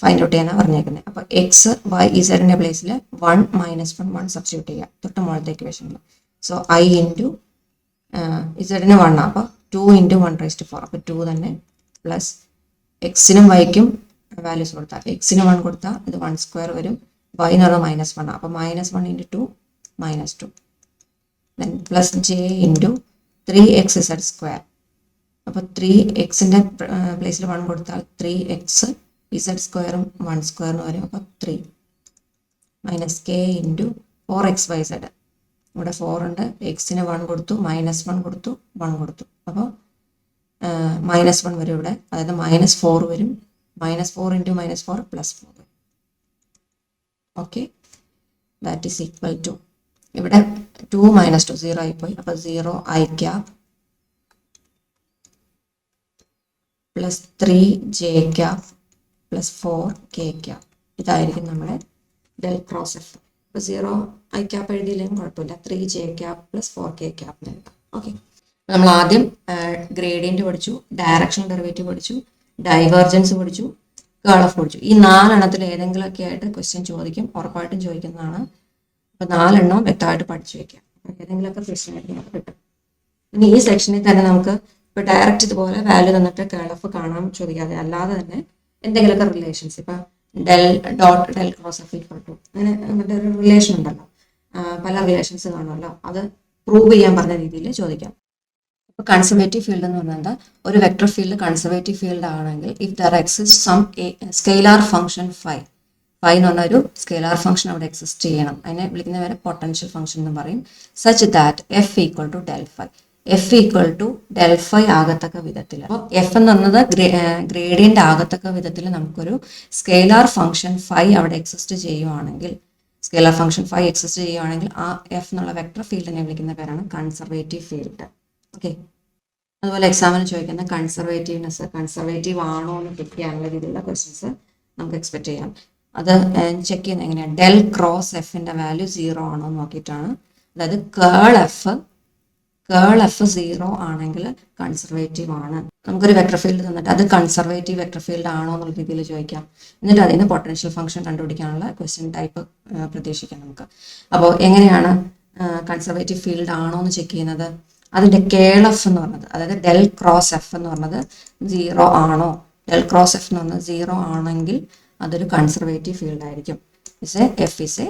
ഫൈൻഡ് ഔട്ട് ചെയ്യാനാണ് പറഞ്ഞേക്കുന്നത്. അപ്പോൾ എക്സ് വൈ ഇസഡിൻ്റെ പ്ലേസിൽ 1 -1 1 സബ്സ്റ്റിറ്റ്യൂട്ട് ചെയ്യുക തൊട്ട് മുകളിലത്തെ ഇക്വേഷനിൽ. സോ ഐ ഇൻറ്റു ഇസഡിന് 1 അപ്പോൾ 2 × 1 raised to 4. അപ്പോൾ 2 തന്നെ പ്ലസ് എക്സിനും വൈക്കും വാല്യൂസ് കൊടുത്താൽ എക്സിന് 1 കൊടുത്താൽ ഇത് 1 സ്ക്വയർ വരും, വൈ എന്ന് പറഞ്ഞാൽ -1, അപ്പോൾ -1 × 2 -2, then plus j into 3xz². അപ്പോൾ 3xൻ്റെ പ്ലേസിൽ 1 കൊടുത്താൽ 3x z² 1 സ്ക്വയറിന് വരും, അപ്പോൾ 3 മൈനസ് കെ ഇൻറ്റു 4xyz. ഇവിടെ 4 ഉണ്ട്, എക്സിന് 1 കൊടുത്തു, -1 കൊടുത്തു, 1 കൊടുത്തു, അപ്പോൾ -1 വരും ഇവിടെ, അതായത് -4 വരും, -4 × -4 +4 വരും. Okay, that is equal to ഇവിടെ 2 - 2 0 ആയിപ്പോയി, അപ്പോൾ 0 i cap plus 3 j cap plus 4 k cap. ഇതായിരിക്കും നമ്മുടെ ഡെൽ ക്രോസ് എഫ്. അപ്പോൾ 0 i ക്യാപ് എഴുതിയില്ലെങ്കിൽ കുഴപ്പമില്ല, 3 j cap plus 4 k cap എഴുതാം. ഓക്കെ, നമ്മൾ ആദ്യം ഗ്രേഡിയൻറ്റ് പഠിച്ചു, ഡയറക്ഷണൽ ഡെറിവേറ്റീവ് പഠിച്ചു, ഡൈവേർജൻസ് പഠിച്ചു, കേൾ ഓഫ് പഠിച്ചു. ഈ 4 എണ്ണത്തിൽ ഏതെങ്കിലുമൊക്കെ ആയിട്ട് ക്വസ്റ്റ്യൻ ചോദിക്കും, ഉറപ്പായിട്ടും ചോദിക്കുന്നതാണ്. അപ്പോൾ 4 എണ്ണം വ്യക്തമായിട്ട് പഠിച്ചു വയ്ക്കാം, ഏതെങ്കിലുമൊക്കെ ക്വസ്റ്റ്യൻ ആയിട്ട് നമുക്ക് കിട്ടും. ഇനി ഈ സെക്ഷനിൽ തന്നെ നമുക്ക് ഇപ്പോൾ ഡയറക്റ്റ് ഇതുപോലെ വാല്യൂ തന്നിട്ട് കേൾ ഓഫ് കാണാൻ ചോദിക്കാതെ അല്ലാതെ തന്നെ എന്തെങ്കിലുമൊക്കെ റിലേഷൻസ്, ഇപ്പം del cross F equal to അങ്ങനെ അങ്ങനത്തെ ഒരു റിലേഷൻ ഉണ്ടല്ലോ, പല റിലേഷൻസ് കാണുമല്ലോ, അത് പ്രൂവ് ചെയ്യാൻ പറഞ്ഞ രീതിയിൽ ചോദിക്കാം. ഇപ്പോൾ കൺസർവേറ്റീവ് ഫീൽഡ് എന്ന് പറഞ്ഞാൽ ഒരു വെക്ടർ ഫീൽഡ് കൺസർവേറ്റീവ് ഫീൽഡ് ആണെങ്കിൽ if there exist some scalar function phi എന്ന് പറഞ്ഞ ഒരു സ്കെയിലാർ ഫംഗ്ഷൻ അവിടെ എക്സിസ്റ്റ് ചെയ്യണം, അതിനെ വിളിക്കുന്ന പേര് പൊട്ടൻഷ്യൽ ഫംഗ്ഷൻ എന്ന് പറയും. Such that f equal to del phi, f equal to del phi ആകത്തക്ക വിധത്തിൽ. അപ്പോൾ എഫ് എന്ന് പറഞ്ഞത് ഗ്രേഡിയൻ്റ് ആകത്തക്ക വിധത്തിൽ നമുക്കൊരു സ്കെയിലാർ ഫംഗ്ഷൻ ഫൈ അവിടെ എക്സിസ്റ്റ് ചെയ്യുവാണെങ്കിൽ, സ്കെയിലാർ ഫംഗ്ഷൻ ഫൈ എക്സിസ്റ്റ് ചെയ്യുവാണെങ്കിൽ ആ എഫ് എന്നുള്ള വെക്ടർ ഫീൽഡിനെ വിളിക്കുന്ന പേരാണ് കൺസർവേറ്റീവ് ഫീൽഡ്. ഓക്കെ, അതുപോലെ എക്സാമിന് ചോദിക്കുന്ന കൺസർവേറ്റീവ് ആണോ എന്ന് ചെക്ക് ചെയ്യാനുള്ള രീതിയിലുള്ള ക്വസ്റ്റ്യൻസ് നമുക്ക് എക്സ്പെക്ട് ചെയ്യാം. അത് ചെക്ക് ചെയ്യുന്നത് എങ്ങനെയാണ്, ഡെൽ ക്രോസ് എഫിൻ്റെ വാല്യൂ 0 ആണോ എന്ന് നോക്കിയിട്ടാണ്. അതായത് കേൾ എഫ് 0 ആണെങ്കിൽ കൺസർവേറ്റീവ് ആണ്. നമുക്കൊരു വെക്ടർ ഫീൽഡ് തന്നിട്ട് അത് കൺസർവേറ്റീവ് വെക്ടർ ഫീൽഡ് ആണോ എന്നുള്ള രീതിയിൽ ചോദിക്കാം. എന്നിട്ട് അതിന് പൊട്ടൻഷ്യൽ ഫംഗ്ഷൻ കണ്ടുപിടിക്കാനുള്ള ക്വസ്റ്റ്യൻ ടൈപ്പ് പ്രതീക്ഷിക്കാം നമുക്ക്. അപ്പോൾ എങ്ങനെയാണ് കൺസർവേറ്റീവ് ഫീൽഡ് ആണോ എന്ന് ചെക്ക് ചെയ്യുന്നത്, അതിൻ്റെ കേൾ എഫ് എന്ന് പറഞ്ഞത്, അതായത് ഡെൽ ക്രോസ് എഫ് എന്ന് പറഞ്ഞത് 0 ആണോ, ഡെൽ ക്രോസ് എഫ് എന്ന് പറഞ്ഞത് 0 ആണെങ്കിൽ അതൊരു കൺസർവേറ്റീവ് ഫീൽഡ് ആയിരിക്കും. F is A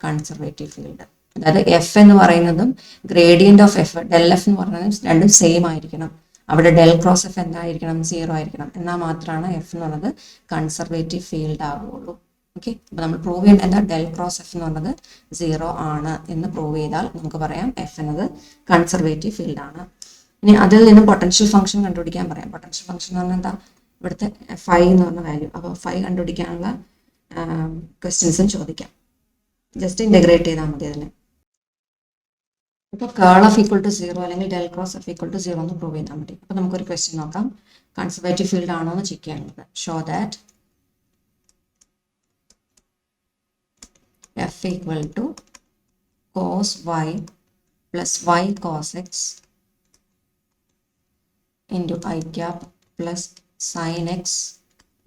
conservative field. അതായത് എഫ് എന്ന് പറയുന്നതും gradient of F del f എന്ന് പറയുന്നതും രണ്ടും സെയിം ആയിരിക്കണം. അവിടെ ഡെൽ ക്രോസ് എഫ് എന്തായിരിക്കണം, 0 ആയിരിക്കണം. എന്നാൽ മാത്രമാണ് എഫ് എന്ന് പറയുന്നത് കൺസർവേറ്റീവ് ഫീൽഡ് ആവുകയുള്ളൂ. ഓക്കെ, അപ്പോൾ നമ്മൾ പ്രൂവ് ചെയ്യേണ്ട എന്താ, ഡെൽ ക്രോസ് എഫ് എന്ന് പറയുന്നത് 0 ആണ് എന്ന് പ്രൂവ് ചെയ്താൽ നമുക്ക് പറയാം എഫ് എന്നത് കൺസർവേറ്റീവ് ഫീൽഡ് ആണ്. ഇനി അതിൽ നിന്ന് പൊട്ടൻഷ്യൽ ഫംഗ്ഷൻ കണ്ടുപിടിക്കാൻ പറയാം. പൊട്ടൻഷ്യൽ ഫംഗ്ഷൻ എന്ന് പറഞ്ഞാൽ എന്താ, ഇവിടുത്തെ ഫൈ എന്ന് പറഞ്ഞ വാല്യൂ. അപ്പോൾ ഫൈ കണ്ടുപിടിക്കാനുള്ള ക്വസ്റ്റ്യൻസും ചോദിക്കാം. ജസ്റ്റ് ഇൻ്റഗ്രേറ്റ് ചെയ്താൽ മതി അതിനെ. ഇപ്പോൾ കേൾ ഓഫ് ഈക്വൽ ടു 0 അല്ലെങ്കിൽ del cross F equal to 0 എന്ന് പ്രൂവ് ചെയ്താൽ മതി. അപ്പോൾ നമുക്കൊരു ക്വസ്റ്റ്യൻ നോക്കാം, കൺസർവേറ്റീവ് ഫീൽഡ് ആണോ എന്ന് ചെക്ക് ചെയ്യാനുള്ളത്. Show that f equal to cos y plus y cos x into I cap plus sin x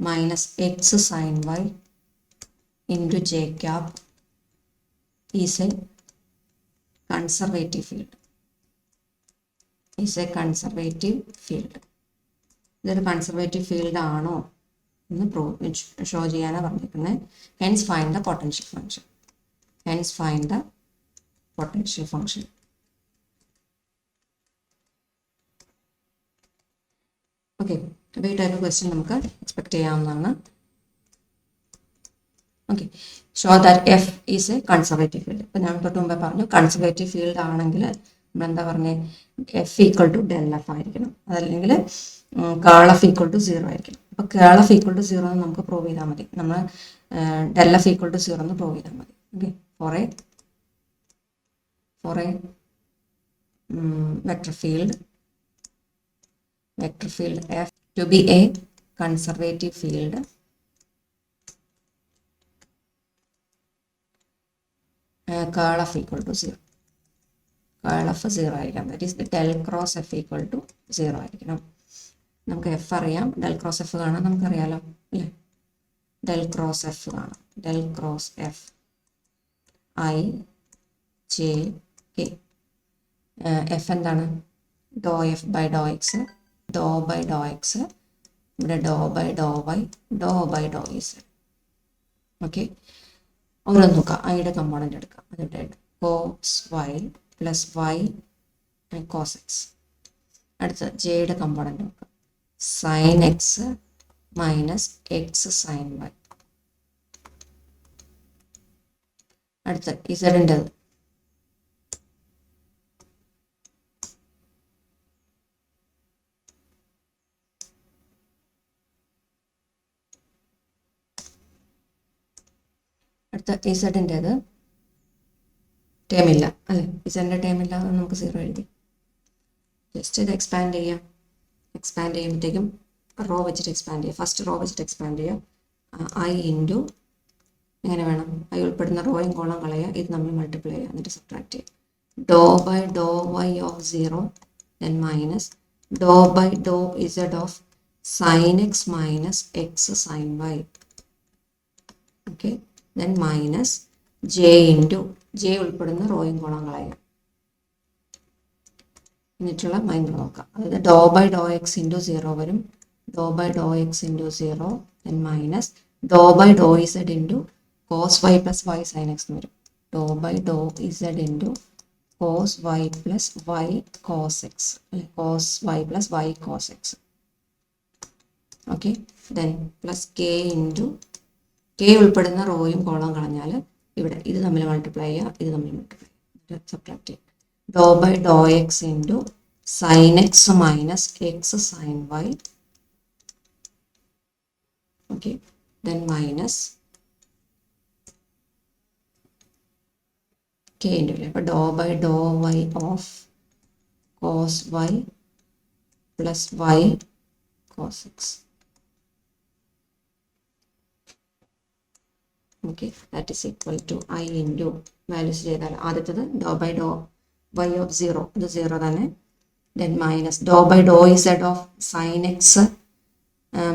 minus x sin y into j cap is a conservative field. ഇതൊരു conservative field ആണോ എന്ന് show ചെയ്യാനാണ് പറഞ്ഞിരിക്കുന്നത്. Hence find the potential function. Okay, അപ്പോൾ ഈ type question നമുക്ക് expect ചെയ്യാവുന്നതാണ്. Okay, show that F is A conservative field. ഇപ്പം ഞാൻ തൊട്ട് മുമ്പേ പറഞ്ഞു കൺസർവേറ്റീവ് ഫീൽഡ് ആണെങ്കിൽ നമ്മളെന്താ പറഞ്ഞത്, F equal to del F ആയിരിക്കണം, അതല്ലെങ്കിൽ കേൾ എഫ് ഈക്വൽ ടു 0 ആയിരിക്കണം. അപ്പോൾ കേൾ എഫ് ഈക്വൽ ടു 0 എന്ന് നമുക്ക് പ്രൂവ് ചെയ്താൽ മതി. നമ്മൾ ഡെൽ എഫ് ഈക്വൽ ടു 0 എന്ന് പ്രൂവ് ചെയ്താൽ മതി. Okay, for a vector field F to be a conservative field, curl F equal to 0. Curl F 0 ആയിരിക്കണം. That is del cross F equal to 0 ആയിരിക്കണം. നമുക്ക് എഫ് അറിയാം, ഡെൽ ക്രോസ് എഫ് കാണാം, നമുക്കറിയാലോ അല്ലേ. ഡെൽ ക്രോസ് എഫ് കാണാം, del cross f i j k. F എന്താണ്, do f by Dr x, do by Dr x ഇവിടെ do by Dr y, do by Dr z. Okay, ഓരോന്ന് നോക്കാം. ഐയുടെ component എടുക്കാം. അതിവിടെ cos y plus y cos x. അടുത്ത ജെയുടെ component നോക്കാം. Sine x minus x sine y. അടുത്ത ഇസഡിൻ്റെ ഇസഡിൻ്റെത് ടേം ഇല്ല അല്ലേ? ഇസഡിൻ്റെ ടേം ഇല്ല, നമുക്ക് 0 എഴുതി. ജസ്റ്റ് ഇത് എക്സ്പാൻഡ് ചെയ്യാം. എക്സ്പാൻഡ് ചെയ്യുമ്പോഴത്തേക്കും റോ വെച്ചിട്ട് എക്സ്പാൻഡ് ചെയ്യുക. ഫസ്റ്റ് റോ വെച്ചിട്ട് എക്സ്പാൻഡ് ചെയ്യുക. ഐ ഇൻറ്റു എങ്ങനെ വേണം? ഐ ഉൾപ്പെടുന്ന റോയും കോളം കളയുക. ഇത് നമ്മൾ മൾട്ടിപ്ലൈ ചെയ്യുക, എന്നിട്ട് സബ്ട്രാക്ട് ചെയ്യുക. ഡോ by Dr y of 0 then minus Dr by Dr z of sine x minus x sine y. Okay, then minus j into j ഉൾപ്പെടുന്ന റോയും കോളം കളയുക. എന്നിട്ടുള്ള മൈനസ് നോക്കാം. അതായത് do by Dr x into 0 വരും. Do by Dr x into 0 then minus Dr by Dr z into cos y plus y sine x എന്ന് വരും. Do by Dr z into cos y plus y cos x, cos y plus y cos x. Okay, then plus k into k ഉൾപ്പെടുന്ന റോയും column കളഞ്ഞാൽ ഇവിടെ ഇത് തമ്മിൽ multiply ചെയ്യുക, ഇത് തമ്മിൽ മൾട്ടിപ്ലൈ ചെയ്യുക, സബ്ട്രാക്ട് ചെയ്യുക. ഡോ by Dr x into sine x minus x sine y. Okay, then minus k into അല്ലേ. അപ്പോൾ ഡോ by Dr y of cos y plus y cos x. Okay, that is equal to i into values ചെയ്താൽ ആദ്യത്തത് doe by Dr y of 0, ഇത് 0 തന്നെ. Then minus Dr by Dr z of sine x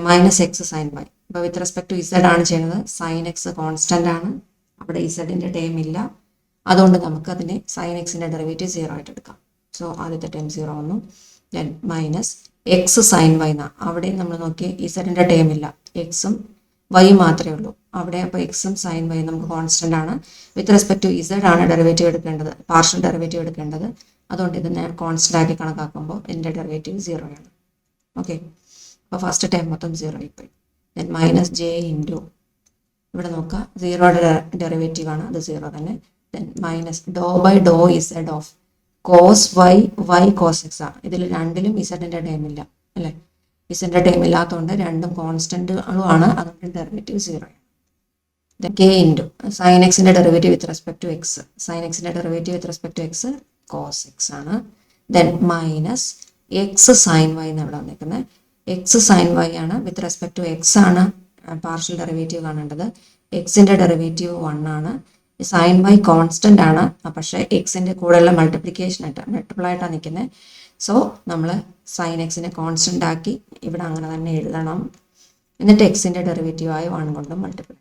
minus x sine y. അപ്പോൾ with respect to z ആണ് ചെയ്യുന്നത്. Sign X constant ആണ്, അവിടെ ഇസഡിൻ്റെ term ഇല്ല. അതുകൊണ്ട് നമുക്ക് അതിനെ സൈൻ എക്സിൻ്റെ ഡെറിവേറ്റീവ് 0 ആയിട്ട് എടുക്കാം. സോ ആദ്യത്തെ ടേം 0 വന്നു. Then minus x sine y എന്നാണ്. അവിടെയും നമ്മൾ നോക്കി ഇസഡിൻ്റെ ടേം ഇല്ല, എക്സും വൈ മാത്രമേ ഉള്ളൂ അവിടെ. അപ്പോൾ എക്സും സൈൻ വൈ നമുക്ക് കോൺസ്റ്റൻ്റ് ആണ്. വിത്ത് റെസ്പെക്ട് ടു ഇസഡ് ആണ് ഡെറിവേറ്റീവ് എടുക്കേണ്ടത്, പാർഷ്യൽ ഡെറിവേറ്റീവ് എടുക്കേണ്ടത്. അതുകൊണ്ട് ഇതിനെ കോൺസ്റ്റൻ്റ് ആക്കി കണക്കാക്കുമ്പോൾ എൻ്റെ ഡെറിവേറ്റീവ് 0 ആണ്. ഓക്കെ, അപ്പോൾ ഫസ്റ്റ് ടൈം മൊത്തം 0 ആയിപ്പോയി. ദെൻ മൈനസ് ജെ ഇൻറ്റു ഇവിടെ നോക്കുക 0യുടെ ഡെറിവേറ്റീവ് ആണ്, അത് 0 തന്നെ. Then minus Dr by Dr z of cos y y cos x ആണ്. ഇതിൽ രണ്ടിലും ഇസഡിൻ്റെ ടൈം ഇല്ല അല്ലേ? ഇസഡിൻ്റെ ടൈം ഇല്ലാത്തതുകൊണ്ട് രണ്ടും കോൺസ്റ്റൻറ്റുകളും ആണ്, അതുകൊണ്ട് ഡെറിവേറ്റീവ് 0 ആണ്. കെ ഇൻറ്റു സൈൻ എക്സിൻ്റെ derivative with respect to x. Sine എക്സിൻ്റെ derivative with respect to x cos x ആണ്. Then minus x sine y എന്ന് ഇവിടെ വന്നിരിക്കുന്നത്. എക്സ് സൈൻ വൈ ആണ്, വിത്ത് റെസ്പെക്ട് ടു എക്സ് ആണ് പാർഷ്യൽ ഡെറിവേറ്റീവ് കാണേണ്ടത്. എക്സിൻ്റെ ഡെറിവേറ്റീവ് 1 ആണ്. സൈൻ വൈ കോൺസ്റ്റൻ്റ് ആണ്, പക്ഷേ എക്സിൻ്റെ കൂടെയുള്ള മൾട്ടിപ്ലിക്കേഷൻ ആയിട്ട് മൾട്ടിപ്പിൾ ആയിട്ടാണ് നിൽക്കുന്നത്. സോ നമ്മൾ സൈൻ എക്സിനെ കോൺസ്റ്റൻ്റ് ആക്കി ഇവിടെ അങ്ങനെ തന്നെ എഴുതണം. എന്നിട്ട് എക്സിൻ്റെ ഡെറിവേറ്റീവായ 1 കൊണ്ട് multiply.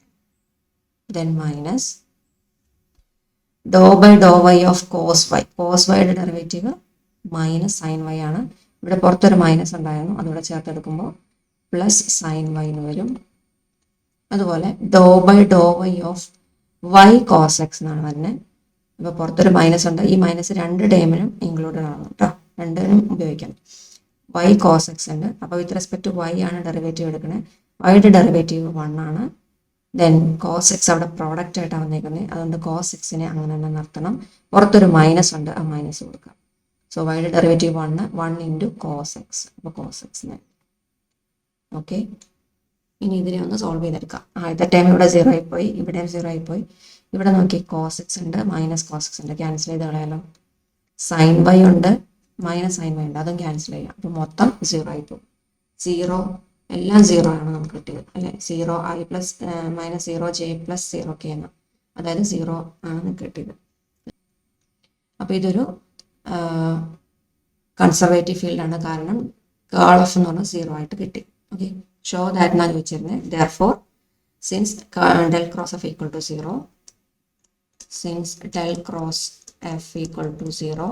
Then minus Dr by Dr y of cos y. Cos വൈയുടെ ഡെറിവേറ്റീവ് മൈനസ് സൈൻ വൈ ആണ്. ഇവിടെ പുറത്തൊരു മൈനസ് ഉണ്ടായിരുന്നു, അതിവിടെ ചേർത്തെടുക്കുമ്പോൾ പ്ലസ് സൈൻ വൈ എന്ന് വരും. അതുപോലെ doe by Dr y of y cos x എന്നാണ് വരുന്നത്. അപ്പോൾ പുറത്തൊരു മൈനസ് ഉണ്ട്, ഈ മൈനസ് രണ്ട് ടേമിനും ഇൻക്ലൂഡഡ് ആണ് കേട്ടോ, രണ്ടിനും ഉപയോഗിക്കാം. വൈ കോസ് എക്സ് ഉണ്ട്. അപ്പോൾ വിത്ത് റെസ്പെക്ട് ടു വൈ ആണ് ഡെറിവേറ്റീവ് എടുക്കുന്നത്. വൈയുടെ ഡെറിവേറ്റീവ് 1 ആണ്. ദെൻ കോസ് എക്സ് അവിടെ പ്രോഡക്റ്റ് ആയിട്ടാണ് വന്നേക്കുന്നത്, അതുകൊണ്ട് കോസ് എക്സിനെ അങ്ങനെ തന്നെ നിർത്തണം. പുറത്തൊരു മൈനസ് ഉണ്ട്, ആ മൈനസ് കൊടുക്കാം. സോ വൈയുടെ ഡെറിവേറ്റീവ് 1 ഇൻറ്റു കോസ് എക്സ്. അപ്പോൾ കോസ് എക്സിനെ. ഓക്കെ, ഇനി ഇതിനെ ഒന്ന് സോൾവ് ചെയ്തെടുക്കാം. ആദ്യത്തെ ടൈം ഇവിടെ 0 ആയിപ്പോയി, ഇവിടെയും 0 ആയിപ്പോയി. ഇവിടെ നോക്കി കോസ് എക്സ് ഉണ്ട്, മൈനസ് കോസ് എക്സ് ഉണ്ട്, ക്യാൻസൽ ചെയ്ത് കളയാലോ. സൈൻ വൈ ഉണ്ട്, മൈനസ് സൈൻ വൈ ഉണ്ട്, അതും ക്യാൻസൽ ചെയ്യാം. അപ്പോൾ മൊത്തം 0 ആയിപ്പോയി. 0 എല്ലാം 0 ആണ് നമുക്ക് കിട്ടിയത് അല്ലേ? 0 i plus minus 0 j plus 0 k എന്ന്, അതായത് 0 ആണ് കിട്ടിയത്. അപ്പോൾ ഇതൊരു കൺസർവേറ്റീവ് ഫീൽഡാണ്, കാരണം കേൾ ഓഫ് എന്ന് പറഞ്ഞാൽ 0 ആയിട്ട് കിട്ടി. ഓക്കെ, ഷോ ദാറ്റ് എന്നാണ് ചോദിച്ചിരുന്നത്. Therefore since del cross F equal to 0, since del cross F equal to 0,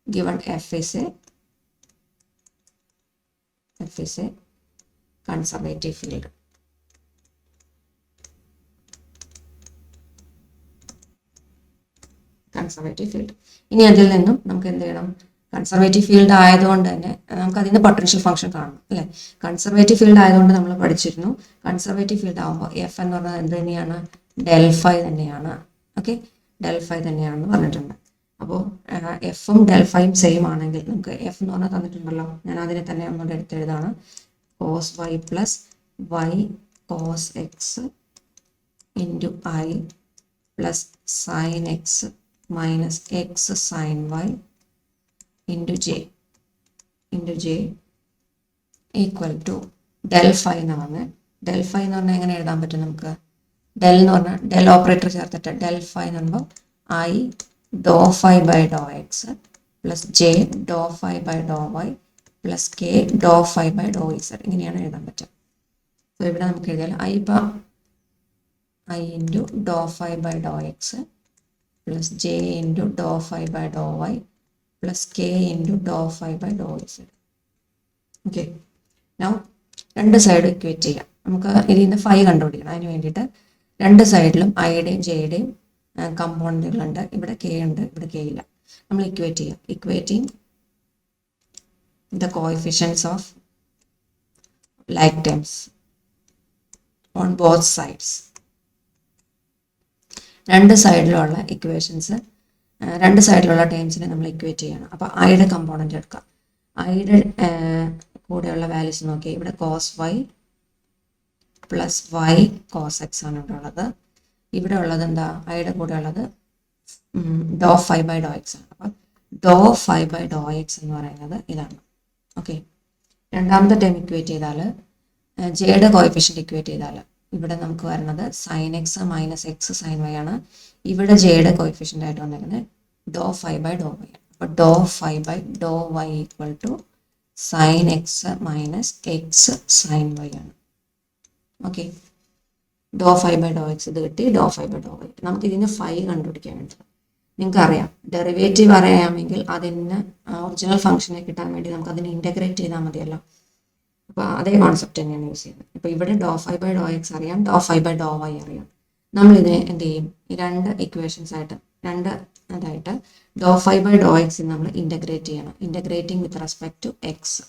given f is a conservative field. Conservative field. ഇനി അതിൽ നിന്നും നമുക്ക് എന്ത് ചെയ്യണം? കൺസർവേറ്റീവ് ഫീൽഡ് ആയതുകൊണ്ട് തന്നെ നമുക്ക് അതിൻ്റെ പൊട്ടൻഷ്യൽ ഫംഗ്ഷൻ കാണണം അല്ലേ? കൺസർവേറ്റീവ് ഫീൽഡ് ആയതുകൊണ്ട് നമ്മൾ പഠിച്ചിരുന്നു, കൺസർവേറ്റീവ് ഫീൽഡ് ആകുമ്പോൾ എഫ് എന്ന് പറഞ്ഞാൽ എന്ത് തന്നെയാണ്? ഡെൽ ഫൈ തന്നെയാണ്. ഓക്കെ, ഡെൽ ഫൈ തന്നെയാണെന്ന് പറഞ്ഞിട്ടുണ്ട്. അപ്പോൾ എഫും ഡെൽ ഫൈയും സെയിം ആണെങ്കിൽ നമുക്ക് എഫ് എന്ന് പറഞ്ഞാൽ തന്നിട്ടുണ്ടല്ലോ, ഞാൻ അതിനെ തന്നെ ഒന്നുകൂടെ എടുത്തെഴുതാണ്. Cos y plus y cos x into i plus sine x minus x sine y into j equal to del phi എന്ന് പറഞ്ഞാൽ, ഡെൽ ഫൈ എന്ന് പറഞ്ഞാൽ എങ്ങനെ എഴുതാൻ പറ്റും നമുക്ക്? ഡെൽ എന്ന് പറഞ്ഞാൽ ഡെൽ ഓപ്പറേറ്റർ ചേർത്തിട്ട് ഡെൽ ഫൈ എന്ന് പറയുമ്പോൾ i do phi by Dr x plus j do phi by Dr y plus k do phi by Dr z, ഇങ്ങനെയാണ് എഴുതാൻ പറ്റുക. സോ ഇവിടെ നമുക്ക് എഴുതിയാൽ ഐ ഇപ്പം i into do phi by Dr x plus j into do phi by Dr y plus k into do phi by Dr z. Okay, now രണ്ട് side equate ചെയ്യാം. നമുക്ക് ഇതിൽ നിന്ന് ഫൈ കണ്ടുപിടിക്കണം. അതിന് വേണ്ടിയിട്ട് രണ്ട് സൈഡിലും ഐയുടെയും ജെയുടെയും കമ്പോണൻറ്റുകളുണ്ട്. ഇവിടെ കെ ഉണ്ട്, ഇവിടെ കെ ഇല്ല. നമ്മൾ ഇക്വേറ്റ് ചെയ്യാം. Equating the coefficients of like terms on both sides. രണ്ട് സൈഡിലുള്ള ഇക്വേഷൻസ്, രണ്ട് സൈഡിലുള്ള ടേംസിനെ നമ്മൾ ഇക്വേറ്റ് ചെയ്യണം. അപ്പോൾ ഐയുടെ കമ്പോണൻ്റ് എടുക്കാം. ഐയുടെ കൂടെയുള്ള വാല്യൂസ് നോക്കി, ഇവിടെ cos y plus y cos x ആണ് ഇവിടെ ഉള്ളത്. ഇവിടെ ഉള്ളത് എന്താ? ഐയുടെ കൂടെ ഉള്ളത് do phi by Dr x ആണ്. അപ്പം do phi by Dr x എന്ന് പറയുന്നത് ഇതാണ്. ഓക്കെ, രണ്ടാമത്തെ ടൈം ഇക്വേറ്റ് ചെയ്താൽ ജെയുടെ കോഎഫിഷ്യൻ്റ് ഇക്വേറ്റ് ചെയ്താൽ ഇവിടെ നമുക്ക് വരുന്നത് sine x minus x sine y ആണ്. ഇവിടെ ജെയുടെ കോഎഫിഷ്യൻ്റ് ആയിട്ട് വന്നിരിക്കുന്നത് doe phi by Dr y ആണ്. അപ്പോൾ doe phi by Dr y equal to sine x minus x sine y ആണ്. Okay, doe phi by Dr x ഇത് കിട്ടി, doe phi by Dr y. നമുക്ക് ഇതിന് ഫൈ കണ്ടുപിടിക്കാൻ വേണ്ടി നിങ്ങൾക്കറിയാം, ഡെറിവേറ്റീവ് അറിയാമെങ്കിൽ അതിന് ഒറിജിനൽ ഫംഗ്ഷനെ കിട്ടാൻ വേണ്ടി നമുക്ക് അതിനെ ഇൻ്റഗ്രേറ്റ് ചെയ്താൽ മതിയല്ലോ. അപ്പോൾ അതേ കോൺസെപ്റ്റ് തന്നെയാണ് യൂസ് ചെയ്യുന്നത്. ഇപ്പോൾ ഇവിടെ do phi by Dr x അറിയാം, do phi by Dr y അറിയാം. നമ്മളിതിനെ എന്ത് ചെയ്യും? ഈ രണ്ട് ഇക്വേഷൻസ് ആയിട്ട് അതായിട്ട് do phi by Dr x നമ്മൾ ഇൻ്റഗ്രേറ്റ് ചെയ്യണം. Integrating with respect to x.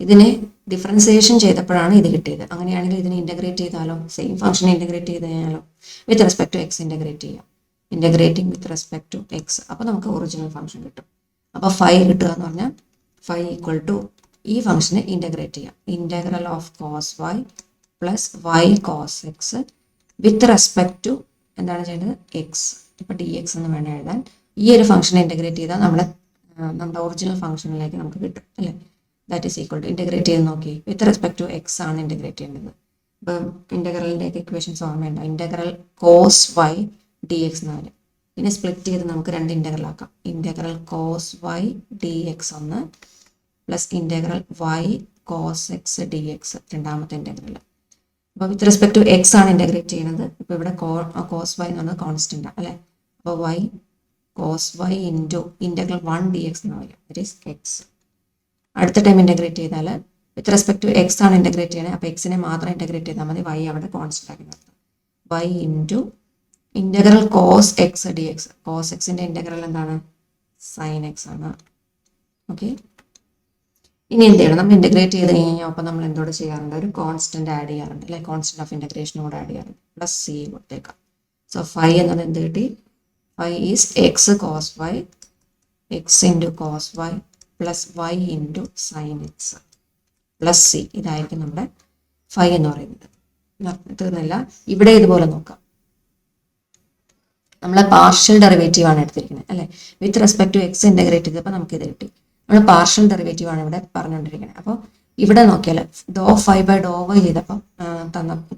ഇതിനെ ഡിഫറൻസിയേഷൻ ചെയ്തപ്പോഴാണ് ഇത് കിട്ടിയത്. അങ്ങനെയാണെങ്കിൽ ഇതിനെ ഇൻ്റഗ്രേറ്റ് ചെയ്താലോ, സെയിം ഫംഗ്ഷനെ ഇൻ്റഗ്രേറ്റ് ചെയ്ത് കഴിഞ്ഞാലോ with respect to x integrate ചെയ്യാം. Integrating with respect to x. അപ്പോൾ നമുക്ക് ഒറിജിനൽ ഫംഗ്ഷൻ കിട്ടും. അപ്പോൾ ഫൈ കിട്ടുക എന്ന് പറഞ്ഞാൽ ഫൈ ഈക്വൽ ടു ഈ ഫംഗ്ഷനെ ഇൻ്റഗ്രേറ്റ് ചെയ്യാം. Integral of cos y plus y cos x with respect to എന്താണ് ചെയ്യേണ്ടത്? എക്സ്. ഇപ്പോൾ ഡി എക്സ് എന്ന് വേണം എഴുതാൻ. ഈ ഒരു ഫംഗ്ഷനെ ഇൻ്റഗ്രേറ്റ് ചെയ്താൽ നമ്മുടെ ഒറിജിനൽ ഫംഗ്ഷനിലേക്ക് നമുക്ക് കിട്ടും അല്ലേ? That is equal to integrate ചെയ്ത് നോക്കി, വിത്ത് റെസ്പെക്ട് ടു എക്സ് ആണ് ഇൻ്റഗ്രേറ്റ് ചെയ്യേണ്ടത്. ഇപ്പം ഇൻ്റഗ്രലിൻ്റെയൊക്കെ ഇക്വേഷൻസ് ഓർമ്മയുണ്ട്. Integral cos y d x എന്ന് പറയും. പിന്നെ സ്പ്ലിറ്റ് ചെയ്ത് നമുക്ക് രണ്ട് ഇൻ്റഗ്രലാക്കാം. Integral cos y d x ഒന്ന് plus integral y cos x d x രണ്ടാമത്തെ ഇൻ്റഗ്രൽ. അപ്പോൾ വിത്ത് റെസ്പെക്ട് ടു എക്സ് ആണ് ഇൻ്റഗ്രേറ്റ് ചെയ്യുന്നത്. ഇപ്പോൾ ഇവിടെ കോസ് വൈ എന്ന് പറഞ്ഞാൽ കോൺസ്റ്റൻ്റ് അല്ലേ? അപ്പോൾ y cos y into integral 1 d x എന്ന് പറയും. That is x. അടുത്ത ടൈം ഇൻ്റഗ്രേറ്റ് ചെയ്താൽ വിത്ത് റെസ്പെക്ട് ടു എക്സ് ആണ് ഇൻ്റഗ്രേറ്റ് ചെയ്യുന്നത്. അപ്പോൾ എക്സിനെ മാത്രം ഇൻ്റഗ്രേറ്റ് ചെയ്താൽ മതി, വൈ അവിടെ കോൺസ്റ്റൻ്റ് ആക്കി നിർത്താം. Y into integral cos x d x. Cos എക്സിൻ്റെ ഇൻ്റഗ്രൽ എന്താണ്? സൈൻ എക്സ് ആണ്. ഓക്കെ, ഇനി എന്ത് ചെയ്യണം? നമ്മൾ ഇൻ്റഗ്രേറ്റ് ചെയ്ത് കഴിഞ്ഞാൽ അപ്പോൾ നമ്മൾ എന്തോട് ചെയ്യാറുണ്ട്? ഒരു കോൺസ്റ്റൻ്റ് ആഡ് ചെയ്യാറുണ്ട് അല്ലെ? കോൺസ്റ്റൻ്റ് ഓഫ് ഇൻ്റഗ്രേഷനും കൂടെ ആഡ് ചെയ്യാറുണ്ട്. പ്ലസ് സി കൊടുത്തേക്കാം. സോ ഫൈ എന്നത് എന്ത് കിട്ടി? Phi is x cos y x into cos y plus y into sine x plus c. ഇതായിരിക്കും നമ്മുടെ ഫൈ എന്ന് പറയുന്നത്. തീർന്നില്ല, ഇവിടെ ഇതുപോലെ നോക്കാം. നമ്മൾ പാർഷ്യൽ ഡെറിവേറ്റീവ് ആണ് എടുത്തിരിക്കുന്നത് അല്ലേ? With respect to x integrate ചെയ്തപ്പോൾ നമുക്കിത് കിട്ടി. നമ്മൾ പാർഷ്യൽ ഡെറിവേറ്റീവ് ആണ് ഇവിടെ പറഞ്ഞുകൊണ്ടിരിക്കുന്നത്. അപ്പോൾ ഇവിടെ നോക്കിയാൽ do phi by Dr y ചെയ്തപ്പോൾ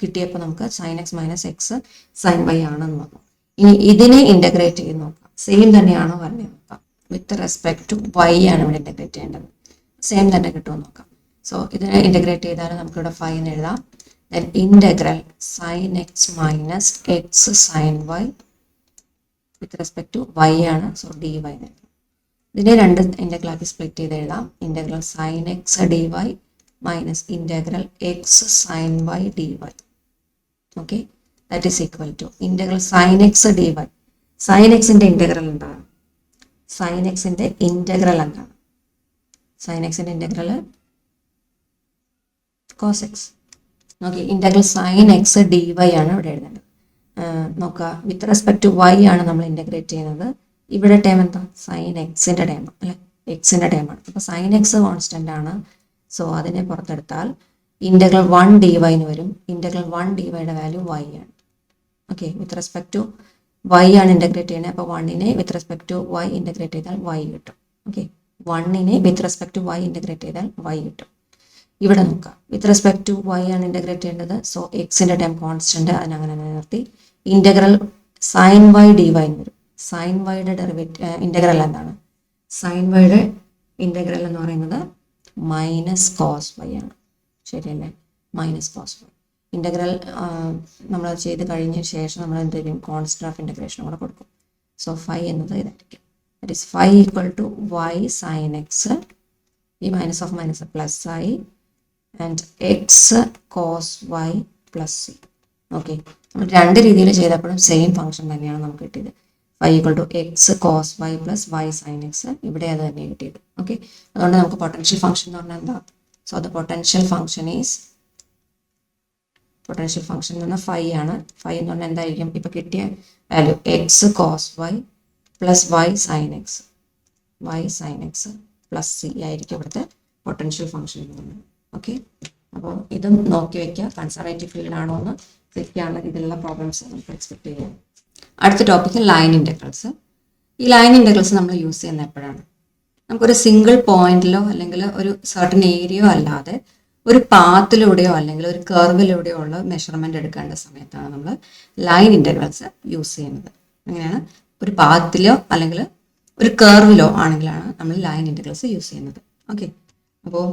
കിട്ടിയപ്പോൾ നമുക്ക് sine x minus x sine y ആണെന്ന് പറഞ്ഞു. ഇനി ഇതിനെ ഇൻ്റഗ്രേറ്റ് ചെയ്ത് നോക്കാം. സെയിം തന്നെയാണോ പറഞ്ഞത് നോക്കാം. വിത്ത് റെസ്പെക്ട് ടു വൈ ആണ് ഇവിടെ ഇൻ്റഗ്രേറ്റ് ചെയ്യേണ്ടത്. സെയിം തന്നെ കിട്ടുമെന്ന് നോക്കാം. സോ ഇതിനെ ഇൻ്റഗ്രേറ്റ് ചെയ്താൽ നമുക്കിവിടെ ഫൈ എന്ന് എഴുതാം. Then integral sine x minus x sine y with respect to y ആണ്. സോ ഡി വൈ എന്ന് എഴുതാം. ഇതിനെ രണ്ട് ഇൻ്റഗ്രലാക്കി സ്പ്ലിറ്റ് ചെയ്ത് എഴുതാം. Integral sine x d y minus integral x sin y dy. Okay, that is equal to integral sin x dy. Sin x ന്റെ integral എന്താണ്? sin x ന്റെ ഇന്റഗ്രൽ എന്താണ്? sin x ന്റെ integral cos x. Okay, integral sin x dy ആണ് ഇവിടെ എഴുതേണ്ടത്. നോക്കുക, വിത്ത് respect to y ആണ് നമ്മൾ ഇന്റഗ്രേറ്റ് ചെയ്യുന്നത്. ഇവിടെ ടേം എന്താ? sin x-ന്റെ ടേം അല്ലെ, x-ന്റെ ടേം ആണ്. അപ്പോൾ sin x കോൺസ്റ്റന്റ് ആണ്. സോ അതിനെ പുറത്തെടുത്താൽ ഇന്റഗ്രൽ 1 dy എന്ന് വരും. ഇന്റഗ്രൽ 1 dy-യുടെ വാല്യൂ y ആണ്. Okay, with respect to y ആണ് ഇന്റഗ്രേറ്റ് ചെയ്യുന്നത്. അപ്പോൾ 1-നെ with respect to y integrate ചെയ്താൽ y കിട്ടും. ഓക്കെ, 1-നെ with respect to y integrate ചെയ്താൽ y കിട്ടും. ഇവിടെ നോക്കാം, വിത്ത് റെസ്പെക്ട് ടു y ആണ് ഇന്റഗ്രേറ്റ് ചെയ്യേണ്ടത്. സോ x-ന്റെ ടൈം കോൺസ്റ്റന്റ്, അതിനങ്ങനെ നിർത്തി. ഇന്റഗ്രൽ sin y dy എന്ന് വരും. sin y-യുടെ ഇന്റഗ്രൽ എന്താണ്? sin y-യുടെ ഇന്റഗ്രൽ എന്ന് പറയുന്നത് മൈനസ് കോസ് y ആണ്. ശരിയല്ലേ? Minus cos y. ഇന്റഗ്രൽ നമ്മൾ ചെയ്ത് കഴിഞ്ഞ ശേഷം നമ്മൾ എന്ത് ചെയ്യും? കോൺസ്റ്റന്റ് ഓഫ് ഇന്റഗ്രേഷൻ കൂടെ കൊടുക്കും. സോ ഫൈ എന്നത് ഇതായിരിക്കും. That is phi equal to y sin x, ഈ മൈനസ് ഓഫ് മൈനസ് പ്ലസ് ആയി, and x cos y plus c. Okay, നമ്മൾ രണ്ട് രീതിയിൽ ചെയ്തപ്പോഴും സെയിം ഫംഗ്ഷൻ തന്നെയാണ് നമുക്ക് കിട്ടിയത്. Phi equal to x cos y plus y sine x, ഇവിടെ അത് തന്നെ കിട്ടിയത്. ഓക്കെ, അതുകൊണ്ട് നമുക്ക് പൊട്ടൻഷ്യൽ ഫംഗ്ഷൻ എന്ന് പറഞ്ഞാൽ എന്താ? സോ ദ പൊട്ടൻഷ്യൽ ഫംഗ്ഷൻ എന്ന് പറഞ്ഞാൽ ഫൈ ആണ്. ഫൈ എന്ന് പറഞ്ഞാൽ എന്തായിരിക്കും? ഇപ്പം കിട്ടിയ value x cos y plus y sine x plus c ആയിരിക്കും ഇവിടുത്തെ പൊട്ടൻഷ്യൽ ഫംഗ്ഷൻ എന്ന് പറയുന്നത്. ഓക്കെ, അപ്പോൾ ഇതും നോക്കി വയ്ക്കുക. കൺസർവേറ്റീവ് ഫീൽഡ് ആണോ എന്ന് ചെക്ക് ചെയ്യാനുള്ള ഇതിലുള്ള പ്രോബ്ലംസ് നമുക്ക് എക്സ്പെക്ട് ചെയ്യാം. അടുത്ത ടോപ്പിക്ക് ലൈൻ ഇൻ്റഗ്രൽസ്. ഈ ലൈൻ ഇൻ്റഗ്രൽസ് നമ്മൾ യൂസ് ചെയ്യുന്ന എപ്പോഴാണ്? നമുക്കൊരു സിംഗിൾ പോയിന്റിലോ അല്ലെങ്കിൽ ഒരു സർട്ടൻ ഏരിയയോ അല്ലാതെ ഒരു പാത്തിലൂടെയോ അല്ലെങ്കിൽ ഒരു കർവിലൂടെയോ ഉള്ള മെഷർമെന്റ് എടുക്കേണ്ട സമയത്താണ് നമ്മൾ ലൈൻ ഇൻ്റഗ്രൽസ് യൂസ് ചെയ്യുന്നത്. അങ്ങനെയാണ്, ഒരു പാത്തിലോ അല്ലെങ്കിൽ ഒരു കർവിലോ ആണെങ്കിലാണ് നമ്മൾ ലൈൻ ഇൻ്റഗ്രൽസ് യൂസ് ചെയ്യുന്നത്. ഓക്കെ, അപ്പോൾ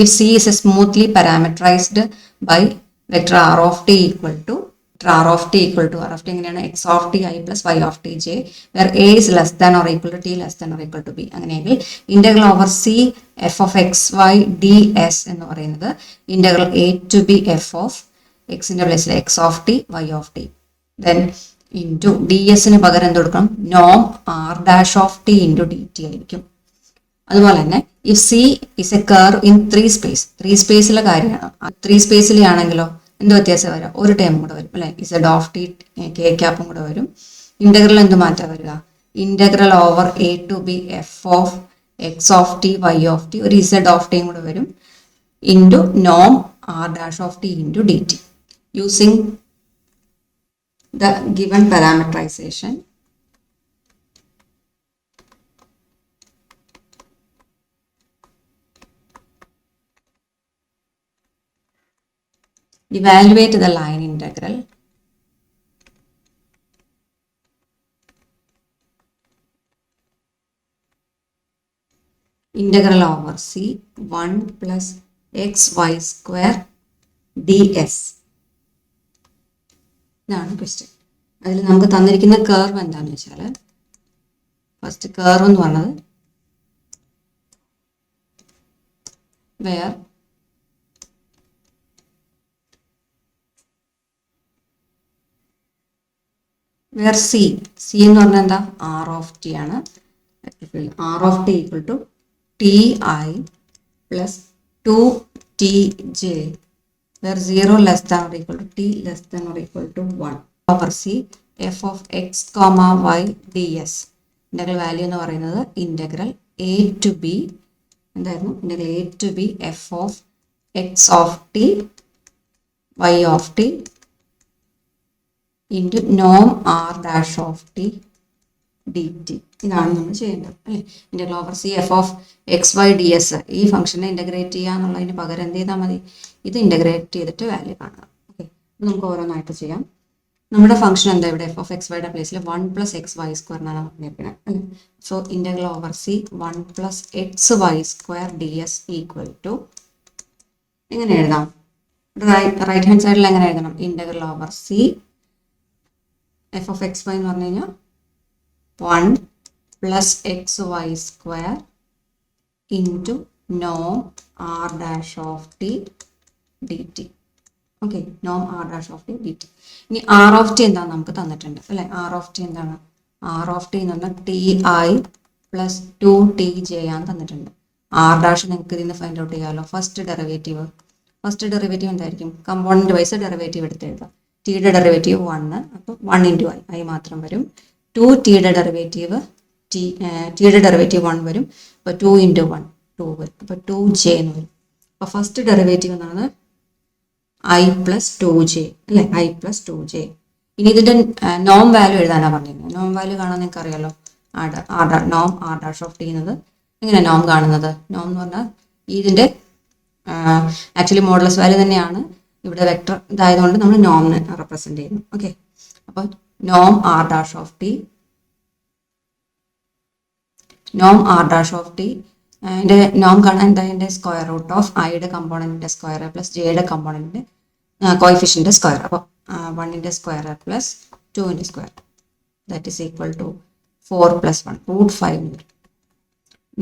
if C is smoothly parameterized by vector r of t equal to r of t എങ്ങനെയാണ്? x of t I plus y of t j, where a is less than or equal to t, less than or equal to b. അങ്ങനെയെങ്കിൽ integral over c f of x y ds എന്ന് പറയുന്നത് integral a to b f of x-ന്റെ പ്ലേസിൽ x of t y of t, then into ds-ന് പകരം എന്ത് കൊടുക്കണം? നോം r dash of t into dt ആയിരിക്കും. അതുപോലെ തന്നെ if c is a curve in 3 space, 3 സ്പേസിലെ കാര്യമാണ്. 3 സ്പേസിലാണെങ്കിലോ എന്ത് വ്യത്യാസം വരാം? ഒരു ടേം കൂടെ വരും അല്ലെ, z of t k ക്യാപ്പും കൂടെ വരും. ഇന്റഗ്രൽ എന്ത് മാറ്റാൻ വരിക? Integral over a to b f of x of t y of t, ഒരു z of t കൂടെ വരും, ഇൻറ്റു നോം r dash of t into dt. Using the given parameterization, evaluate the line integral integral over c 1 plus xy square ds. ഇതാണ് question. അതിൽ നമുക്ക് തന്നിരിക്കുന്ന curve എന്താണെന്ന് വെച്ചാൽ, ഫസ്റ്റ് കർവ് എന്ന് പറഞ്ഞത് വേർ c എന്ന് പറഞ്ഞാൽ എന്താ? r of t ആണ്. r of t equal to ti plus 2tj, where 0 less than or equal to t less than or equal to 1 over c f of x comma y ds. Integral value എന്ന് പറയുന്നത് integral a to b എന്തായിരുന്നു? Integral a to b f of x of t y of t into norm r dash of t dt. ഇതാണ് നമ്മൾ ചെയ്യേണ്ടത് അല്ലേ? Integral over c F of x y d s, ഈ ഫംഗ്ഷനെ integrate ചെയ്യുക എന്നുള്ളതിന് പകരം എന്ത് ചെയ്താൽ മതി? ഇത് ഇൻ്റഗ്രേറ്റ് ചെയ്തിട്ട് വാല്യൂ കാണുക. ഓക്കെ, നമുക്ക് ഓരോന്നായിട്ട് ചെയ്യാം. നമ്മുടെ ഫംഗ്ഷൻ എന്താ? ഇവിടെ എഫ് ഓഫ് എക്സ് വൈയുടെ പ്ലേസിൽ 1 പ്ലസ് എക്സ് വൈ സ്ക്വയർ എന്നാണ് പറഞ്ഞിരിക്കുന്നത് അല്ലേ? So integral over c 1 plus x y square d s equal to, എങ്ങനെ എഴുതാം? റൈറ്റ് ഹാൻഡ് സൈഡിൽ എങ്ങനെ എഴുതണം? Integral over c F of x y എന്ന് പറഞ്ഞു കഴിഞ്ഞാൽ 1 plus xy square into നോം r dash of t d t. Okay, നോം r dash of t d t. ഇനി ആർ ഓഫ് ടി എന്താണെന്ന് നമുക്ക് തന്നിട്ടുണ്ട് അല്ലേ. ആർ ഓഫ് ടി എന്താണ്? ആർ ഓഫ് ടി എന്ന് പറഞ്ഞാൽ ടി ഐ പ്ലസ് 2tj ആണ് തന്നിട്ടുണ്ട്. ആർ ഡാഷ് നിങ്ങൾക്ക് ഇതിന് ഫൈൻഡ് ഔട്ട് ചെയ്യാമല്ലോ. ഫസ്റ്റ് ഡെറിവേറ്റീവ് എന്തായിരിക്കും? കമ്പോണൻറ്റ് വൈസ് ഡെറിവേറ്റീവ് എടുത്ത് എഴുതാം. ടിയുടെ ഡെറിവേറ്റീവ് 1, അപ്പോൾ 1 ഇൻറ്റു ഐ മാത്രം വരും. 2tയുടെ ഡെറിവേറ്റീവ് ടിയുടെ ഡെറിവേറ്റീവ് 1 വരും. അപ്പോൾ 2 ഇൻറ്റു 1 2 വരും. അപ്പോൾ 2j എന്ന് വരും. അപ്പോൾ ഫസ്റ്റ് ഡെറിവേറ്റീവ് എന്നാണ് ഐ പ്ലസ് 2j അല്ലേ, ഐ പ്ലസ് 2j. ഇനി ഇതിൻ്റെ നോം വാല്യൂ എഴുതാനാണ് പറഞ്ഞിരുന്നത്. നോം വാല്യൂ കാണാൻ നിങ്ങൾക്ക് അറിയാലോ. നോം ആർ ഡാഷ് ഓഫ് ടി എന്നത് എങ്ങനെയാണ് നോം കാണുന്നത്? നോം എന്ന് പറഞ്ഞാൽ ഇതിൻ്റെ ആക്ച്വലി മോഡുലസ് വാല്യൂ തന്നെയാണ്, ഇവിടെ വെക്ടർ ഇതായതുകൊണ്ട് നമ്മൾ നോമിനെ റെപ്രസെൻറ്റ് ചെയ്യുന്നു. ഓക്കെ, അപ്പോൾ നോം ആർ ഡാഷ് ഓഫ് ടി, നോം ആർ ഡാഷ് ഓഫ് ടി അതിൻ്റെ നോം കാണാൻ എന്താ? അതിൻ്റെ സ്ക്വയർ റൂട്ട് ഓഫ് ഐയുടെ കമ്പോണൻറ്റിൻ്റെ സ്ക്വയർ പ്ലസ് ജെയുടെ കമ്പോണൻറ്റിൻ്റെ കോയിഫിഷ്യൻ്റെ സ്ക്വയർ. അപ്പോൾ 1ൻ്റെ സ്ക്വയർ പ്ലസ് 2ൻ്റെ square that is equal to 4 + 1 √5 വരും.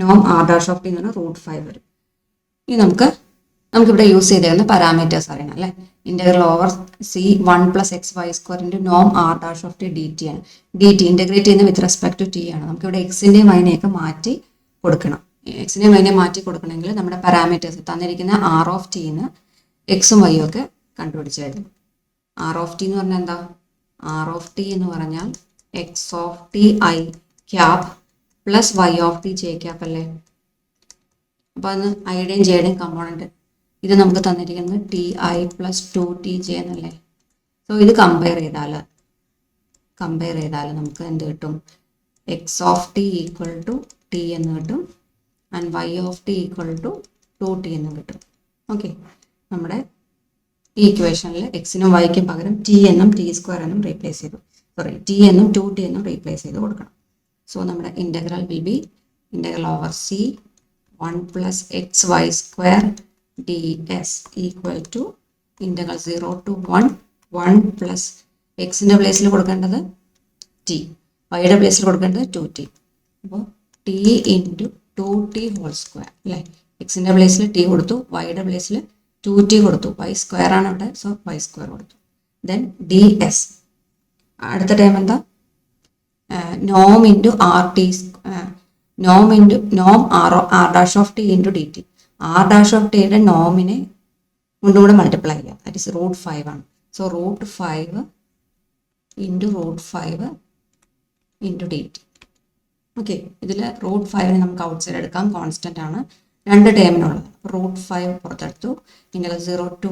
നോം ആർ ഡാഷ് ഓഫ് ടി എന്ന് പറഞ്ഞാൽ √5 വരും. ഇനി നമുക്കിവിടെ യൂസ് ചെയ്തേക്കുന്ന പാരാമീറ്റേഴ്സ് അറിയണം അല്ലേ. Integral over c 1 + xy² into നോം r dash of t d t ആണ്. ഡി ടി ഇൻ്റഗ്രേറ്റ് ചെയ്യുന്ന വിത്ത് റെസ്പെക്ട് ടു ടി ആണ്. നമുക്കിവിടെ എക്സിൻ്റെയും വൈനെയൊക്കെ മാറ്റി കൊടുക്കണം. എക്സിനെയും വൈനെ മാറ്റി കൊടുക്കണമെങ്കിൽ നമ്മുടെ പാരാമീറ്റേഴ്സ് തന്നിരിക്കുന്ന ആർ ഓഫ് ടീന്ന് എക്സും വൈയും ഒക്കെ കണ്ടുപിടിച്ചായിരുന്നു. ആർ ഓഫ് ടി എന്ന് പറഞ്ഞാൽ എന്താ? ആർ ഓഫ് ടി എന്ന് പറഞ്ഞാൽ x of t i cap plus y of t j cap അല്ലേ. അപ്പോൾ അന്ന് ഐയുടെയും ജെയുടെയും കമ്പോണൻറ്റ് ഇത് നമുക്ക് തന്നിരിക്കുന്നത് ടി ഐ പ്ലസ് 2tj എന്നല്ലേ. സോ ഇത് കമ്പയർ ചെയ്താൽ നമുക്ക് എന്ത് കിട്ടും? X of t equal to t എന്ന് കിട്ടും and y of t equal to 2t എന്ന് കിട്ടും. ഓക്കെ, നമ്മുടെ ഈ ഇക്വേഷനിൽ എക്സിനും വൈക്കും പകരം ടി എന്നും t² എന്നും റീപ്ലേസ് ചെയ്തു. ടി എന്നും 2t എന്നും റീപ്ലേസ് ചെയ്ത് കൊടുക്കണം. സോ നമ്മുടെ integral will be integral over c 1 + xy² ds equal to integral 0 to 1 + എക്സിൻ്റെ പ്ലേസിൽ കൊടുക്കേണ്ടത് ടി, വൈയുടെ പ്ലേസിൽ കൊടുക്കേണ്ടത് 2t. അപ്പോൾ ടി ഇൻറ്റു 2t² അല്ലേ. എക്സിൻ്റെ പ്ലേസിൽ ടി കൊടുത്തു, വൈയുടെ പ്ലേസിൽ 2t കൊടുത്തു, y² ആണ് അവിടെ, സോ y² കൊടുത്തു. ദെൻ ds അടുത്ത ടൈം എന്താ? നോം ഇൻറ്റു ആർ ടി, നോം r dash of t into d t. R dash of ടിയുടെ നോമിനെ കൊണ്ടുകൂടെ മൾട്ടിപ്ലൈ ചെയ്യാം, ദാറ്റ് ഇസ് √5 ആണ്. So √5 into √5 into d t. Okay, ഇതിൽ √5നെ നമുക്ക് ഔട്ട് സൈഡ് എടുക്കാം, കോൺസ്റ്റൻ്റ് ആണ്, രണ്ട് ടേമിനുള്ളത്. √5 പുറത്തെടുത്തു. ഇൻ്റഗ്രൽ 0 to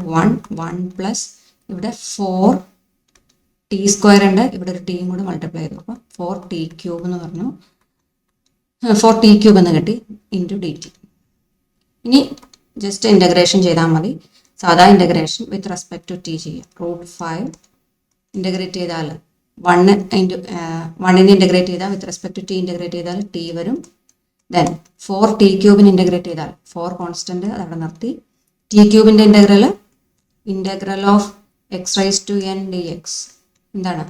1 പ്ലസ് ഇവിടെ 4t² ഉണ്ട്, ഇവിടെ ഒരു ടിയും കൂടെ മൾട്ടിപ്ലൈ ചെയ്തു. അപ്പോൾ 4t³ എന്ന് പറഞ്ഞു, 4t³ എന്ന് കിട്ടി ഇൻറ്റു ഡി ടി. ഇനി ജസ്റ്റ് ഇൻ്റഗ്രേഷൻ ചെയ്താൽ മതി. സാധാ integration with respect to t ചെയ്യാം. √5 ഇൻ്റഗ്രേറ്റ് ചെയ്താൽ 1 ഇൻറ്റു 1നെ ഇൻ്റഗ്രേറ്റ് ചെയ്താൽ with respect to t integrate ചെയ്താൽ ടി വരും. ദെൻ 4t³ ഇൻ്റഗ്രേറ്റ് ചെയ്താൽ 4 കോൺസ്റ്റൻറ്റ് അതവിടെ നിർത്തി. t³ integral of x⁻n dx എന്താണ്?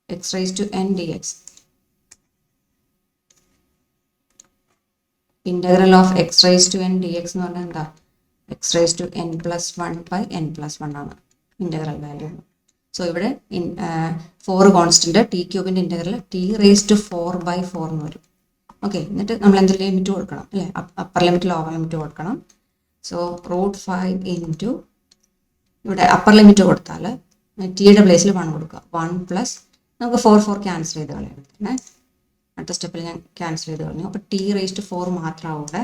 x⁻n dx integral of x⁻n dx എന്ന് പറഞ്ഞാൽ എന്താ? x⁻n+1/n+1 ആണ് ഇൻ്റഗ്രൽ വാല്യൂ. സോ ഇവിടെ 4 കോൺസ്റ്റൻറ്റ് t³ ഇൻ്റഗ്രൽ t⁻⁴/4 എന്ന് വരും. ഓക്കെ, എന്നിട്ട് നമ്മൾ എന്തെങ്കിലും ലിമിറ്റ് കൊടുക്കണം അല്ലേ, അപ്പർ ലിമിറ്റ് ലോവർ ലിമിറ്റ് കൊടുക്കണം. സോ √5 ഇൻറ്റു ഇവിടെ അപ്പർ ലിമിറ്റ് കൊടുത്താൽ ടിയുടെ പ്ലേസിൽ 1 കൊടുക്കുക. 1 പ്ലസ് നമുക്ക് 4 ക്യാൻസൽ ചെയ്ത് കളയാം. പിന്നെ അടുത്ത സ്റ്റെപ്പിൽ ഞാൻ ക്യാൻസൽ ചെയ്ത് കളഞ്ഞു. അപ്പോൾ t⁻⁴ മാത്രമാവും ഇവിടെ,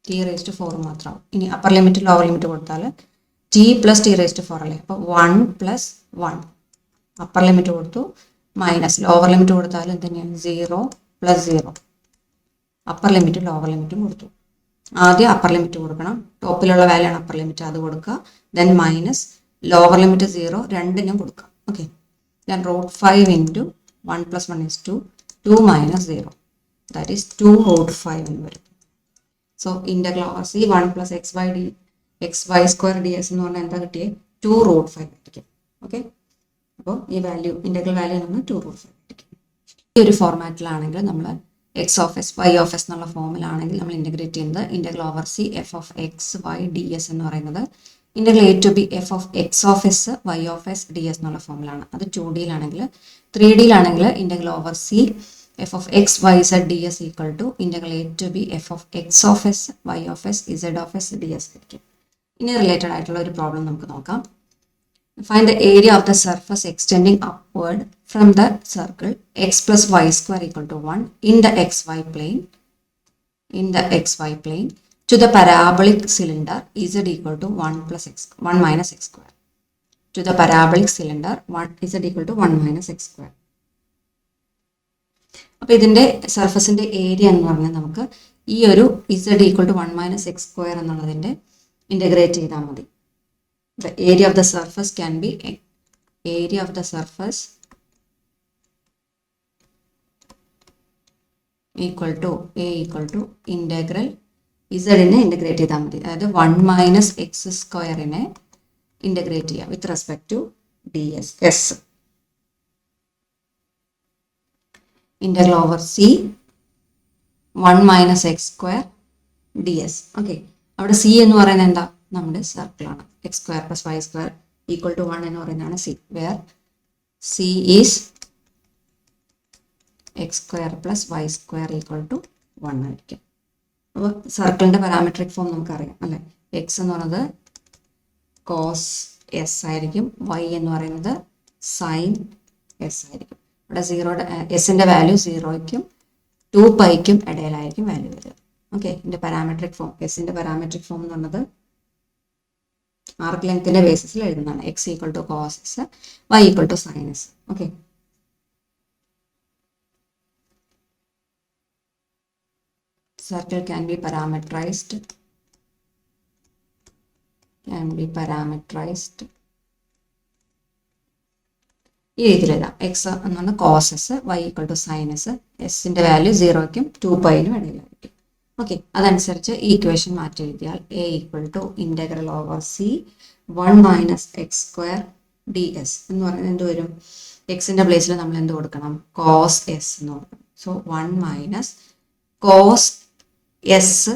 t⁻⁴ മാത്രമാവും. ഇനി അപ്പർ ലിമിറ്റ് ലോവർ ലിമിറ്റ് കൊടുത്താൽ t + t⁻⁴ അല്ലേ. അപ്പോൾ 1 + 1 അപ്പർ ലിമിറ്റ് കൊടുത്തു, മൈനസ് ലോവർ ലിമിറ്റ് കൊടുത്താൽ എന്ത് തന്നെയാണ്? 0 + 0 അപ്പർ ലിമിറ്റ് ലോവർ ലിമിറ്റും കൊടുത്തു. ആദ്യം അപ്പർ ലിമിറ്റ് കൊടുക്കണം, ടോപ്പിലുള്ള വാല്യൂ ആണ് അപ്പർ ലിമിറ്റ്, അത് കൊടുക്കുക. ദെൻ മൈനസ് ലോവർ ലിമിറ്റ് 0 രണ്ടിനും കൊടുക്കുക. Okay, then √5 into 1 + 1 is 2 - 0 that is 2√5 എന്ന് വരും. So integral over c 1 + xy² ds എന്ന് പറഞ്ഞാൽ എന്താ കിട്ടിയത്? 2√5 ആയിരിക്കും. ഓക്കെ, അപ്പോൾ ഈ വാല്യൂ ഇൻ്റഗ്രൽ വാല്യൂ എന്ന് പറഞ്ഞാൽ 2√5 ആയിരിക്കും. ഈ ഒരു ഫോർമാറ്റിലാണെങ്കിൽ നമ്മൾ x of s y of s എന്നുള്ള ഫോമിലാണെങ്കിൽ നമ്മൾ ഇൻ്റഗ്രേറ്റ് ചെയ്യുന്നത് integral over c F of x y d s എന്ന് പറയുന്നത് integral a to b f of x of s y of s d s എന്നുള്ള ഫോമിലാണ്. അത് 2D-യിലാണെങ്കിൽ 3D-യിലാണെങ്കിൽ integral over c F of x y z d s equal to integral a to b f of x of s y of s Z of s d S ആയിരിക്കും. ഇനി related ആയിട്ടുള്ള ഒരു problem നമുക്ക് നോക്കാം. Find the area of the surface extending upward from the circle x plus y square equal to 1 in the xy plane to the parabolic cylinder z equal to 1 minus x square. To the parabolic cylinder z equal to 1 minus x square. അപ്പോൾ ഇതിൻ്റെ സർഫസിൻ്റെ area എന്ന് പറഞ്ഞാൽ നമുക്ക് ഈ ഒരു z equal to 1 minus x square എന്നുള്ളതിൻ്റെ integrate ചെയ്താൽ മതി. The area of the surface can be area of the surface equal to a equal to integral z-നെ ഇൻ്റഗ്രേറ്റ് ചെയ്താൽ മതി. അതായത് 1 മൈനസ് എക്സ് സ്ക്വയറിനെ ഇൻ്റഗ്രേറ്റ് ചെയ്യുക with respect to d s s. Integral over c 1 minus x square d s. Okay, അവിടെ c എന്ന് പറയുന്നത് എന്താ? നമ്മുടെ സർക്കിളാണ്. X square plus y square equal to 1 എന്ന് പറയുന്നതാണ് c, where c is x square plus y square equal to 1 ആയിരിക്കും. അപ്പോൾ സർക്കിളിൻ്റെ പാരാമെട്രിക് ഫോം നമുക്കറിയാം അല്ലേ? എക്സ് എന്ന് പറയുന്നത് കോസ് എസ് ആയിരിക്കും, വൈ എന്ന് പറയുന്നത് സൈൻ എസ് ആയിരിക്കും. ഇവിടെ എസിൻ്റെ വാല്യൂ 0ക്കും 2π-ക്കും ഇടയിലായിരിക്കും വാല്യൂ വരിക. ഓക്കെ, ഇതിൻ്റെ പാരാമെട്രിക് ഫോം, എസിൻ്റെ പാരാമെട്രിക് ഫോം എന്ന് പറയുന്നത് ആർക്ക് ലെങ്ത്തിന്റെ ബേസിസിൽ എഴുതുന്നതാണ്. X equal to cos s, y equal to sine s. Okay, circle can be parametrized ഈ രീതിയിൽ എഴുതാം. എക്സ് എന്ന് പറഞ്ഞാൽ cos s, y equal to sine s, എസിന്റെ വാല്യൂ 0ക്കും 2π-നും ഇടയിലായിരിക്കും. ഓക്കെ, അതനുസരിച്ച് ഈ ഇക്വേഷൻ മാറ്റി എഴുതിയാൽ a equal to integral over c 1 minus x square d s എന്ന് പറയുന്നത് എന്ത് വരും? എക്സിൻ്റെ പ്ലേസിൽ നമ്മൾ എന്ത് കൊടുക്കണം? കോസ് എസ് എന്ന് കൊടുക്കണം. So 1 minus cos s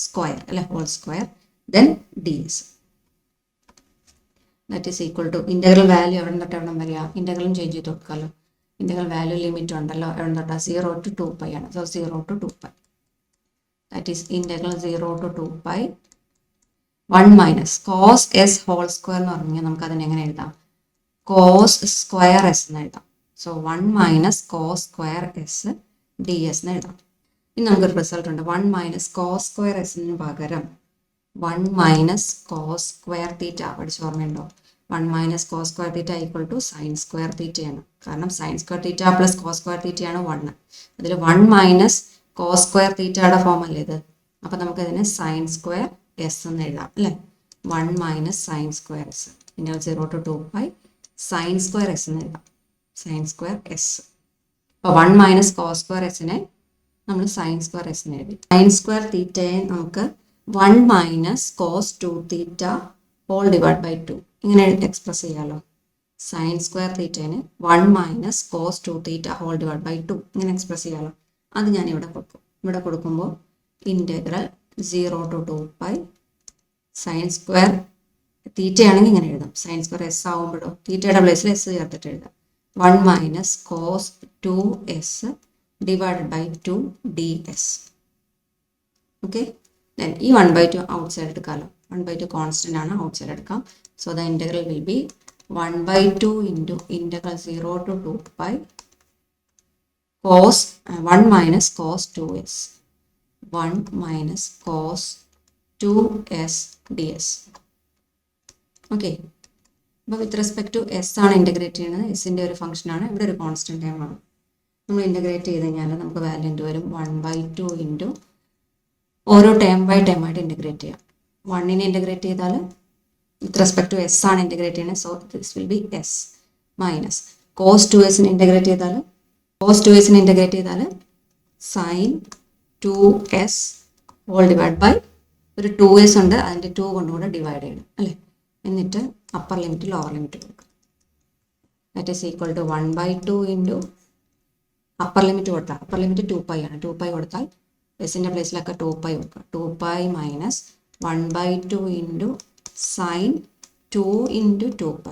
square അല്ലെ, whole square, then d s. That is equal to integral value എവിടെ തൊട്ട് എവിടെ വരിക? ഇൻ്റഗ്രലും ചേഞ്ച് ചെയ്ത് കൊടുക്കാമല്ലോ. ഇൻ്റഗ്രൽ വാല്യൂ ലിമിറ്റ് ഉണ്ടല്ലോ, എവിടെ തൊട്ടാ? 0 to 2π ആണ്. So 0 to 2π. That is integral 0 to 2π 1 minus cos s whole square എന്ന് പറഞ്ഞാൽ നമുക്ക് അതിനെ എങ്ങനെ എഴുതാം? cos square s എന്ന് എഴുതാം. So 1 minus cos square s d s എന്ന് എഴുതാം. ഇനി നമുക്കൊരു റിസൾട്ട് ഉണ്ട്. 1 മൈനസ് കോസ് സ്ക്വയർ എസിന് പകരം 1 മൈനസ് കോസ് സ്ക്വയർ തീറ്റ പഠിച്ച് ഓർമ്മയുണ്ടോ? 1 minus cos square theta equal to sine square തീറ്റയാണ്. കാരണം sine square theta plus cos square തീറ്റയാണ് 1. അതിൽ 1 മൈനസ് കോസ് സ്ക്വയർ തീറ്റയുടെ ഫോം അല്ലേ ഇത്? അപ്പം നമുക്കതിനെ സൈൻ സ്ക്വയർ എസ് എന്ന് എഴുതാം അല്ലേ? 1 മൈനസ് സൈൻ സ്ക്വയർ എസ്, പിന്നെ 0 to 2π സൈൻ സ്ക്വയർ എസ് എന്ന് എഴുതാം. Sine square S. അപ്പോൾ 1 മൈനസ് കോസ് സ്ക്വയർ എസിനെ നമ്മൾ സൈൻ സ്ക്വയർ എസ് എന്ന് എഴുതി. സൈൻ സ്ക്വയർ തീറ്റയെ നമുക്ക് 1 minus cos 2 theta whole divide by 2 ഇങ്ങനെ എക്സ്പ്രസ് ചെയ്യാമല്ലോ. സൈൻ സ്ക്വയർ തീറ്റേനെ 1 minus cos 2 theta whole divide by 2 ഇങ്ങനെ എക്സ്പ്രസ് ചെയ്യാമല്ലോ. അത് ഞാൻ ഇവിടെ കൊടുക്കും. ഇവിടെ കൊടുക്കുമ്പോൾ ഇൻ്റഗ്രൽ 0 to 2π സൈൻ സ്ക്വയർ തീറ്റയാണെങ്കിൽ ഇങ്ങനെ എഴുതാം. സൈൻ സ്ക്വയർ എസ് ആവുമ്പോഴോ തീറ്റയുടെ പ്ലേസിൽ എസ് ചേർത്തിട്ട് എഴുതാം. 1 minus cos 2s divided by 2 ds. Okay, then ഈ 1/2 ഔട്ട് സൈഡ് എടുക്കാമല്ലോ. 1/2 കോൺസ്റ്റൻ്റ് ആണ്, ഔട്ട് സൈഡ് എടുക്കാം. So the integral will be 1/2 into integral 0 to 2π cos 1 minus cos 2s 1 minus cos 2s ds. Okay, അപ്പോൾ with respect to s ആണ് integrate ചെയ്യുന്നത്. എസിൻ്റെ ഒരു ഫംഗ്ഷനാണ്, ഇവിടെ ഒരു കോൺസ്റ്റൻറ്റ് ടൈം ആണ്. നമ്മൾ ഇൻ്റഗ്രേറ്റ് ചെയ്ത് കഴിഞ്ഞാൽ നമുക്ക് വാല്യൂ എന്ത് വരും? 1/2 ഇൻറ്റു ഓരോ ടേം ബൈ ടേം ആയിട്ട് ഇൻ്റഗ്രേറ്റ് ചെയ്യാം. 1നെ ഇൻ്റഗ്രേറ്റ് ചെയ്താൽ വിത്ത് റെസ്പെക്ട് ടു എസ് ആണ് ഇൻ്റഗ്രേറ്റ് ചെയ്യുന്നത്. So this will be s minus cos 2sനെ ഇൻ്റഗ്രേറ്റ് ചെയ്താൽ sine 2s whole divide by ഒരു 2s ഉണ്ട്, അതിൻ്റെ 2 കൊണ്ടുകൂടെ ഡിവൈഡ് ചെയ്യണം അല്ലേ? എന്നിട്ട് അപ്പർ ലിമിറ്റ് ലോവർ ലിമിറ്റ് കൊടുക്കുക. That is equal to 1/2 into upper limit കൊടുത്താൽ അപ്പർ ലിമിറ്റ് 2π ആണ്. 2π കൊടുത്താൽ എസിൻ്റെ പ്ലേസിലൊക്കെ 2π കൊടുക്കുക. 2π minus 1/2 into sine 2 into 2π.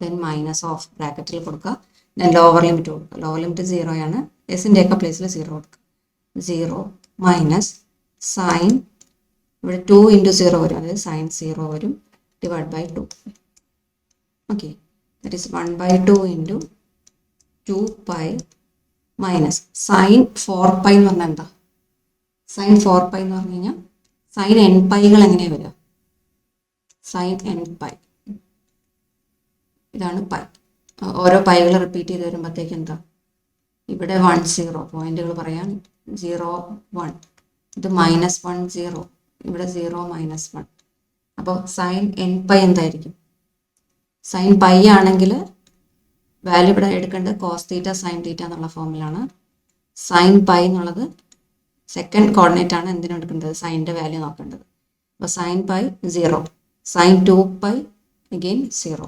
Then minus of ബ്രാക്കറ്റിൽ കൊടുക്കുക. ദെൻ ലോവർ ലിമിറ്റ് കൊടുക്കുക. ലോവർ ലിമിറ്റ് 0 ആണ്. എസിൻ്റെയൊക്കെ പ്ലേസിൽ 0 കൊടുക്കുക. 0 മൈനസ് സൈൻ ഇവിടെ 2 ഇൻറ്റു 0 വരും, അതായത് സൈൻ 0 വരും, divide by 2. Okay, that is 1/2 into 2π minus sine 4π എന്ന് പറഞ്ഞാൽ എന്താ? സൈൻ 4π എന്ന് പറഞ്ഞു കഴിഞ്ഞാൽ സൈൻ nπകൾ എങ്ങനെയാണ് വരിക? സൈൻ nπ ഇതാണ് പൈ. ഓരോ പൈകൾ റിപ്പീറ്റ് ചെയ്ത് വരുമ്പോഴത്തേക്ക് എന്താ? ഇവിടെ 1 0 പോയിന്റുകൾ പറയാൻ 0 1, ഇത് -1 0, ഇവിടെ 0 -1. അപ്പോൾ സൈൻ nπ എന്തായിരിക്കും? സൈൻ പൈ ആണെങ്കിൽ വാല്യൂ ഇവിടെ എടുക്കേണ്ടത് കോസ് തീറ്റ സൈൻ തീറ്റ എന്നുള്ള ഫോമിലാണ്. സൈൻ പൈ എന്നുള്ളത് സെക്കൻഡ് കോർഡിനേറ്റ് ആണ്. എന്തിനും എടുക്കേണ്ടത്? സൈൻ്റെ വാല്യൂ നോക്കേണ്ടത്. അപ്പോൾ sine pi 0, sine 2π again 0,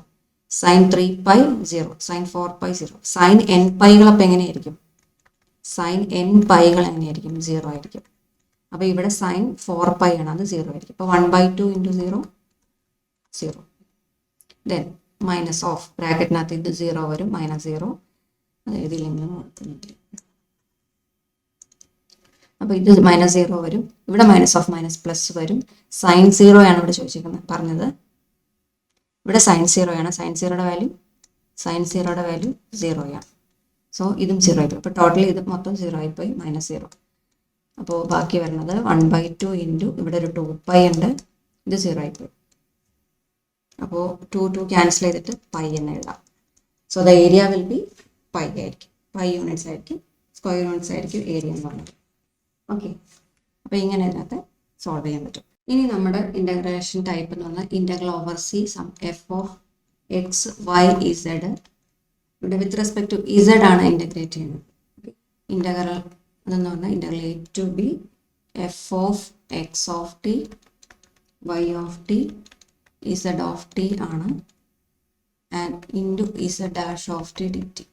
sine 3π 0, sine 4π 0. Sine nπകൾ അപ്പം എങ്ങനെയായിരിക്കും? സൈൻ nπകൾ എങ്ങനെയായിരിക്കും? 0 ആയിരിക്കും. അപ്പോൾ ഇവിടെ സൈൻ 4π ആണ്, അത് 0 ആയിരിക്കും. അപ്പോൾ 1/2 ഇൻറ്റു 0 0. ദെൻ മൈനസ് ഓഫ് ബ്രാക്കറ്റിനകത്ത് ഇത് 0 വരും, -0 അത് എഴുതിയില്ലെങ്കിലും കുഴപ്പമൊന്നുമില്ല. അപ്പോൾ ഇത് -0 വരും, ഇവിടെ മൈനസ് ഓഫ് മൈനസ് പ്ലസ് വരും. സൈൻ 0 ആണ് ഇവിടെ ചോദിച്ചിരിക്കുന്നത് പറഞ്ഞത്. ഇവിടെ സൈൻ 0 ആണ്. സൈൻ 0യുടെ വാല്യൂ 0 ആണ്. സോ ഇതും 0 ആയിപ്പോയി. അപ്പോൾ ടോട്ടലി ഇത് മൊത്തം 0 ആയിപ്പോയി, -0. അപ്പോൾ ബാക്കി വരുന്നത് 1/2 ഇൻറ്റു ഇവിടെ ഒരു 2π ഉണ്ട്, ഇത് 0 ആയിപ്പോയി. അപ്പോൾ 2 ക്യാൻസൽ ചെയ്തിട്ട് പൈ എന്ന് എഴുതാം. So the area will be pi ആയിരിക്കും, പൈ യൂണിറ്റ്സ് ആയിരിക്കും, സ്ക്വയർ യൂണിറ്റ്സ് ആയിരിക്കും ഏരിയ എന്ന് പറഞ്ഞത്. ഓക്കെ, അപ്പോൾ ഇങ്ങനെ ഇതിനകത്ത് സോൾവ് ചെയ്യാൻ പറ്റും. ഇനി നമ്മുടെ ഇൻ്റഗ്രേഷൻ ടൈപ്പ് എന്ന് പറഞ്ഞാൽ integral over c some f of x y z. ഇവിടെ വിത്ത് റെസ്പെക്ട് ടു ഇസഡ് ആണ് ഇൻ്റഗ്രേറ്റ് ചെയ്യുന്നത്. ഇൻ്റഗ്രൽ അതെന്ന് പറഞ്ഞാൽ integral a to b f of x of t y of t z of t ആണ്, and into z dash of t d t.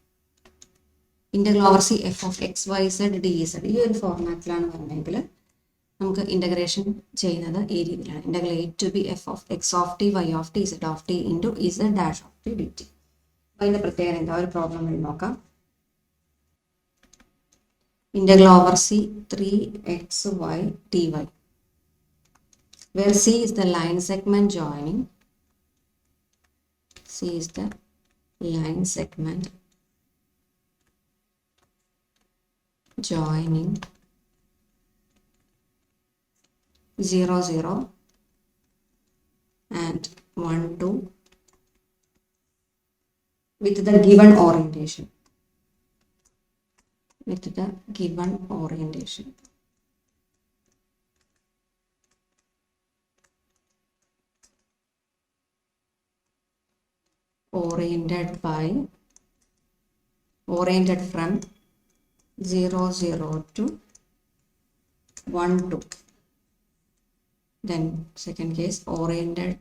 Integral over c F of x y z d z ഈ ഒരു ഫോർമാറ്റിലാണ് പറഞ്ഞെങ്കിൽ നമുക്ക് integration ചെയ്യുന്നത് ഈ രീതിയിലാണ്. Integral a to b f of x of t y of t z of t into z dash of t d t. അപ്പോൾ അതിൻ്റെ പ്രത്യേകത എന്താ? ഒരു പ്രോബ്ലം വഴി നോക്കാം. Integral over C 3xy dy, where C is the line segment joining. C is the line segment joining 0 0 and 1 2 with the given orientation. With the given orientation. Oriented from 0 0 to 1 2. Then second case, oriented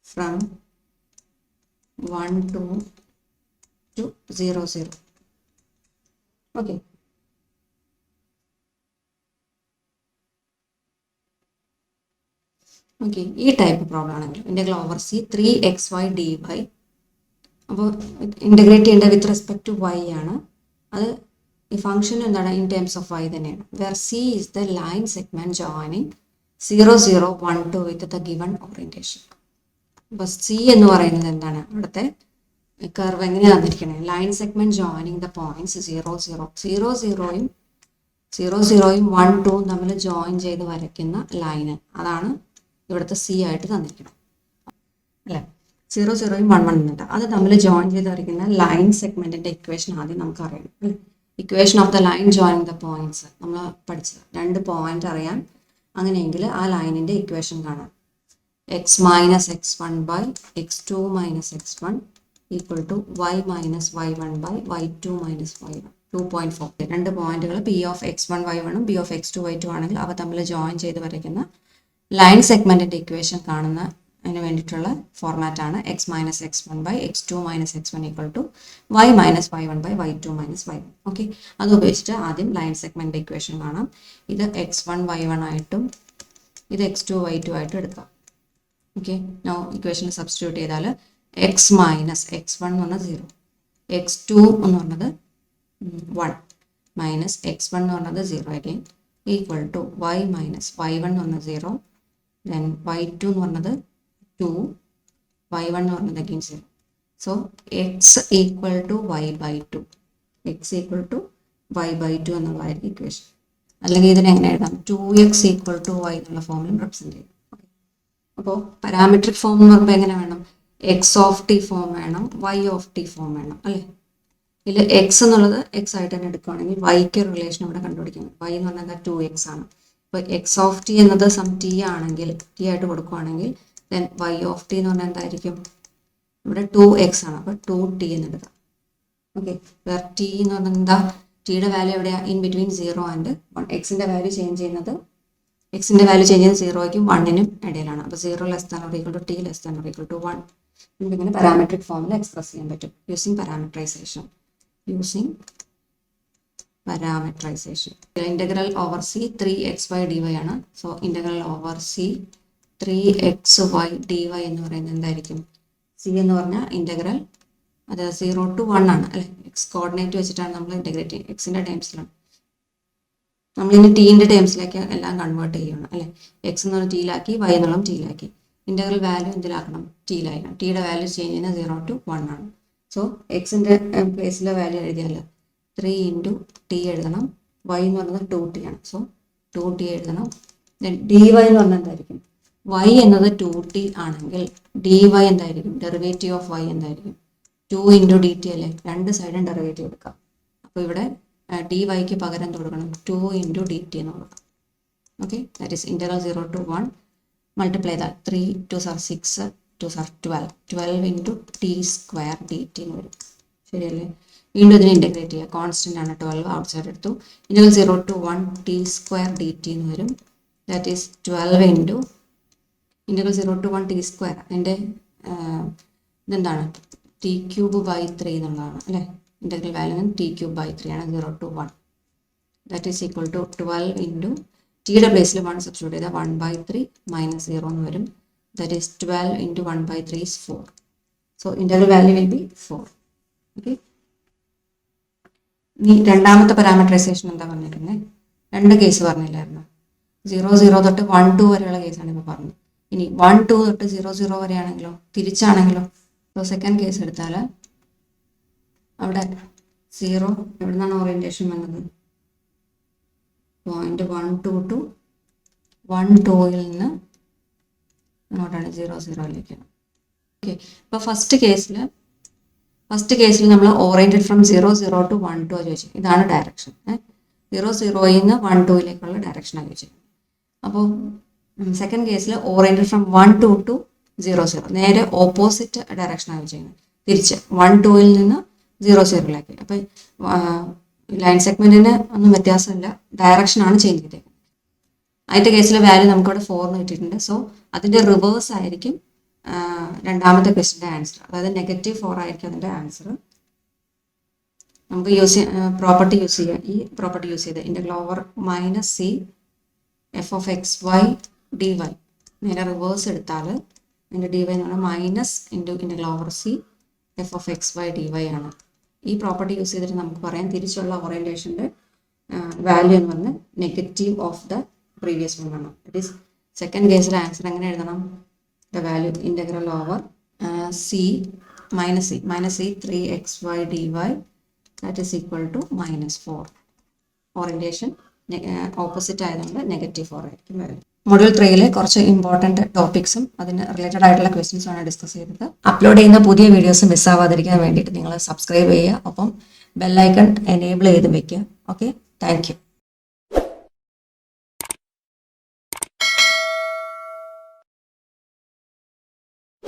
from 1 2 to 0 0. Okay. Okay, ഈ type problem ആണെങ്കിൽ integral over c 3xy dy. അപ്പോൾ integrate ചെയ്യേണ്ട വിത്ത് respect to y ആണ്. അത് ഈ function എന്താണ്? In terms of y തന്നെയാണ്. Where c is the line segment joining 0 0 1 2 with the given orientation. അപ്പോൾ സി എന്ന് പറയുന്നത് എന്താണ്? അവിടുത്തെ കർവ് എങ്ങനെ തന്നിരിക്കണേ? Line segment joining the points 0 0 0 0 1 2 തമ്മിൽ ജോയിൻ ചെയ്ത് വരയ്ക്കുന്ന ലൈന്, അതാണ് ഇവിടുത്തെ സി ആയിട്ട് തന്നിരിക്കുന്നത് അല്ലേ? 0 0 1 1 എന്നിട്ട് അത് തമ്മിൽ ജോയിൻ ചെയ്ത് വരയ്ക്കുന്ന ലൈൻ സെഗ്മെന്റിന്റെ ഇക്വേഷൻ ആദ്യം നമുക്ക് അറിയണം അല്ലേ? Equation of the line joining the points നമ്മൾ പഠിച്ചത്. 2 പോയിന്റ് അറിയാം, അങ്ങനെയെങ്കിൽ ആ ലൈനിന്റെ ഇക്വേഷൻ കാണാം. x minus x1 by x2 minus x1 equal to y minus y1 by y2 minus y1. 2.4. രണ്ട് പോയിന്റുകൾ പി ഓഫ് x1 y1 ഉം പി ഓഫ് x2 y2 ആണെങ്കിൽ അവ തമ്മിൽ ജോയിൻ ചെയ്ത് വരയ്ക്കുന്ന ലൈൻ സെഗ്മെന്റിന്റെ ഇക്വേഷൻ കാണുന്ന അതിന് വേണ്ടിയിട്ടുള്ള ഫോർമാറ്റാണ് x minus x one by x two minus x one equal to y minus y one by y two minus y one. Okay, അത് ഉപയോഗിച്ചിട്ട് ആദ്യം ലൈൻ സെഗ്മെന്റ് ഇക്വേഷൻ കാണാം. ഇത് എക്സ് വൺ വൈ വൺ ആയിട്ടും ഇത് എക്സ് ടു വൈ ടു ആയിട്ടും എടുക്കാം. Okay, no ഇക്വേഷനിൽ സബ്സ്റ്റിറ്റ്യൂട്ട് ചെയ്താൽ എക്സ് മൈനസ് എക്സ് വൺ എന്ന് പറഞ്ഞാൽ 0, എക്സ് ടു എന്ന് പറഞ്ഞത് 1 മൈനസ് എക്സ് വൺ എന്ന് പറഞ്ഞത് 0 again equal to y minus y one എന്ന് പറഞ്ഞത് 0, ദെൻ വൈ ടു എന്ന് പറഞ്ഞത് 2, വൈ വൺ എന്ന് പറഞ്ഞത് again 0. So x equal to y by 2, x equal to y by 2 എന്നുള്ളതായിരിക്കും ഇക്വേഷൻ. അല്ലെങ്കിൽ ഇതിനെ എങ്ങനെ എഴുതാം, 2x ഈക്വൽ ടു വൈ എന്നുള്ള ഫോമിലും റെപ്രസെൻറ്റ് ചെയ്യും. അപ്പോൾ പാരാമെട്രിക് ഫോം എന്ന് പറയുമ്പോൾ എങ്ങനെ വേണം, എക്സ് ഓഫ് ടി ഫോം വേണം, വൈ ഓഫ് ടി ഫോം വേണം അല്ലേ. ഇതിൽ എക്സ് എന്നുള്ളത് എക്സ് ആയിട്ട് തന്നെ എടുക്കുകയാണെങ്കിൽ വൈക്ക് റിലേഷൻ ഇവിടെ കണ്ടുപിടിക്കണം. വൈ എന്ന് പറഞ്ഞാൽ 2x ആണ്. അപ്പോൾ എക്സ് ഓഫ് ടി എന്നത് സം ടി ആണെങ്കിൽ, ടി ആയിട്ട് കൊടുക്കുകയാണെങ്കിൽ ദെൻ വൈ ഓഫ് ടി എന്ന് പറഞ്ഞാൽ എന്തായിരിക്കും, ഇവിടെ 2x ആണ്. അപ്പോൾ 2t എന്ന് എടുക്കാം. ഓക്കെ, വേർ ടി എന്ന് പറഞ്ഞാൽ എന്താ, ടിയുടെ വാല്യൂ എവിടെയാണ്, ഇൻ ബിറ്റ്വീൻ 0 ആൻഡ് 1. എക്സിൻ്റെ വാല്യൂ ചേഞ്ച് ചെയ്യുന്നത് 0യ്ക്കും 1നും ഇടയിലാണ്. അപ്പോൾ 0 less than or equal to t less than or equal to 1. നമുക്കിങ്ങനെ പാരാമെട്രിക് ഫോമിൽ എക്സ്പ്രസ് ചെയ്യാൻ പറ്റും using parametrization. Integral over c 3xy dy ആണ്. So integral over c 3xy dy എന്ന് പറയുന്നത് എന്തായിരിക്കും, സി എന്ന് പറഞ്ഞാൽ ഇന്റഗ്രൽ അത് 0 to 1 ആണ് അല്ലെ. എക്സ് കോർഡിനേറ്റ് വെച്ചിട്ടാണ് നമ്മൾ ഇന്റഗ്രേറ്റ് ചെയ്യുന്നത്, എക്സിന്റെ ടേംസിലാണ്. നമ്മളിനി ടീൻ്റെ ടേംസിലേക്ക് എല്ലാം കൺവേർട്ട് ചെയ്യണം അല്ലെ. എക്സ് എന്ന് പറഞ്ഞാൽ ടീയിലാക്കി, വൈ എന്നുള്ള ടീയിലാക്കി. ഇന്റഗ്രൽ വാല്യൂ എന്തിലാക്കണം, ടീയിലാക്കണം. ടീയുടെ വാല്യൂ ചേഞ്ച് ചെയ്യുന്നത് 0 to 1 ആണ്. സോ എക്സിൻ്റെ പ്ലേസിലെ വാല്യൂ എഴുതിയാൽ 3 into t എഴുതണം, y എന്ന് പറയുന്നത് 2t ആണ്. സോ 2t എഴുതണം. ദെൻ dy എന്ന് പറഞ്ഞാൽ എന്തായിരിക്കും, y എന്നത് 2t ആണെങ്കിൽ dy എന്തായിരിക്കും, ഡെറിവേറ്റീവ് ഓഫ് y എന്തായിരിക്കും, 2 into dt അല്ലേ. രണ്ട് സൈഡും ഡെറിവേറ്റീവ് എടുക്കാം. അപ്പോൾ ഇവിടെ dy-ക്ക് പകരം കൊടുക്കണം 2 into dt എന്ന് കൊടുക്കാം. Okay, that is integral 0 to 1 multiply that 3 2s are 6 2s are 12 into t square dt എന്ന് വരും. ശരിയല്ലേ. വീണ്ടും ഇതിനെ ഇൻറ്റഗ്രേറ്റ് ചെയ്യുക, കോൺസ്റ്റൻ്റ് ആണ് 12 ഔട്ട് സൈഡ് എടുത്തു. Integral 0 to 1 t square dt എന്ന് വരും. That is 12 into integral 0 to 1 t square, അതിൻ്റെ ഇതെന്താണ്, t cube by 3 എന്നുള്ളതാണ് അല്ലേ. Integral value t cube by 3 ആണ് 0 to 1. That is equal to 12 into ടിയുടെ പ്ലേസിൽ 1 സബ്സ്റ്റിറ്റ്യൂട്ട് ചെയ്താൽ 1/3 മൈനസ് 0 എന്ന് വരും. That is 12 into 1/3 is 4. So integral value will be 4. Okay, ഇനി രണ്ടാമത്തെ പാരാമെട്രൈസേഷൻ എന്താ പറഞ്ഞിരിക്കുന്നത്, രണ്ട് കേസ് പറഞ്ഞില്ലായിരുന്നു. 0 0 തൊട്ട് 1 2 വരെയുള്ള കേസാണ് ഇപ്പോൾ പറഞ്ഞത്. ഇനി 1 2 തൊട്ട് 0 0 വരെയാണെങ്കിലോ, തിരിച്ചാണെങ്കിലോ. സോ സെക്കൻഡ് കേസ് എടുത്താൽ അവിടെ 0 എവിടെ നിന്നാണ് ഓറിയൻറ്റേഷൻ വന്നത്, പോയിന്റ് 1 2 ടു 1 2ൽ നിന്ന് അങ്ങോട്ടാണ് 0 0ലേക്കാണ്. ഓക്കെ, അപ്പോൾ ഫസ്റ്റ് കേസിൽ നമ്മൾ ഓറിയൻറ്റഡ് ഫ്രം 0 0 to 1 2 ചോദിച്ചു. ഇതാണ് ഡയറക്ഷൻ. 0 0ൽ നിന്ന് 1 2ലേക്കുള്ള ഡയറക്ഷനാണ് ചോദിച്ചത്. അപ്പോൾ സെക്കൻഡ് കേസിൽ ഓറിയൻറ്റഡ് ഫ്രം 1 2 to 0 0, നേരെ ഓപ്പോസിറ്റ് ഡയറക്ഷനാണ് ചോദിക്കുന്നത്, തിരിച്ച് 1 2ൽ നിന്ന് 0 0ലേക്ക്. അപ്പം ലൈൻ സെഗ്മെന്റിന് ഒന്നും വ്യത്യാസമില്ല, ഡയറക്ഷനാണ് ചേഞ്ച് ചെയ്തേക്കുന്നത്. ആദ്യത്തെ കേസിലെ വാല്യൂ നമുക്കിവിടെ 4 എന്ന് കിട്ടിയിട്ടുണ്ട്. സോ അതിൻ്റെ റിവേഴ്സ് ആയിരിക്കും രണ്ടാമത്തെ ക്വസ്റ്റിൻ്റെ ആൻസർ, അതായത് -4 ആയിരിക്കും അതിൻ്റെ ആൻസർ. നമുക്ക് പ്രോപ്പർട്ടി യൂസ് ചെയ്യാം. ഈ പ്രോപ്പർട്ടി യൂസ് ചെയ്ത് integral over -c f of xy dy നേരെ റിവേഴ്സ് എടുത്താൽ അതിൻ്റെ dy എന്ന് പറഞ്ഞാൽ minus integral over c f of xy dy ആണ്. ഈ പ്രോപ്പർട്ടി യൂസ് ചെയ്തിട്ട് നമുക്ക് പറയാം തിരിച്ചുള്ള ഓറിയൻറ്റേഷൻ്റെ വാല്യൂ എന്ന് പറഞ്ഞാൽ negative of the previous one ആണ്. ദറ്റ് ഈസ് സെക്കൻഡ് കേസിലെ ആൻസർ എങ്ങനെ എഴുതണം, the value integral over c -c 3xy dy that is equal to -4. Orientation opposite ആയതുകൊണ്ട് -4 ആയിരിക്കും വാല്യൂ. മൊഡ്യൂൾ 3 കുറച്ച് ഇമ്പോർട്ടൻറ്റ് ടോപ്പിക്സും അതിന് റിലേറ്റഡ് ആയിട്ടുള്ള ക്വസ്റ്റ്യൻസും ആണ് ഡിസ്കസ് ചെയ്തത്. അപ്ലോഡ് ചെയ്യുന്ന പുതിയ വീഡിയോസ് മിസ്സാവാതിരിക്കാൻ വേണ്ടിയിട്ട് നിങ്ങൾ സബ്സ്ക്രൈബ് ചെയ്യുക, ഒപ്പം ബെല്ലൈക്കൺ എനേബിൾ ചെയ്ത് വെക്കുക. Okay, thank you.